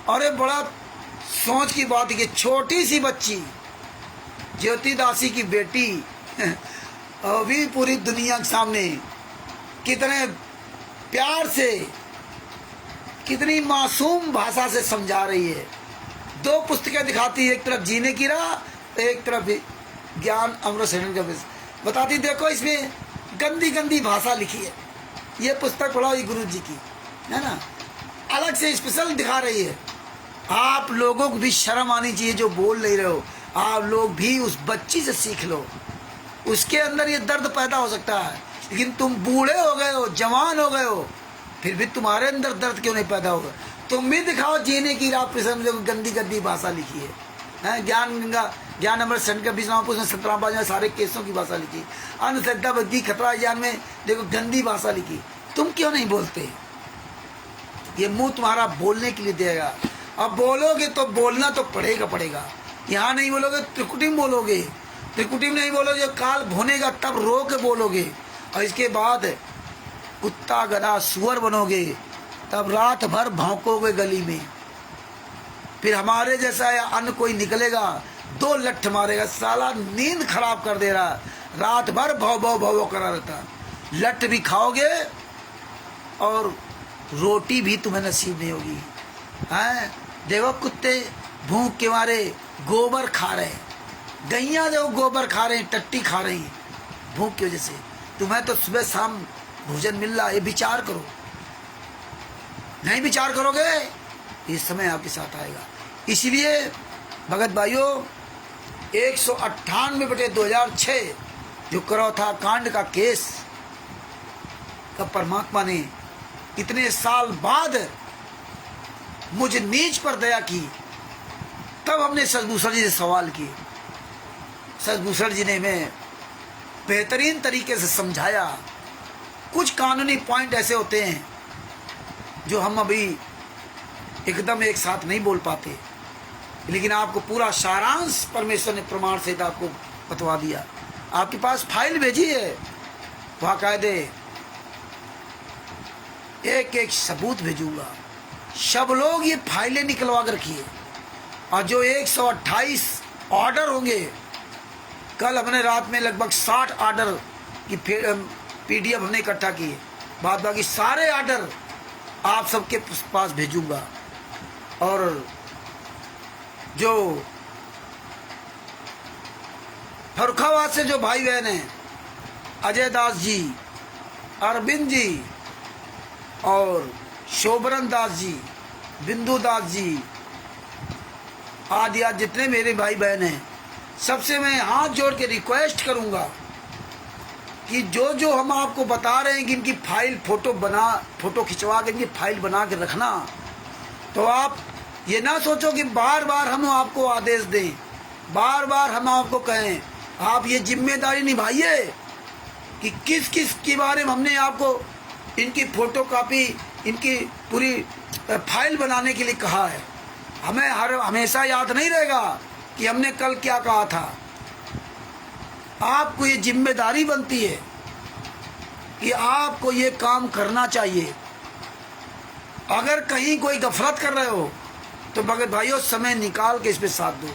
और ये बड़ा सोच की बात है कि छोटी सी बच्ची ज्योति दासी की बेटी अभी पूरी दुनिया के सामने कितने प्यार से, कितनी मासूम भाषा से समझा रही है। 2 पुस्तकें दिखाती है, एक तरफ जीने की राह, एक तरफ ज्ञान अमृत सेवन का बताती। देखो इसमें गंदी गंदी भाषा लिखी है। ये पुस्तक पढ़ाओ, ये गुरु जी की है ना, अलग से स्पेशल दिखा रही है। आप लोगों को भी शर्म आनी चाहिए जो बोल नहीं रहे हो। आप लोग भी उस बच्ची से सीख लो, उसके अंदर ये दर्द पैदा हो सकता है, लेकिन तुम बूढ़े हो गए हो, जवान हो गए हो, फिर भी तुम्हारे अंदर दर्द क्यों नहीं पैदा होगा। तुम भी दिखाओ जीने की राह पे, समझो गंदी गंदी भाषा लिखी है, ज्ञान गंगा ज्ञान अमृत संकर बीसवां पुस्तक 17 पाँच में सारे केसों की भाषा लिखी। अंधश्रद्धा बुद्धि खतरा ज्ञान में देखो गंदी भाषा लिखी। तुम क्यों नहीं बोलते? ये मुंह तुम्हारा बोलने के लिए देगा। अब बोलोगे तो बोलना तो पड़ेगा। यहाँ नहीं बोलोगे त्रिकुटी में बोलोगे, त्रिकुटी में नहीं बोलोगे, काल भुनेगा तब रो के बोलोगे। और इसके बाद कुत्ता गधा सुअर बनोगे, तब रात भर भौंकोगे गली में। फिर हमारे जैसा अन्य कोई निकलेगा, 2 लठ मारेगा, साला नींद खराब कर दे रहा, रात भर भौ भौ भौ करा रहता। लठ भी खाओगे और रोटी भी तुम्हें नसीब नहीं होगी। हैं देखो कुत्ते भूख के मारे गोबर खा रहे, गैया देखो गोबर खा रहे, टट्टी खा रही भूख की वजह से। तुम्हें तो सुबह शाम भोजन मिल रहा है, ये विचार करो। नहीं विचार करोगे ये समय आपके साथ आएगा। इसलिए भगत भाइयों 198/2006 जो करौथा कांड का केस का परमात्मा ने इतने साल बाद मुझे नीच पर दया की, तब हमने सतभूषण जी से सवाल किए। सतभूषण जी ने हमें बेहतरीन तरीके से समझाया। कुछ कानूनी पॉइंट ऐसे होते हैं जो हम अभी एकदम एक साथ नहीं बोल पाते, लेकिन आपको पूरा सारांश परमेश्वर ने प्रमाण से आपको बतवा दिया। आपके पास फाइल भेजी है, बाकायदे एक एक सबूत भेजूंगा। सब लोग ये फाइलें निकलवा कर रखिए। और जो 128 ऑर्डर होंगे, कल हमने रात में लगभग 60 ऑर्डर की PDF हमने इकट्ठा किए। बाद बाकी सारे ऑर्डर आप सबके पास भेजूंगा। और जो फरुखाबाद से जो भाई बहन हैं, अजय दास जी, अरविंद जी और शोभरन दास जी, बिंदु दास जी आदि जितने मेरे भाई बहन हैं, सबसे मैं हाथ जोड़ के रिक्वेस्ट करूंगा कि जो जो हम आपको बता रहे हैं कि इनकी फाइल फोटो खिंचवा के इनकी फाइल बना के रखना। तो आप ये ना सोचो कि बार बार हम आपको आदेश दें, बार बार हम आपको कहें। आप ये जिम्मेदारी निभाइए कि किस किस के बारे में हमने आपको इनकी फोटो कॉपी, इनकी पूरी फाइल बनाने के लिए कहा है। हमें हमेशा याद नहीं रहेगा कि हमने कल क्या कहा था। आपको ये जिम्मेदारी बनती है कि आपको ये काम करना चाहिए। अगर कहीं कोई गफलत कर रहे हो तो भगत भाइयों समय निकाल के इस पे साथ दो,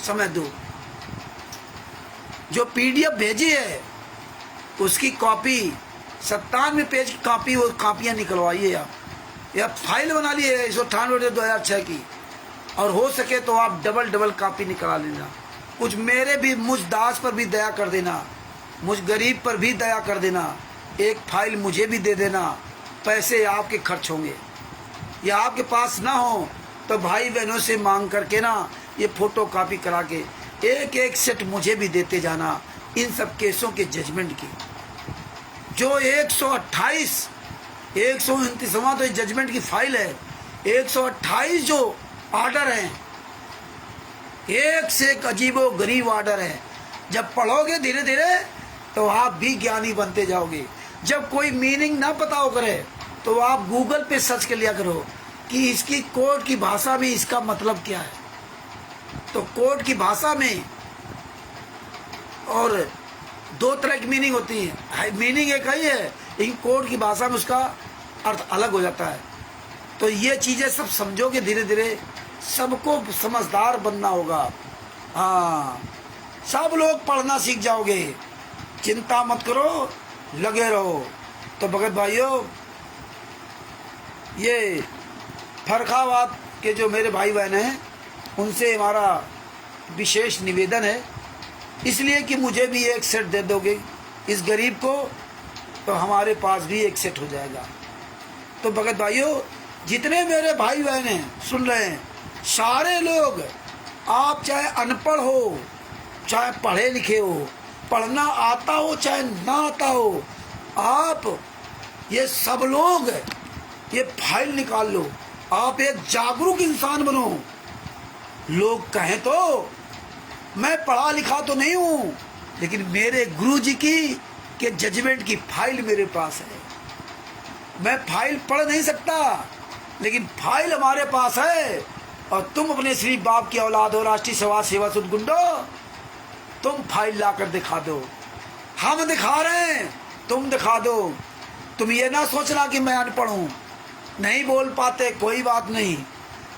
समय दो। जो PDF भेजी है उसकी कॉपी 97 पेज की कॉपी, वो कापियाँ निकलवाइए आप, या फाइल बना लिए 198/2006 की। और हो सके तो आप डबल कॉपी निकला लेना। कुछ मेरे भी, मुझ दास पर भी दया कर देना, मुझ गरीब पर भी दया कर देना। एक फाइल मुझे भी दे देना, पैसे आपके खर्च होंगे। या आपके पास ना हो तो भाई बहनों से मांग करके ना ये फोटो कॉपी करा के एक एक सेट मुझे भी देते जाना इन सब केसों के जजमेंट की। जो 129वां तो जजमेंट की फाइल है, 128 जो ऑर्डर हैं, एक से एक अजीबो गरीब ऑर्डर है। जब पढ़ोगे धीरे धीरे तो आप भी ज्ञानी बनते जाओगे। जब कोई मीनिंग ना पता हो करे तो आप गूगल पे सर्च कर लिया करो कि इसकी कोड की भाषा में इसका मतलब क्या है। तो कोड की भाषा में और 2 तरह की मीनिंग होती है। मीनिंग एक ही है, लेकिन कोड की भाषा में उसका अर्थ अलग हो जाता है। तो ये चीज़ें सब समझोगे धीरे धीरे, सबको समझदार बनना होगा। हाँ, सब लोग पढ़ना सीख जाओगे, चिंता मत करो, लगे रहो। तो भगत भाइयों, ये फरुखाबाद के जो मेरे भाई बहन हैं उनसे हमारा विशेष निवेदन है, इसलिए कि मुझे भी एक सेट दे दोगे इस गरीब को, तो हमारे पास भी एक सेट हो जाएगा। तो भगत भाइयों, जितने मेरे भाई बहन हैं सुन रहे हैं, सारे लोग, आप चाहे अनपढ़ हो चाहे पढ़े लिखे हो, पढ़ना आता हो चाहे ना आता हो, आप ये सब लोग ये फाइल निकाल लो। आप एक जागरूक इंसान बनो। लोग कहें तो मैं पढ़ा लिखा तो नहीं हूँ, लेकिन मेरे गुरुजी की के जजमेंट की फाइल मेरे पास है। मैं फाइल पढ़ नहीं सकता, लेकिन फाइल हमारे पास है। और तुम अपने श्री बाप की औलाद हो, राष्ट्रीय समाज सेवा सुध गुंडो, तुम फाइल लाकर दिखा दो। हम दिखा रहे हैं, तुम दिखा दो। तुम ये ना सोचना कि मैं अनपढ़ हूँ, नहीं बोल पाते, कोई बात नहीं,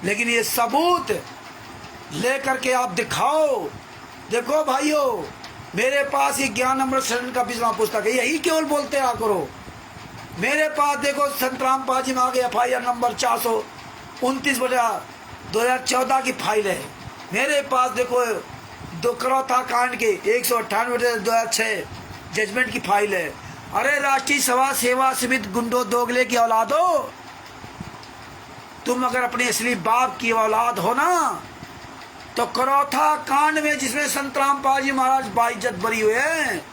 लेकिन ये सबूत लेकर के आप दिखाओ। देखो भाइयों, मेरे पास ये ज्ञान अमृत शरण का 20वां पुस्तक है, यही केवल बोलते रहा करो। मेरे पास देखो संत रामपाल जी में आ गया FIR नंबर 429/2014 की फाइल है। मेरे पास देखो दुकरौथा कांड के 198/2006 जजमेंट की फाइल है। अरे राष्ट्रीय समाज सेवा समिति गुंडो दोगले की औलाद हो, तुम अगर अपने असली बाप की औलाद हो ना, तो करौथा कांड में जिसमें संत रामपाल जी महाराज बाइज्जत बरी हुए हैं,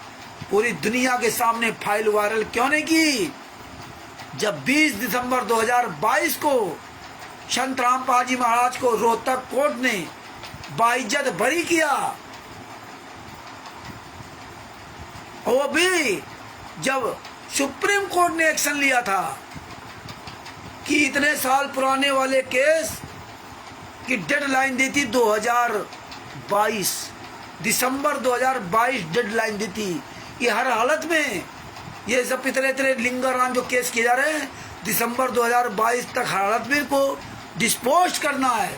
पूरी दुनिया के सामने फाइल वायरल क्यों नहीं की? जब 20 दिसंबर 2022 को संत रामपाल जी महाराज को रोहतक कोर्ट ने बाइज्जत बरी किया, वो भी जब सुप्रीम कोर्ट ने एक्शन लिया था कि इतने साल पुराने वाले केस की डेडलाइन दी थी 2022 दिसंबर 2022 डेडलाइन दी थी। ये हर हालत में ये सब इतने लिंगाराम जो केस किए जा रहे हैं, दिसंबर 2022 तक हर हालत में को डिस्पोज करना है,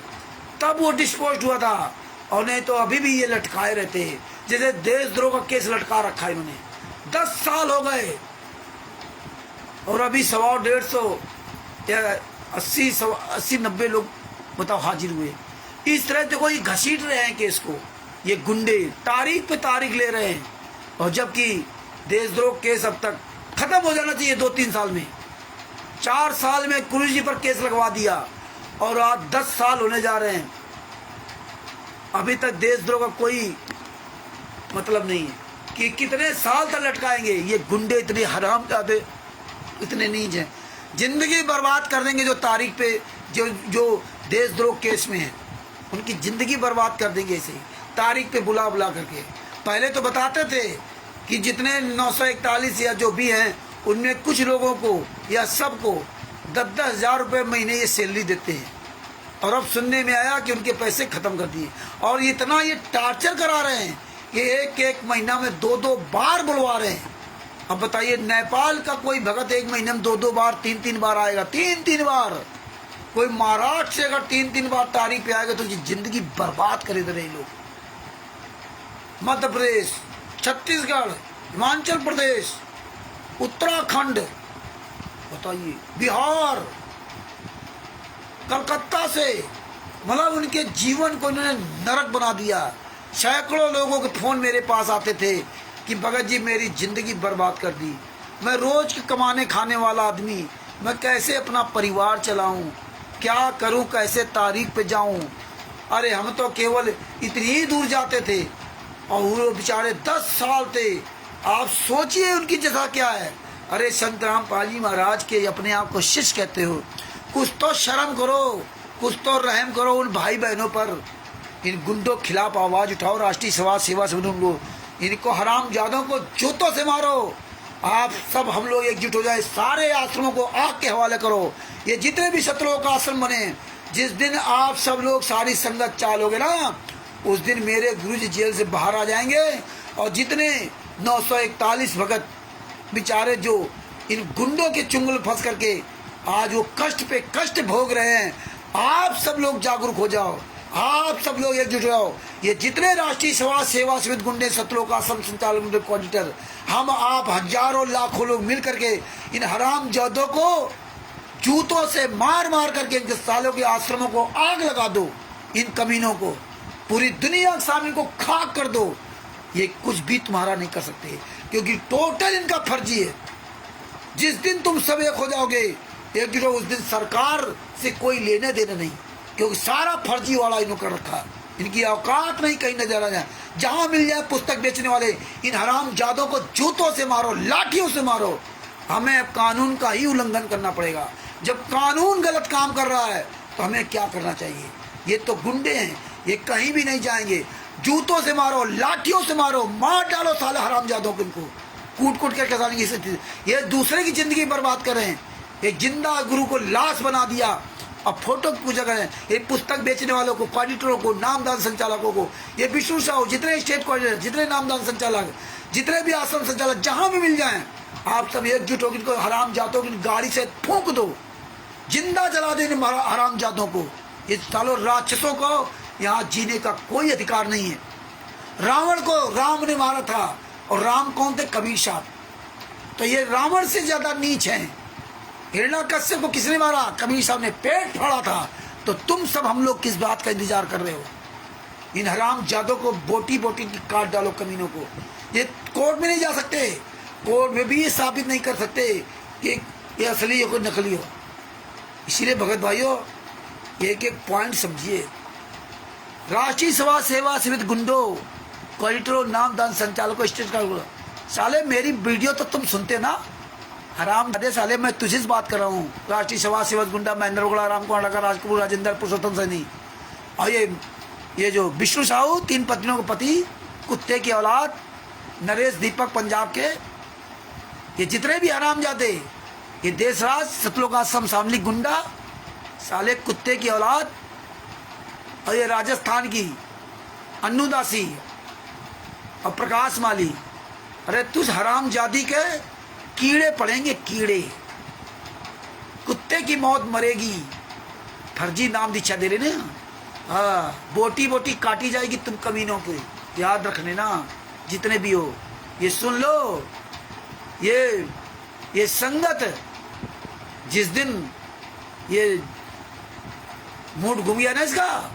तब वो डिस्पोज हुआ था। और नहीं तो अभी भी ये लटकाए रहते हैं, जैसे देशद्रोह का केस लटका रखा है इन्होंने। 10 साल हो गए और अभी 100-150 या 80-90 लोग बताओ हाजिर हुए। इस तरह से कोई घसीट रहे हैं केस को, ये गुंडे तारीख पे तारीख ले रहे हैं। और जबकि देशद्रोह केस अब तक खत्म हो जाना चाहिए 2-3 साल में। 4 साल में गुरु जी पर केस लगवा दिया और आज 10 साल होने जा रहे हैं, अभी तक देशद्रोह का कोई मतलब नहीं है कि कितने साल तक लटकाएंगे। ये गुंडे इतने हरामजादे, इतने नीच हैं, जिंदगी बर्बाद कर देंगे। जो तारीख पे जो देशद्रोह केस में है, उनकी जिंदगी बर्बाद कर देंगे ऐसे ही तारीख पे बुला बुला करके। पहले तो बताते थे कि जितने 941 या जो भी हैं, उनमें कुछ लोगों को या सबको 10-10 हज़ार रुपये महीने ये सैलरी देते हैं। और अब सुनने में आया कि उनके पैसे खत्म कर दिए। और इतना ये टार्चर करा रहे हैं कि एक महीना में 2-2 बार बुलवा रहे हैं। अब बताइए, नेपाल का कोई भगत एक महीने में 2-2 बार 3-3 बार आएगा, 3-3 बार। कोई महाराष्ट्र से अगर 3-3 बार तारीख पे आएगा तो जिंदगी बर्बाद करे दे रहे लोग। मध्य प्रदेश, छत्तीसगढ़, हिमाचल प्रदेश, उत्तराखंड, बताइए बिहार, कलकत्ता से, मतलब उनके जीवन को इन्होंने नरक बना दिया। सैकड़ों लोगों के फोन मेरे पास आते थे कि भगत जी मेरी जिंदगी बर्बाद कर दी, मैं रोज के कमाने खाने वाला आदमी, मैं कैसे अपना परिवार चलाऊं, क्या करूं, कैसे तारीख पे जाऊं। अरे हम तो केवल इतनी ही दूर जाते थे और वो बेचारे 10 साल थे। आप सोचिए उनकी जगह क्या है। अरे संत रामपाल जी महाराज के अपने आप को शिष्य कहते हो, कुछ तो शर्म करो, कुछ तो रहम करो उन भाई बहनों पर। इन गुंडों के खिलाफ आवाज उठाओ। राष्ट्रीय समाज सेवा समिति को, इनको हराम जादों को जूतों से मारो। आप सब हम लोग एकजुट हो जाए, सारे आश्रमों को आग के हवाले करो। ये जितने भी शत्रुओं का आश्रम बने, जिस दिन आप सब लोग सारी संगत चालोगे ना, उस दिन मेरे गुरुजी जेल से बाहर आ जाएंगे। और जितने 941 भगत बेचारे जो इन गुंडों के चुंगल फंस करके आज वो कष्ट पे कष्ट भोग रहे हैं, आप सब लोग जागरूक हो जाओ, आप सब लोग एकजुट हो जाओ। ये जितने राष्ट्रीय समाज सेवा समिति गुंडे शत्रुओं का संचालक कोऑर्डिनेटर, हम आप हजारों लाखों लोग मिल करके इन हराम जादों को जूतों से मार मार करके इनके सालों के आश्रमों को आग लगा दो। इन कमीनों को पूरी दुनिया के सामने को खाक कर दो। ये कुछ भी तुम्हारा नहीं कर सकते, क्योंकि टोटल इनका फर्जी है। जिस दिन तुम सब एक हो जाओगे, एकजुट हो, उस दिन सरकार से कोई लेने देने नहीं, क्योंकि सारा फर्जी वाला इन्होंने कर रखा है। इनकी औकात नहीं कहीं नजर आ जाए। जहां मिल जाए पुस्तक बेचने वाले, इन हराम जादों को जूतों से मारो, लाठियों से मारो। हमें कानून का ही उल्लंघन करना पड़ेगा। जब कानून गलत काम कर रहा है तो हमें क्या करना चाहिए? ये तो गुंडे हैं, ये कहीं भी नहीं जाएंगे। जूतों से मारो, लाठियों से मारो, मार डालो साले हरामजादों को, इनको कूट कूट के साले ये दूसरे की जिंदगी बर्बाद कर रहे हैं। एक जिंदा गुरु को लाश बना दिया और फोटो की पूजा करें। ये पुस्तक बेचने वालों को, ऑडिटरों को, नामदान संचालकों को, ये विष्णु साहू, जितने स्टेट कोऑर्डिनेटर, जितने नामदान संचालक, जितने भी आश्रम संचालक जहां भी मिल जाएं, आप सब एकजुट होकर इनको हराम जातों की गाड़ी से फूंक दो, जिंदा जला दो इन हराम जातों को। ये सालों राक्षसों को यहाँ जीने का कोई अधिकार नहीं है। रावण को राम ने मारा था, और राम कौन थे? कबीर साहब। तो ये रावण से ज्यादा नीच हैं। हिरण्याकश्यप को किसने मारा? कबीर साहब ने पेट फाड़ा था। तो तुम सब हम लोग किस बात का इंतजार कर रहे हो? इन हराम जादों को बोटी बोटी काट डालो, कमीनों को। ये कोर्ट में नहीं जा सकते, कोर्ट में भी ये साबित नहीं कर सकते कि ये असली हो कोई नकली हो। इसीलिए भगत भाइयों, एक एक पॉइंट समझिए। राष्ट्रीय समाज सेवा समिति गुंडो, कॉरिडोर, नामदान संचालकों, स्टेट का साले मेरी वीडियो तो तुम सुनते ना? हराम दादे साले, मैं तुझे से बात कर रहा हूँ। राष्ट्रीय समाज सेवक गुंडा महेंद्र गुड़ा, राम कुमार लगा, राजकपूर, राजेंद्र, पुरुषोत्तम सैनी, और ये जो विष्णु साहू, 3 पत्नियों के पति, कुत्ते की औलाद, नरेश दीपक पंजाब के, ये जितने भी हराम जाते, ये देशराज, सतलोक आश्रम सामलिक गुंडा, साले कुत्ते की औलाद, और ये राजस्थान की अन्नू दासी और प्रकाश माली। अरे तुझ हराम जादी के कीड़े पड़ेंगे, कीड़े, कुत्ते की मौत मरेगी। फर्जी नाम दीक्षा दे रहे ना, हाँ, बोटी बोटी काटी जाएगी तुम कमीनों के, याद रखने ना, जितने भी हो। ये सुन लो, ये संगत जिस दिन ये मूड घूम गया ना इसका,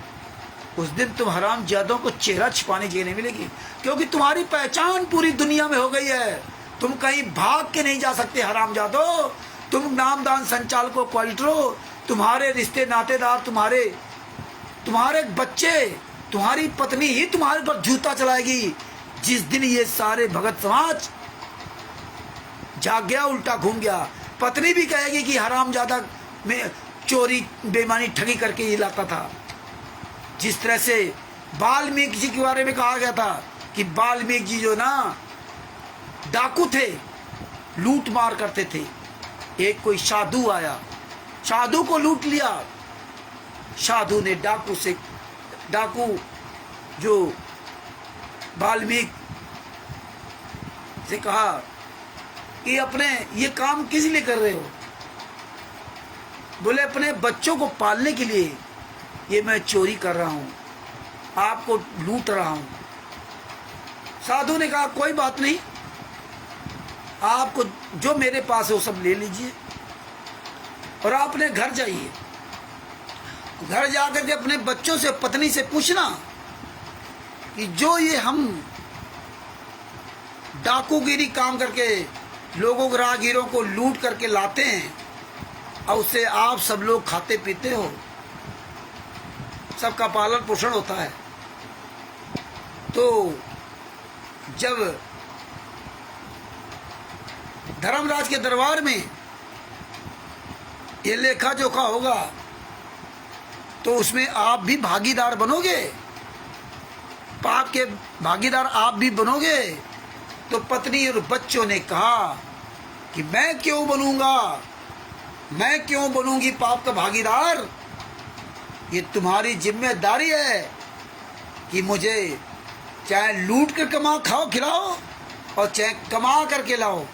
उस दिन तुम हराम जादों को चेहरा छिपाने की नहीं मिलेगी, क्योंकि तुम्हारी पहचान पूरी दुनिया में हो गई है। तुम कहीं भाग के नहीं जा सकते हराम जादो। तुम नामदान संचालकों, क्वालिटरों, तुम्हारे रिश्ते नातेदार, तुम्हारे बच्चे, तुम्हारी पत्नी ही तुम्हारे पर जूता चलाएगी। जिस दिन ये सारे भगत समाज जाग गया, उल्टा घूम गया, पत्नी भी कहेगी कि हराम जादा में चोरी, बेईमानी, ठगी करके ये लाता था। जिस तरह से वाल्मीकि जी के बारे में कहा गया था कि वाल्मीकि जी जो ना डाकू थे, लूट मार करते थे। एक कोई साधु आया, साधु को लूट लिया। साधु ने डाकू जो वाल्मीकि से कहा कि अपने ये काम किस लिए कर रहे हो? बोले अपने बच्चों को पालने के लिए ये मैं चोरी कर रहा हूं, आपको लूट रहा हूं। साधु ने कहा कोई बात नहीं, आपको जो मेरे पास है वो सब ले लीजिए और आप अपने घर जाइए। घर जाकर के अपने बच्चों से, पत्नी से पूछना कि जो ये हम डाकूगिरी काम करके लोगों को, राहगीरों को लूट करके लाते हैं और उससे आप सब लोग खाते पीते हो, सबका पालन पोषण होता है। तो जब धर्मराज के दरबार में ये लेखा जोखा होगा तो उसमें आप भी भागीदार बनोगे, पाप के भागीदार आप भी बनोगे। तो पत्नी और बच्चों ने कहा कि मैं क्यों बनूंगा, मैं क्यों बनूंगी पाप का भागीदार? ये तुम्हारी जिम्मेदारी है कि मुझे चाहे लूट कर कमा खाओ खिलाओ और चाहे कमा करके लाओ।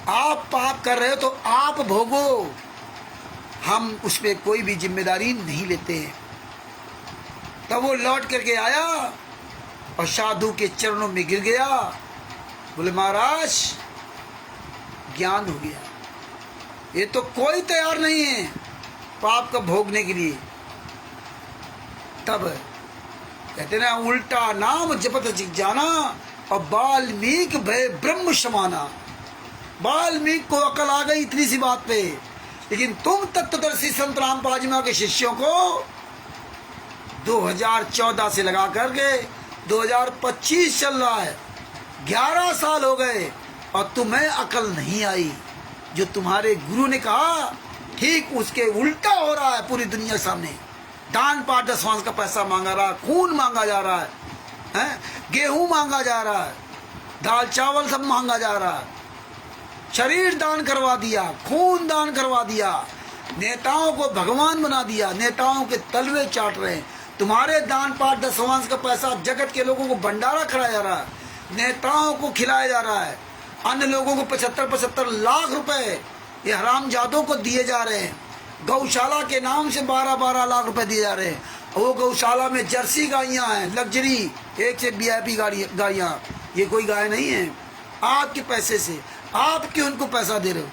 आप पाप कर रहे हो तो आप भोगो, हम उसमें कोई भी जिम्मेदारी नहीं लेते हैं। तब वो लौट करके आया और साधु के चरणों में गिर गया। बोले महाराज ज्ञान हो गया, ये तो कोई तैयार नहीं है पाप का भोगने के लिए। तब कहते ना, उल्टा नाम जपत जाना और वाल्मीकि भय ब्रह्म समाना। वाल्मीकि को अकल आ गई इतनी सी बात पे, लेकिन तुम तत्वदर्शी संत रामपाल जी के शिष्यों को 2014 से लगा करके 2025 चल रहा है, 11 साल हो गए और तुम्हें अकल नहीं आई। जो तुम्हारे गुरु ने कहा ठीक उसके उल्टा हो रहा है पूरी दुनिया के सामने। दान पाठ दसवांश का पैसा मांगा रहा है, खून मांगा जा रहा है। हैं? गेहूं मांगा जा रहा है, दाल चावल सब मांगा जा रहा है, शरीर दान करवा दिया, खून दान करवा दिया, नेताओं को भगवान बना दिया, नेताओं के तलवे चाट रहे हैं। तुम्हारे दान पाठ दशवांश का पैसा जगत के लोगों को भंडारा कराया जा रहा है, नेताओं को खिलाया जा रहा है, अन्य लोगों को 75-75 लाख रुपए ये हरामजादों को दिए जा रहे हैं। गौशाला के नाम से 12-12 लाख रुपए दिए जा रहे हैं। वो गौशाला में जर्सी गायियाँ हैं, लग्जरी, एक से VIP गायियाँ, ये कोई गाय नहीं है। आपके पैसे से आप क्यों उनको पैसा दे रहे हो?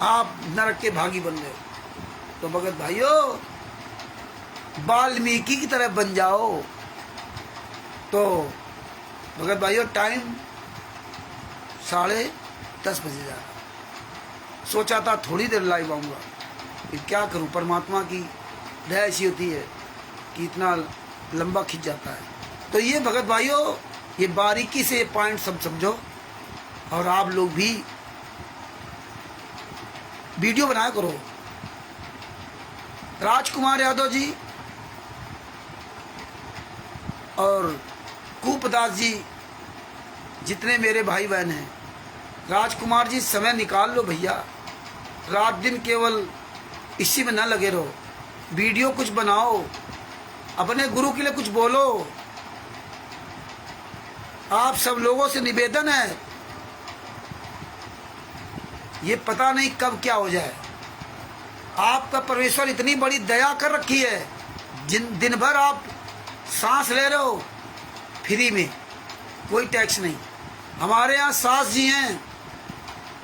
आप नरक के भागी बन रहे हो। तो भगत भाइयों, वाल्मीकि की तरह बन जाओ। तो भगत भाइयों, टाइम 10:30 बजे जा रहा। सोचा था थोड़ी देर लाइव आऊँगा, फिर क्या करूँ, परमात्मा की दया ऐसी होती है कि इतना लंबा खिंच जाता है। तो ये भगत भाइयों, ये बारीकी से पॉइंट सब समझो, और आप लोग भी वीडियो बनाया करो। राजकुमार यादव जी और कूपदास जी, जितने मेरे भाई बहन हैं, राजकुमार जी समय निकाल लो भैया, रात दिन केवल इसी में ना लगे रहो, वीडियो कुछ बनाओ, अपने गुरु के लिए कुछ बोलो। आप सब लोगों से निवेदन है, ये पता नहीं कब क्या हो जाए। आपका परमेश्वर इतनी बड़ी दया कर रखी है, दिन भर आप सांस ले रहे हो फ्री में, कोई टैक्स नहीं। हमारे यहाँ सास जी हैं,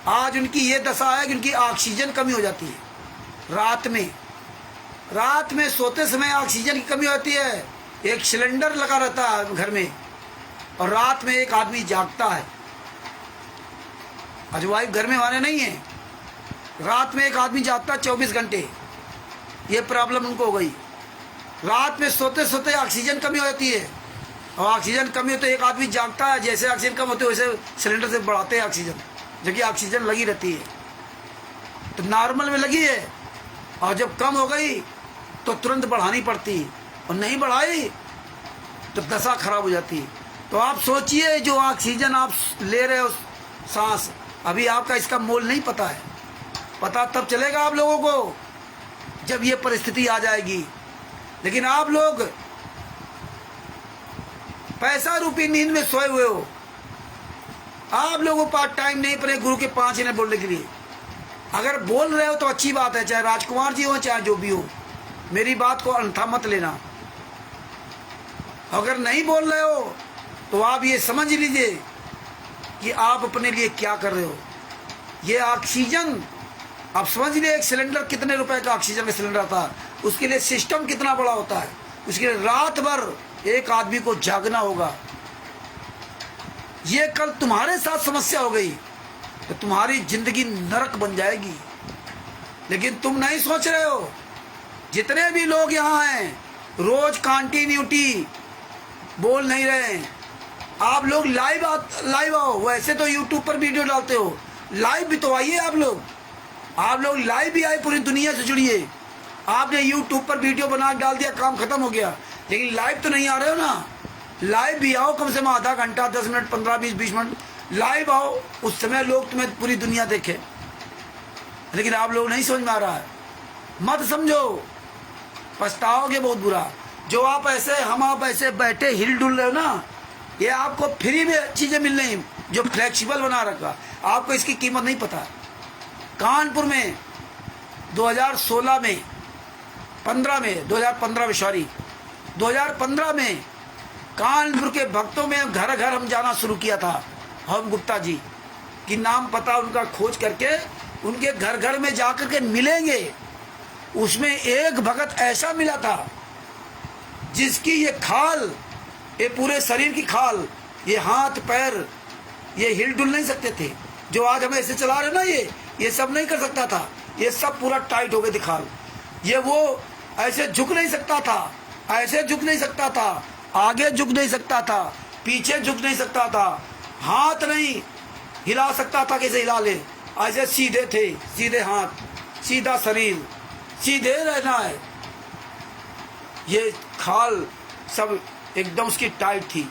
आज उनकी ये दशा है कि उनकी ऑक्सीजन कमी हो जाती है। रात में सोते समय ऑक्सीजन की कमी होती है। एक सिलेंडर लगा रहता है घर में, और रात में एक आदमी जागता है। आज वाइफ घर में हमारे नहीं है, रात में एक आदमी जागता है 24 घंटे। ये प्रॉब्लम उनको हो गई। रात में सोते सोते ऑक्सीजन कमी हो जाती है, और ऑक्सीजन कमी होते एक आदमी जागता है, जैसे ऑक्सीजन कम होते वैसे सिलेंडर से बढ़ाते हैं ऑक्सीजन, जबकि ऑक्सीजन लगी रहती है। तो नॉर्मल में लगी है, और जब कम हो गई तो तुरंत बढ़ानी पड़ती है, और नहीं बढ़ाई तो दशा खराब हो जाती है। तो आप सोचिए, जो ऑक्सीजन आप ले रहे हो सांस, अभी आपका इसका मोल नहीं पता है। पता तब चलेगा आप लोगों को जब ये परिस्थिति आ जाएगी। लेकिन आप लोग पैसा रूपी नींद में सोए हुए हो। आप लोगों के पास टाइम नहीं पड़े गुरु के 5 मिनट बोलने के लिए। अगर बोल रहे हो तो अच्छी बात है, चाहे राजकुमार जी हो चाहे जो भी हो, मेरी बात को अनथा मत लेना। अगर नहीं बोल रहे हो तो आप ये समझ लीजिए कि आप अपने लिए क्या कर रहे हो। ये ऑक्सीजन आप समझ लीजिए, एक सिलेंडर कितने रुपए का ऑक्सीजन का सिलेंडर आता है, उसके लिए सिस्टम कितना बड़ा होता है। उसके लिए रात भर एक आदमी को जागना होगा। ये कल तुम्हारे साथ समस्या हो गई तो तुम्हारी जिंदगी नरक बन जाएगी। लेकिन तुम नहीं सोच रहे हो। जितने भी लोग यहाँ हैं, रोज कंटिन्यूटी बोल नहीं रहे हैं। आप लोग लाइव आओ। वैसे तो यूट्यूब पर वीडियो डालते हो, लाइव भी तो आइए। आप लोग लाइव भी आए, पूरी दुनिया से जुड़िए। आपने यूट्यूब पर वीडियो बना डाल दिया, काम खत्म हो गया। लेकिन लाइव तो नहीं आ रहे हो ना। लाइव भी आओ, कम से कम आधा घंटा, 10 मिनट, 15, 20 मिनट लाइव आओ। उस समय लोग तुम्हें पूरी दुनिया देखे। लेकिन आप लोग नहीं समझ में आ रहा है। मत समझो, पछताओगे बहुत बुरा। जो आप ऐसे बैठे हिल डुल रहे हो ना, ये आपको फ्री में चीजें मिल रही, जो फ्लेक्सिबल बना रखा। आपको इसकी कीमत नहीं पता। कानपुर में 2015 में कानपुर के भक्तों में घर घर हम जाना शुरू किया था। हम गुप्ता जी की नाम पता उनका खोज करके उनके घर घर में जाकर के मिलेंगे। उसमें एक भगत ऐसा मिला था जिसकी ये खाल, ये पूरे शरीर की खाल, ये हाथ पैर, ये हिल डुल नहीं सकते थे। जो आज हम ऐसे चला रहे ना, ये सब नहीं कर सकता था। ये सब पूरा टाइट हो गए थे खाल। ये वो ऐसे झुक नहीं सकता था, ऐसे झुक नहीं सकता था, आगे झुक नहीं सकता था, पीछे झुक नहीं सकता था, हाथ नहीं हिला सकता था। कैसे हिला ले, ऐसे सीधे थे, सीधे हाथ, सीधा शरीर, सीधे रहना है। ये खाल सब एकदम उसकी टाइट थी।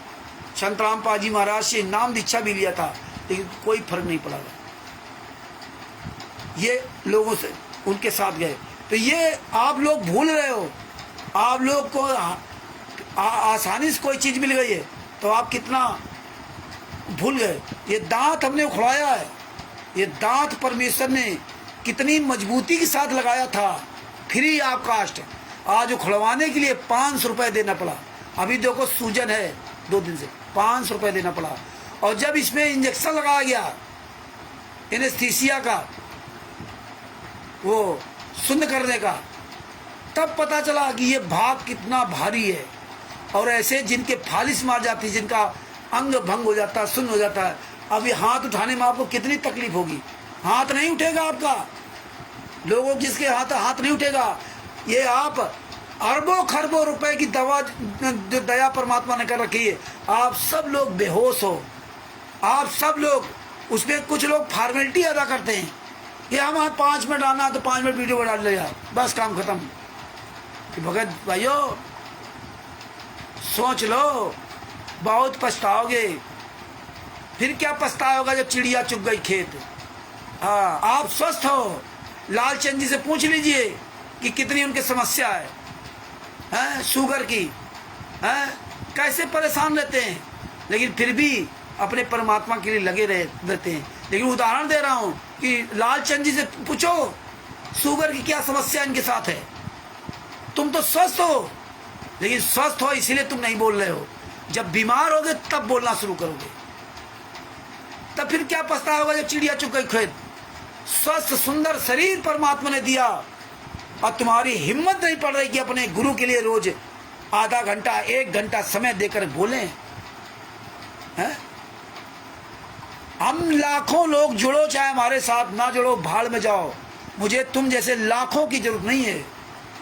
संतराम पाजी महाराज से नाम दीक्षा भी लिया था, लेकिन कोई फर्क नहीं पड़ा। ये लोगों से उनके साथ गए। तो ये आप लोग भूल रहे हो। आप लोग को आसानी से कोई चीज़ मिल गई है तो आप कितना भूल गए। ये दांत हमने उखड़ाया है, ये दांत परमेश्वर ने कितनी मजबूती के साथ लगाया था, फ्री ऑफ कास्ट। आज उखड़वाने के लिए 500 रुपये देना पड़ा। अभी देखो सूजन है 2 दिन से, 500 रुपये देना पड़ा। और जब इसमें इंजेक्शन लगाया गया एनेस्थीसिया का, वो सुन्न करने का, तब पता चला कि ये भाग कितना भारी है। और ऐसे जिनके फालिश मार जाती है, जिनका अंग भंग हो जाता है, सुन्न हो जाता है, अभी हाथ उठाने में आपको कितनी तकलीफ होगी। हाथ नहीं उठेगा आपका, लोगों जिसके हाथ नहीं उठेगा। ये आप अरबों खरबों रुपए की दवा जो दया परमात्मा ने कर रखी है, आप सब लोग बेहोश हो। आप सब लोग उसमें, कुछ लोग फॉर्मेलिटी अदा करते हैं कि हम 5 मिनट आना तो 5 मिनट वीडियो बना लिया, बस काम खत्म। कि भगत भाइयों सोच लो, बहुत पछताओगे। फिर क्या पछताओगा जब चिड़िया चुग गई खेत। हाँ, आप स्वस्थ हो। लालचंद जी से पूछ लीजिए कि कितनी उनकी समस्या है शुगर की, है कैसे परेशान रहते हैं, लेकिन फिर भी अपने परमात्मा के लिए लगे रहते हैं। लेकिन उदाहरण दे रहा हूँ कि लालचंद जी से पूछो शुगर की क्या समस्या इनके साथ है। तुम तो स्वस्थ हो, लेकिन स्वस्थ हो इसीलिए तुम नहीं बोल रहे हो। जब बीमार होगे तब बोलना शुरू करोगे, तब फिर क्या पछतावा होगा जब चिड़िया चुग गई खेत। स्वस्थ सुंदर शरीर परमात्मा ने दिया और तुम्हारी हिम्मत नहीं पड़ रही कि अपने गुरु के लिए रोज आधा घंटा 1 घंटा समय देकर बोलें। हैं? हम लाखों लोग जुड़ो, चाहे हमारे साथ ना जुड़ो, भाड़ में जाओ। मुझे तुम जैसे लाखों की जरूरत नहीं है।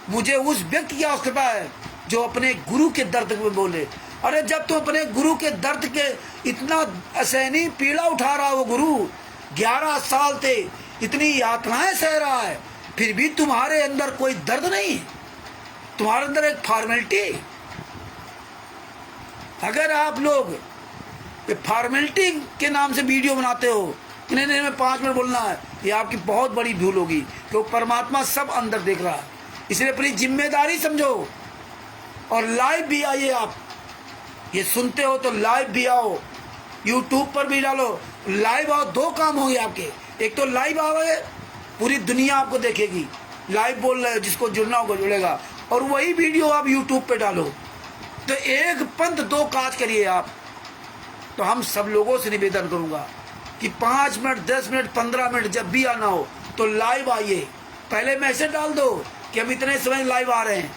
मुझे उस व्यक्ति की आवश्यकता है जो अपने गुरु के दर्द में बोले। अरे जब तुम अपने गुरु के दर्द के इतना असहनीय पीड़ा उठा रहा हो, गुरु 11 साल से इतनी यातनाएं सह रहा है, फिर भी तुम्हारे अंदर कोई दर्द नहीं, तुम्हारे अंदर एक फॉर्मेलिटी। अगर आप लोग फॉर्मेलिटी के नाम से वीडियो बनाते हो कि नहीं मैं 5 मिनट बोलना है, ये आपकी बहुत बड़ी भूल होगी, क्योंकि परमात्मा सब अंदर देख रहा है। इसलिए अपनी जिम्मेदारी समझो और लाइव भी आइए। आप ये सुनते हो तो लाइव भी आओ, यूट्यूब पर भी डालो, लाइव आओ। 2 काम होंगे आपके। एक तो लाइव आओगे, पूरी दुनिया आपको देखेगी, लाइव बोल रहे हो, जिसको जुड़ना होगा जुड़ेगा, और वही वीडियो आप यूट्यूब पे डालो। तो एक पंथ 2 काज करिए आप। तो हम सब लोगों से निवेदन करूंगा कि 5 मिनट 10 मिनट 15 मिनट जब भी आना हो तो लाइव आइए। पहले मैसेज डाल दो कि हम इतने समय लाइव आ रहे हैं,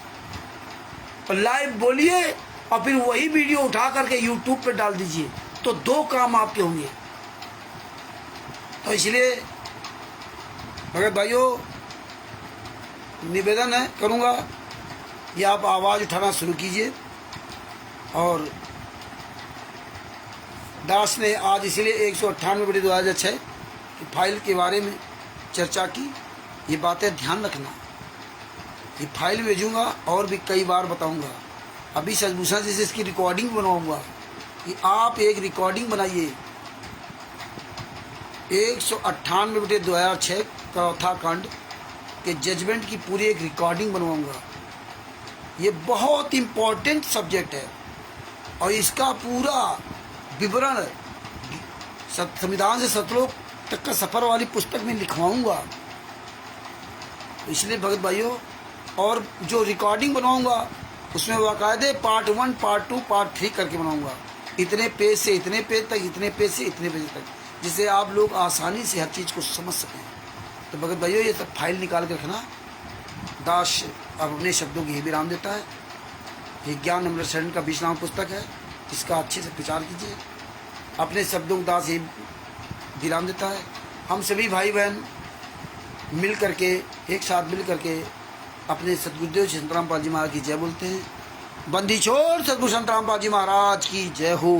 और लाइव बोलिए, और फिर वही वीडियो उठा करके यूट्यूब पे डाल दीजिए। तो 2 काम आपके होंगे। तो इसलिए भगत भाइयों निवेदन है करूंगा कि आप आवाज़ उठाना शुरू कीजिए। और दास ने आज इसलिए 198/2006 की फाइल के बारे में चर्चा की। ये बातें ध्यान रखना, ये फाइल भेजूंगा और भी कई बार बताऊंगा। अभी सजभूषण जी से इसकी रिकॉर्डिंग बनवाऊंगा कि आप एक रिकॉर्डिंग बनाइए। 198/2006 चौथा खंड के जजमेंट की पूरी एक रिकॉर्डिंग बनवाऊंगा। ये बहुत इम्पोर्टेंट सब्जेक्ट है और इसका पूरा विवरण संविधान से सतलोक तक का सफ़र वाली पुस्तक में लिखवाऊंगा। इसलिए भगत भाइयों, और जो रिकॉर्डिंग बनाऊंगा उसमें बाकायदे पार्ट 1 पार्ट 2 पार्ट 3 करके बनाऊंगा। इतने पेज से इतने पेज तक, इतने पेज से इतने पेज तक, जिससे आप लोग आसानी से हर चीज़ को समझ सकें। तो भगत भाइयों ये सब फाइल निकाल के रखना। दास अब अपने शब्दों की ही विराम देता है। ये ज्ञान अमृत शरण का 20 नाम पुस्तक है, इसका अच्छे से प्रचार कीजिए। अपने शब्दों को दास ये विराम देता है। हम सभी भाई बहन मिल करके, एक साथ मिल करके अपने सतगुरुदेव संतराम पाल जी महाराज की जय बोलते हैं। बंदी छोड़ सतगुरु संतराम पाल जी महाराज की जय हो।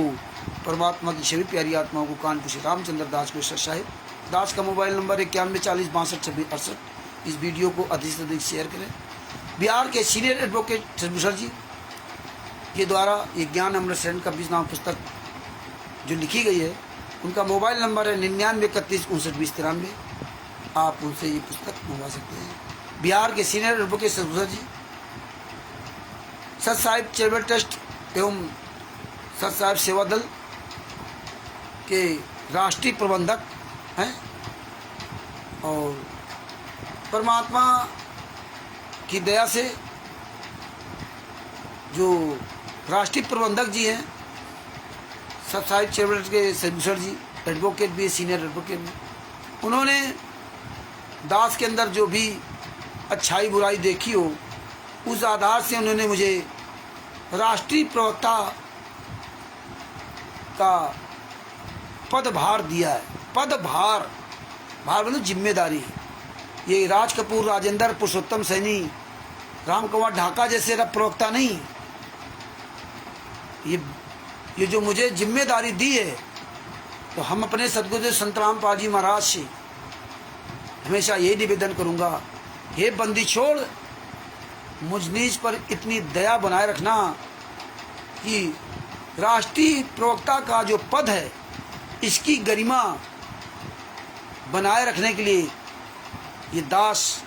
परमात्मा की सभी प्यारी आत्माओं को कानपुर से रामचंद्र दास को साहिब। दास का मोबाइल नंबर 9140626268। इस वीडियो को अधिक से अधिक शेयर करें। बिहार के सीनियर एडवोकेट सतभूषण जी के द्वारा ये ज्ञान अमृत शरण कबीर नाम पुस्तक जो लिखी गई है, उनका मोबाइल नंबर है 9931592093। आप उनसे ये पुस्तक मंगवा सकते हैं। बिहार के सीनियर एडवोकेट सतभूषण जी, सत साहिब चैरिटेबल ट्रस्ट एवं सत साहिब सेवा दल के राष्ट्रीय प्रबंधक हैं और परमात्मा की दया से जो राष्ट्रीय प्रबंधक जी हैं सत साहिब चैरिटेबल ट्रस्ट के सतभूषण जी, एडवोकेट भी, सीनियर एडवोकेट भी, उन्होंने दास के अंदर जो भी अच्छाई बुराई देखी हो, उस आधार से उन्होंने मुझे राष्ट्रीय प्रवक्ता का पदभार दिया है। पदभार, भार मतलब जिम्मेदारी। ये राज कपूर, राजेंद्र, पुरुषोत्तम सैनी, राम कुमार ढाका जैसे प्रवक्ता नहीं, ये जो मुझे जिम्मेदारी दी है, तो हम अपने सदगुरुदेव संत रामपाल जी महाराज से हमेशा यही निवेदन करूंगा, हे बंदी छोड़, मुझ नीच पर इतनी दया बनाए रखना कि राष्ट्रीय प्रवक्ता का जो पद है, इसकी गरिमा बनाए रखने के लिए ये दास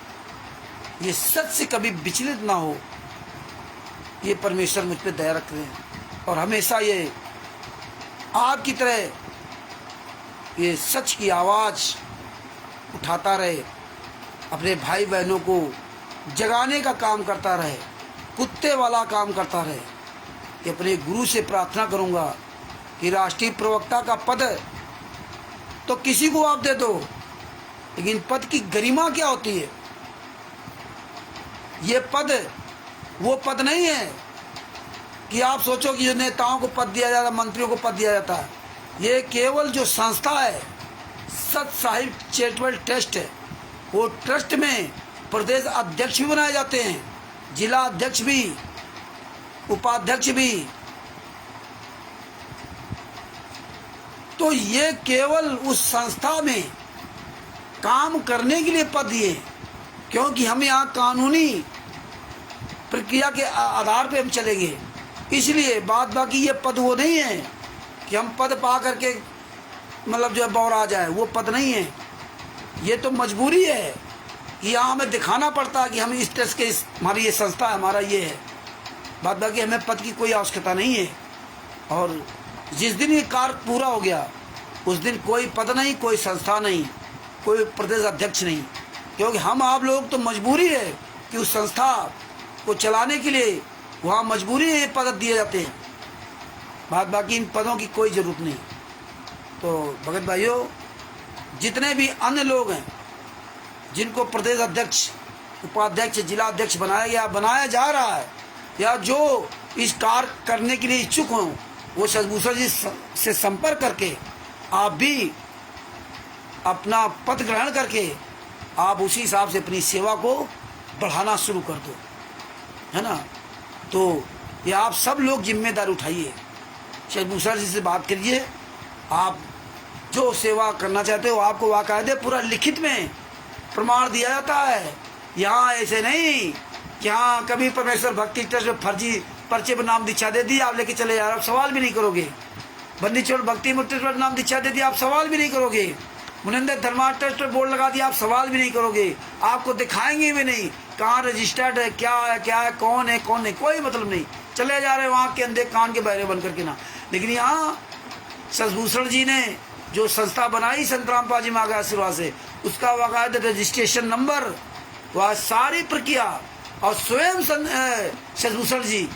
ये सच से कभी विचलित ना हो, ये परमेश्वर मुझ पे दया रख रहे हैं। और हमेशा ये आपकी तरह ये सच की आवाज़ उठाता रहे, अपने भाई बहनों को जगाने का काम करता रहे, कुत्ते वाला काम करता रहे। कि अपने गुरु से प्रार्थना करूंगा कि राष्ट्रीय प्रवक्ता का पद तो किसी को आप दे दो, लेकिन पद की गरिमा क्या होती है? ये पद वो पद नहीं है कि आप सोचो कि जो नेताओं को पद दिया जाता है, मंत्रियों को पद दिया जाता है। ये केवल जो संस्था है, सत साहिब चैरिटेबल ट्रस्ट है, वो ट्रस्ट में प्रदेश अध्यक्ष भी बनाए जाते हैं, जिला अध्यक्ष भी, उपाध्यक्ष भी। तो ये केवल उस संस्था में काम करने के लिए पद दिए, क्योंकि हम यहाँ कानूनी प्रक्रिया के आधार पे हम चलेंगे। इसलिए बाकी ये पद वो नहीं है कि हम पद पा करके मतलब जो है बौरा जाए, वो पद नहीं है। ये तो मजबूरी है कि यहाँ हमें दिखाना पड़ता है कि हम इस ट्रस्ट के हमारी ये संस्था है, हमारा ये है। बाकी हमें पद की कोई आवश्यकता नहीं है। और जिस दिन ये कार्य पूरा हो गया, उस दिन कोई पद नहीं, कोई संस्था नहीं, कोई प्रदेश अध्यक्ष नहीं, क्योंकि हम आप लोग तो मजबूरी है कि उस संस्था को चलाने के लिए वहाँ मजबूरी है, पद दिए जाते हैं। बाकी इन पदों की कोई ज़रूरत नहीं। तो भगत भाइयों, जितने भी अन्य लोग हैं जिनको प्रदेश अध्यक्ष, उपाध्यक्ष, जिला अध्यक्ष बनाया जा रहा है, या जो इस कार्य करने के लिए इच्छुक हों, वो सतभूषण जी से संपर्क करके आप भी अपना पद ग्रहण करके आप उसी हिसाब से अपनी सेवा को बढ़ाना शुरू कर दो, है ना। तो ये आप सब लोग जिम्मेदारी उठाइए, सतभूषण जी से बात करिए। आप जो सेवा करना चाहते हो, आपको बाकायदे पूरा लिखित में प्रमाण दिया जाता है। यहाँ ऐसे नहीं कि हाँ कभी परमेश्वर भक्ति ट्रस्ट में फर्जी पर्चे पर नाम दीक्षा दे दी, आप लेके चले जा रहे, आप सवाल भी नहीं करोगे। बंदी छोड़ भक्ति मुक्ति पर नाम दीक्षा दे दी, आप सवाल भी नहीं करोगे। मुनिंदर धर्मा ट्रस्ट पर बोर्ड लगा दिया, आप सवाल भी नहीं करोगे। आपको दिखाएंगे भी नहीं कहाँ रजिस्टर्ड है, क्या है, कौन है कौन नहीं, कोई मतलब नहीं। चले जा रहे वहाँ के अंधे कान के बहरे बन करके ना। लेकिन यहाँ सतभूषण जी ने जो संस्था बनाई संत रामपाल जी महाराज आशीर्वाद से, उसका बाकायदा रजिस्ट्रेशन नंबर, वह सारी प्रक्रिया, और स्वयं सतभूषण जी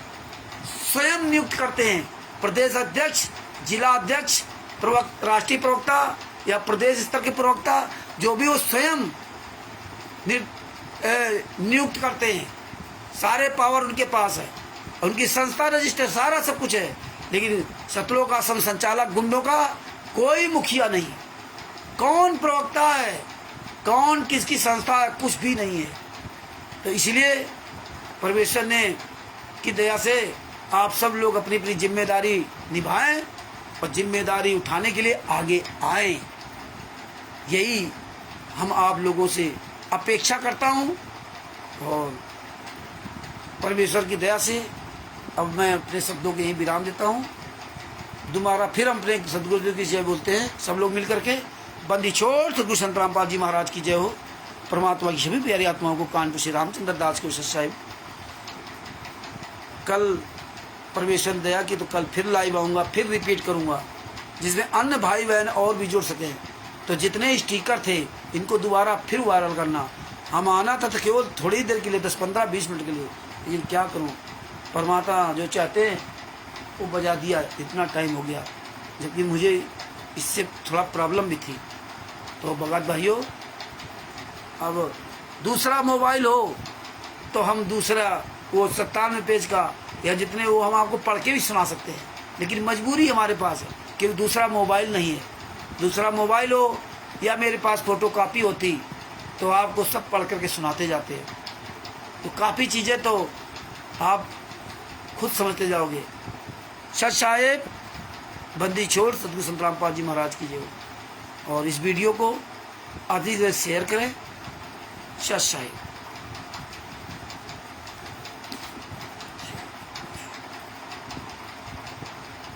स्वयं नियुक्त करते हैं प्रदेश अध्यक्ष, जिला अध्यक्ष, राष्ट्रीय प्रवक्ता या प्रदेश स्तर के प्रवक्ता, जो भी वो स्वयं नियुक्त करते हैं। सारे पावर उनके पास है, उनकी संस्था रजिस्टर, सारा सब कुछ है। लेकिन सतलोक आश्रम संचालक गुंडों का कोई मुखिया नहीं, कौन प्रवक्ता है, कौन किसकी संस्था है, कुछ भी नहीं है। तो इसलिए परमेश्वर ने की दया से आप सब लोग अपनी अपनी जिम्मेदारी निभाएं और जिम्मेदारी उठाने के लिए आगे आएं। यही हम आप लोगों से अपेक्षा करता हूं। और परमेश्वर की दया से अब मैं अपने शब्दों के यहीं विराम देता हूँ। दोबारा फिर हम अपने सदगुरुदेव की जय बोलते हैं सब लोग मिल करके। बंदी छोड़ सदगुरु संत रामपाल जी महाराज की जय हो। परमात्मा की सभी प्यारी आत्माओं को कानपुर श्री रामचंद्र दास के उस्ताद साहिब। कल परमेश्वर दया की तो कल फिर लाइव आऊँगा, फिर रिपीट करूँगा, जिसमें अन्य भाई बहन और भी जुड़ सकें। तो जितने स्टिकर थे इनको दोबारा फिर वायरल करना। हम आना था तो केवल थोड़ी देर के लिए, 10, 15, 20 मिनट के लिए, लेकिन क्या करूँ, परमात्मा जो चाहते हैं वो बजा दिया। इतना टाइम हो गया, जबकि मुझे इससे थोड़ा प्रॉब्लम भी थी। तो भगत भाइयों, अब दूसरा मोबाइल हो तो हम दूसरा वो 97 पेज का या जितने वो हम आपको पढ़ के भी सुना सकते हैं, लेकिन मजबूरी हमारे पास है कि दूसरा मोबाइल नहीं है। दूसरा मोबाइल हो या मेरे पास फोटो कापी होती तो आपको सब पढ़ करके सुनाते जाते हैं। तो काफ़ी चीज़ें तो आप खुद समझते जाओगे। सत साहेब, बंदी छोड़ सदगुरु संत रामपाल जी महाराज की जय। और इस वीडियो को अधिक से शेयर करें। सत साहेब।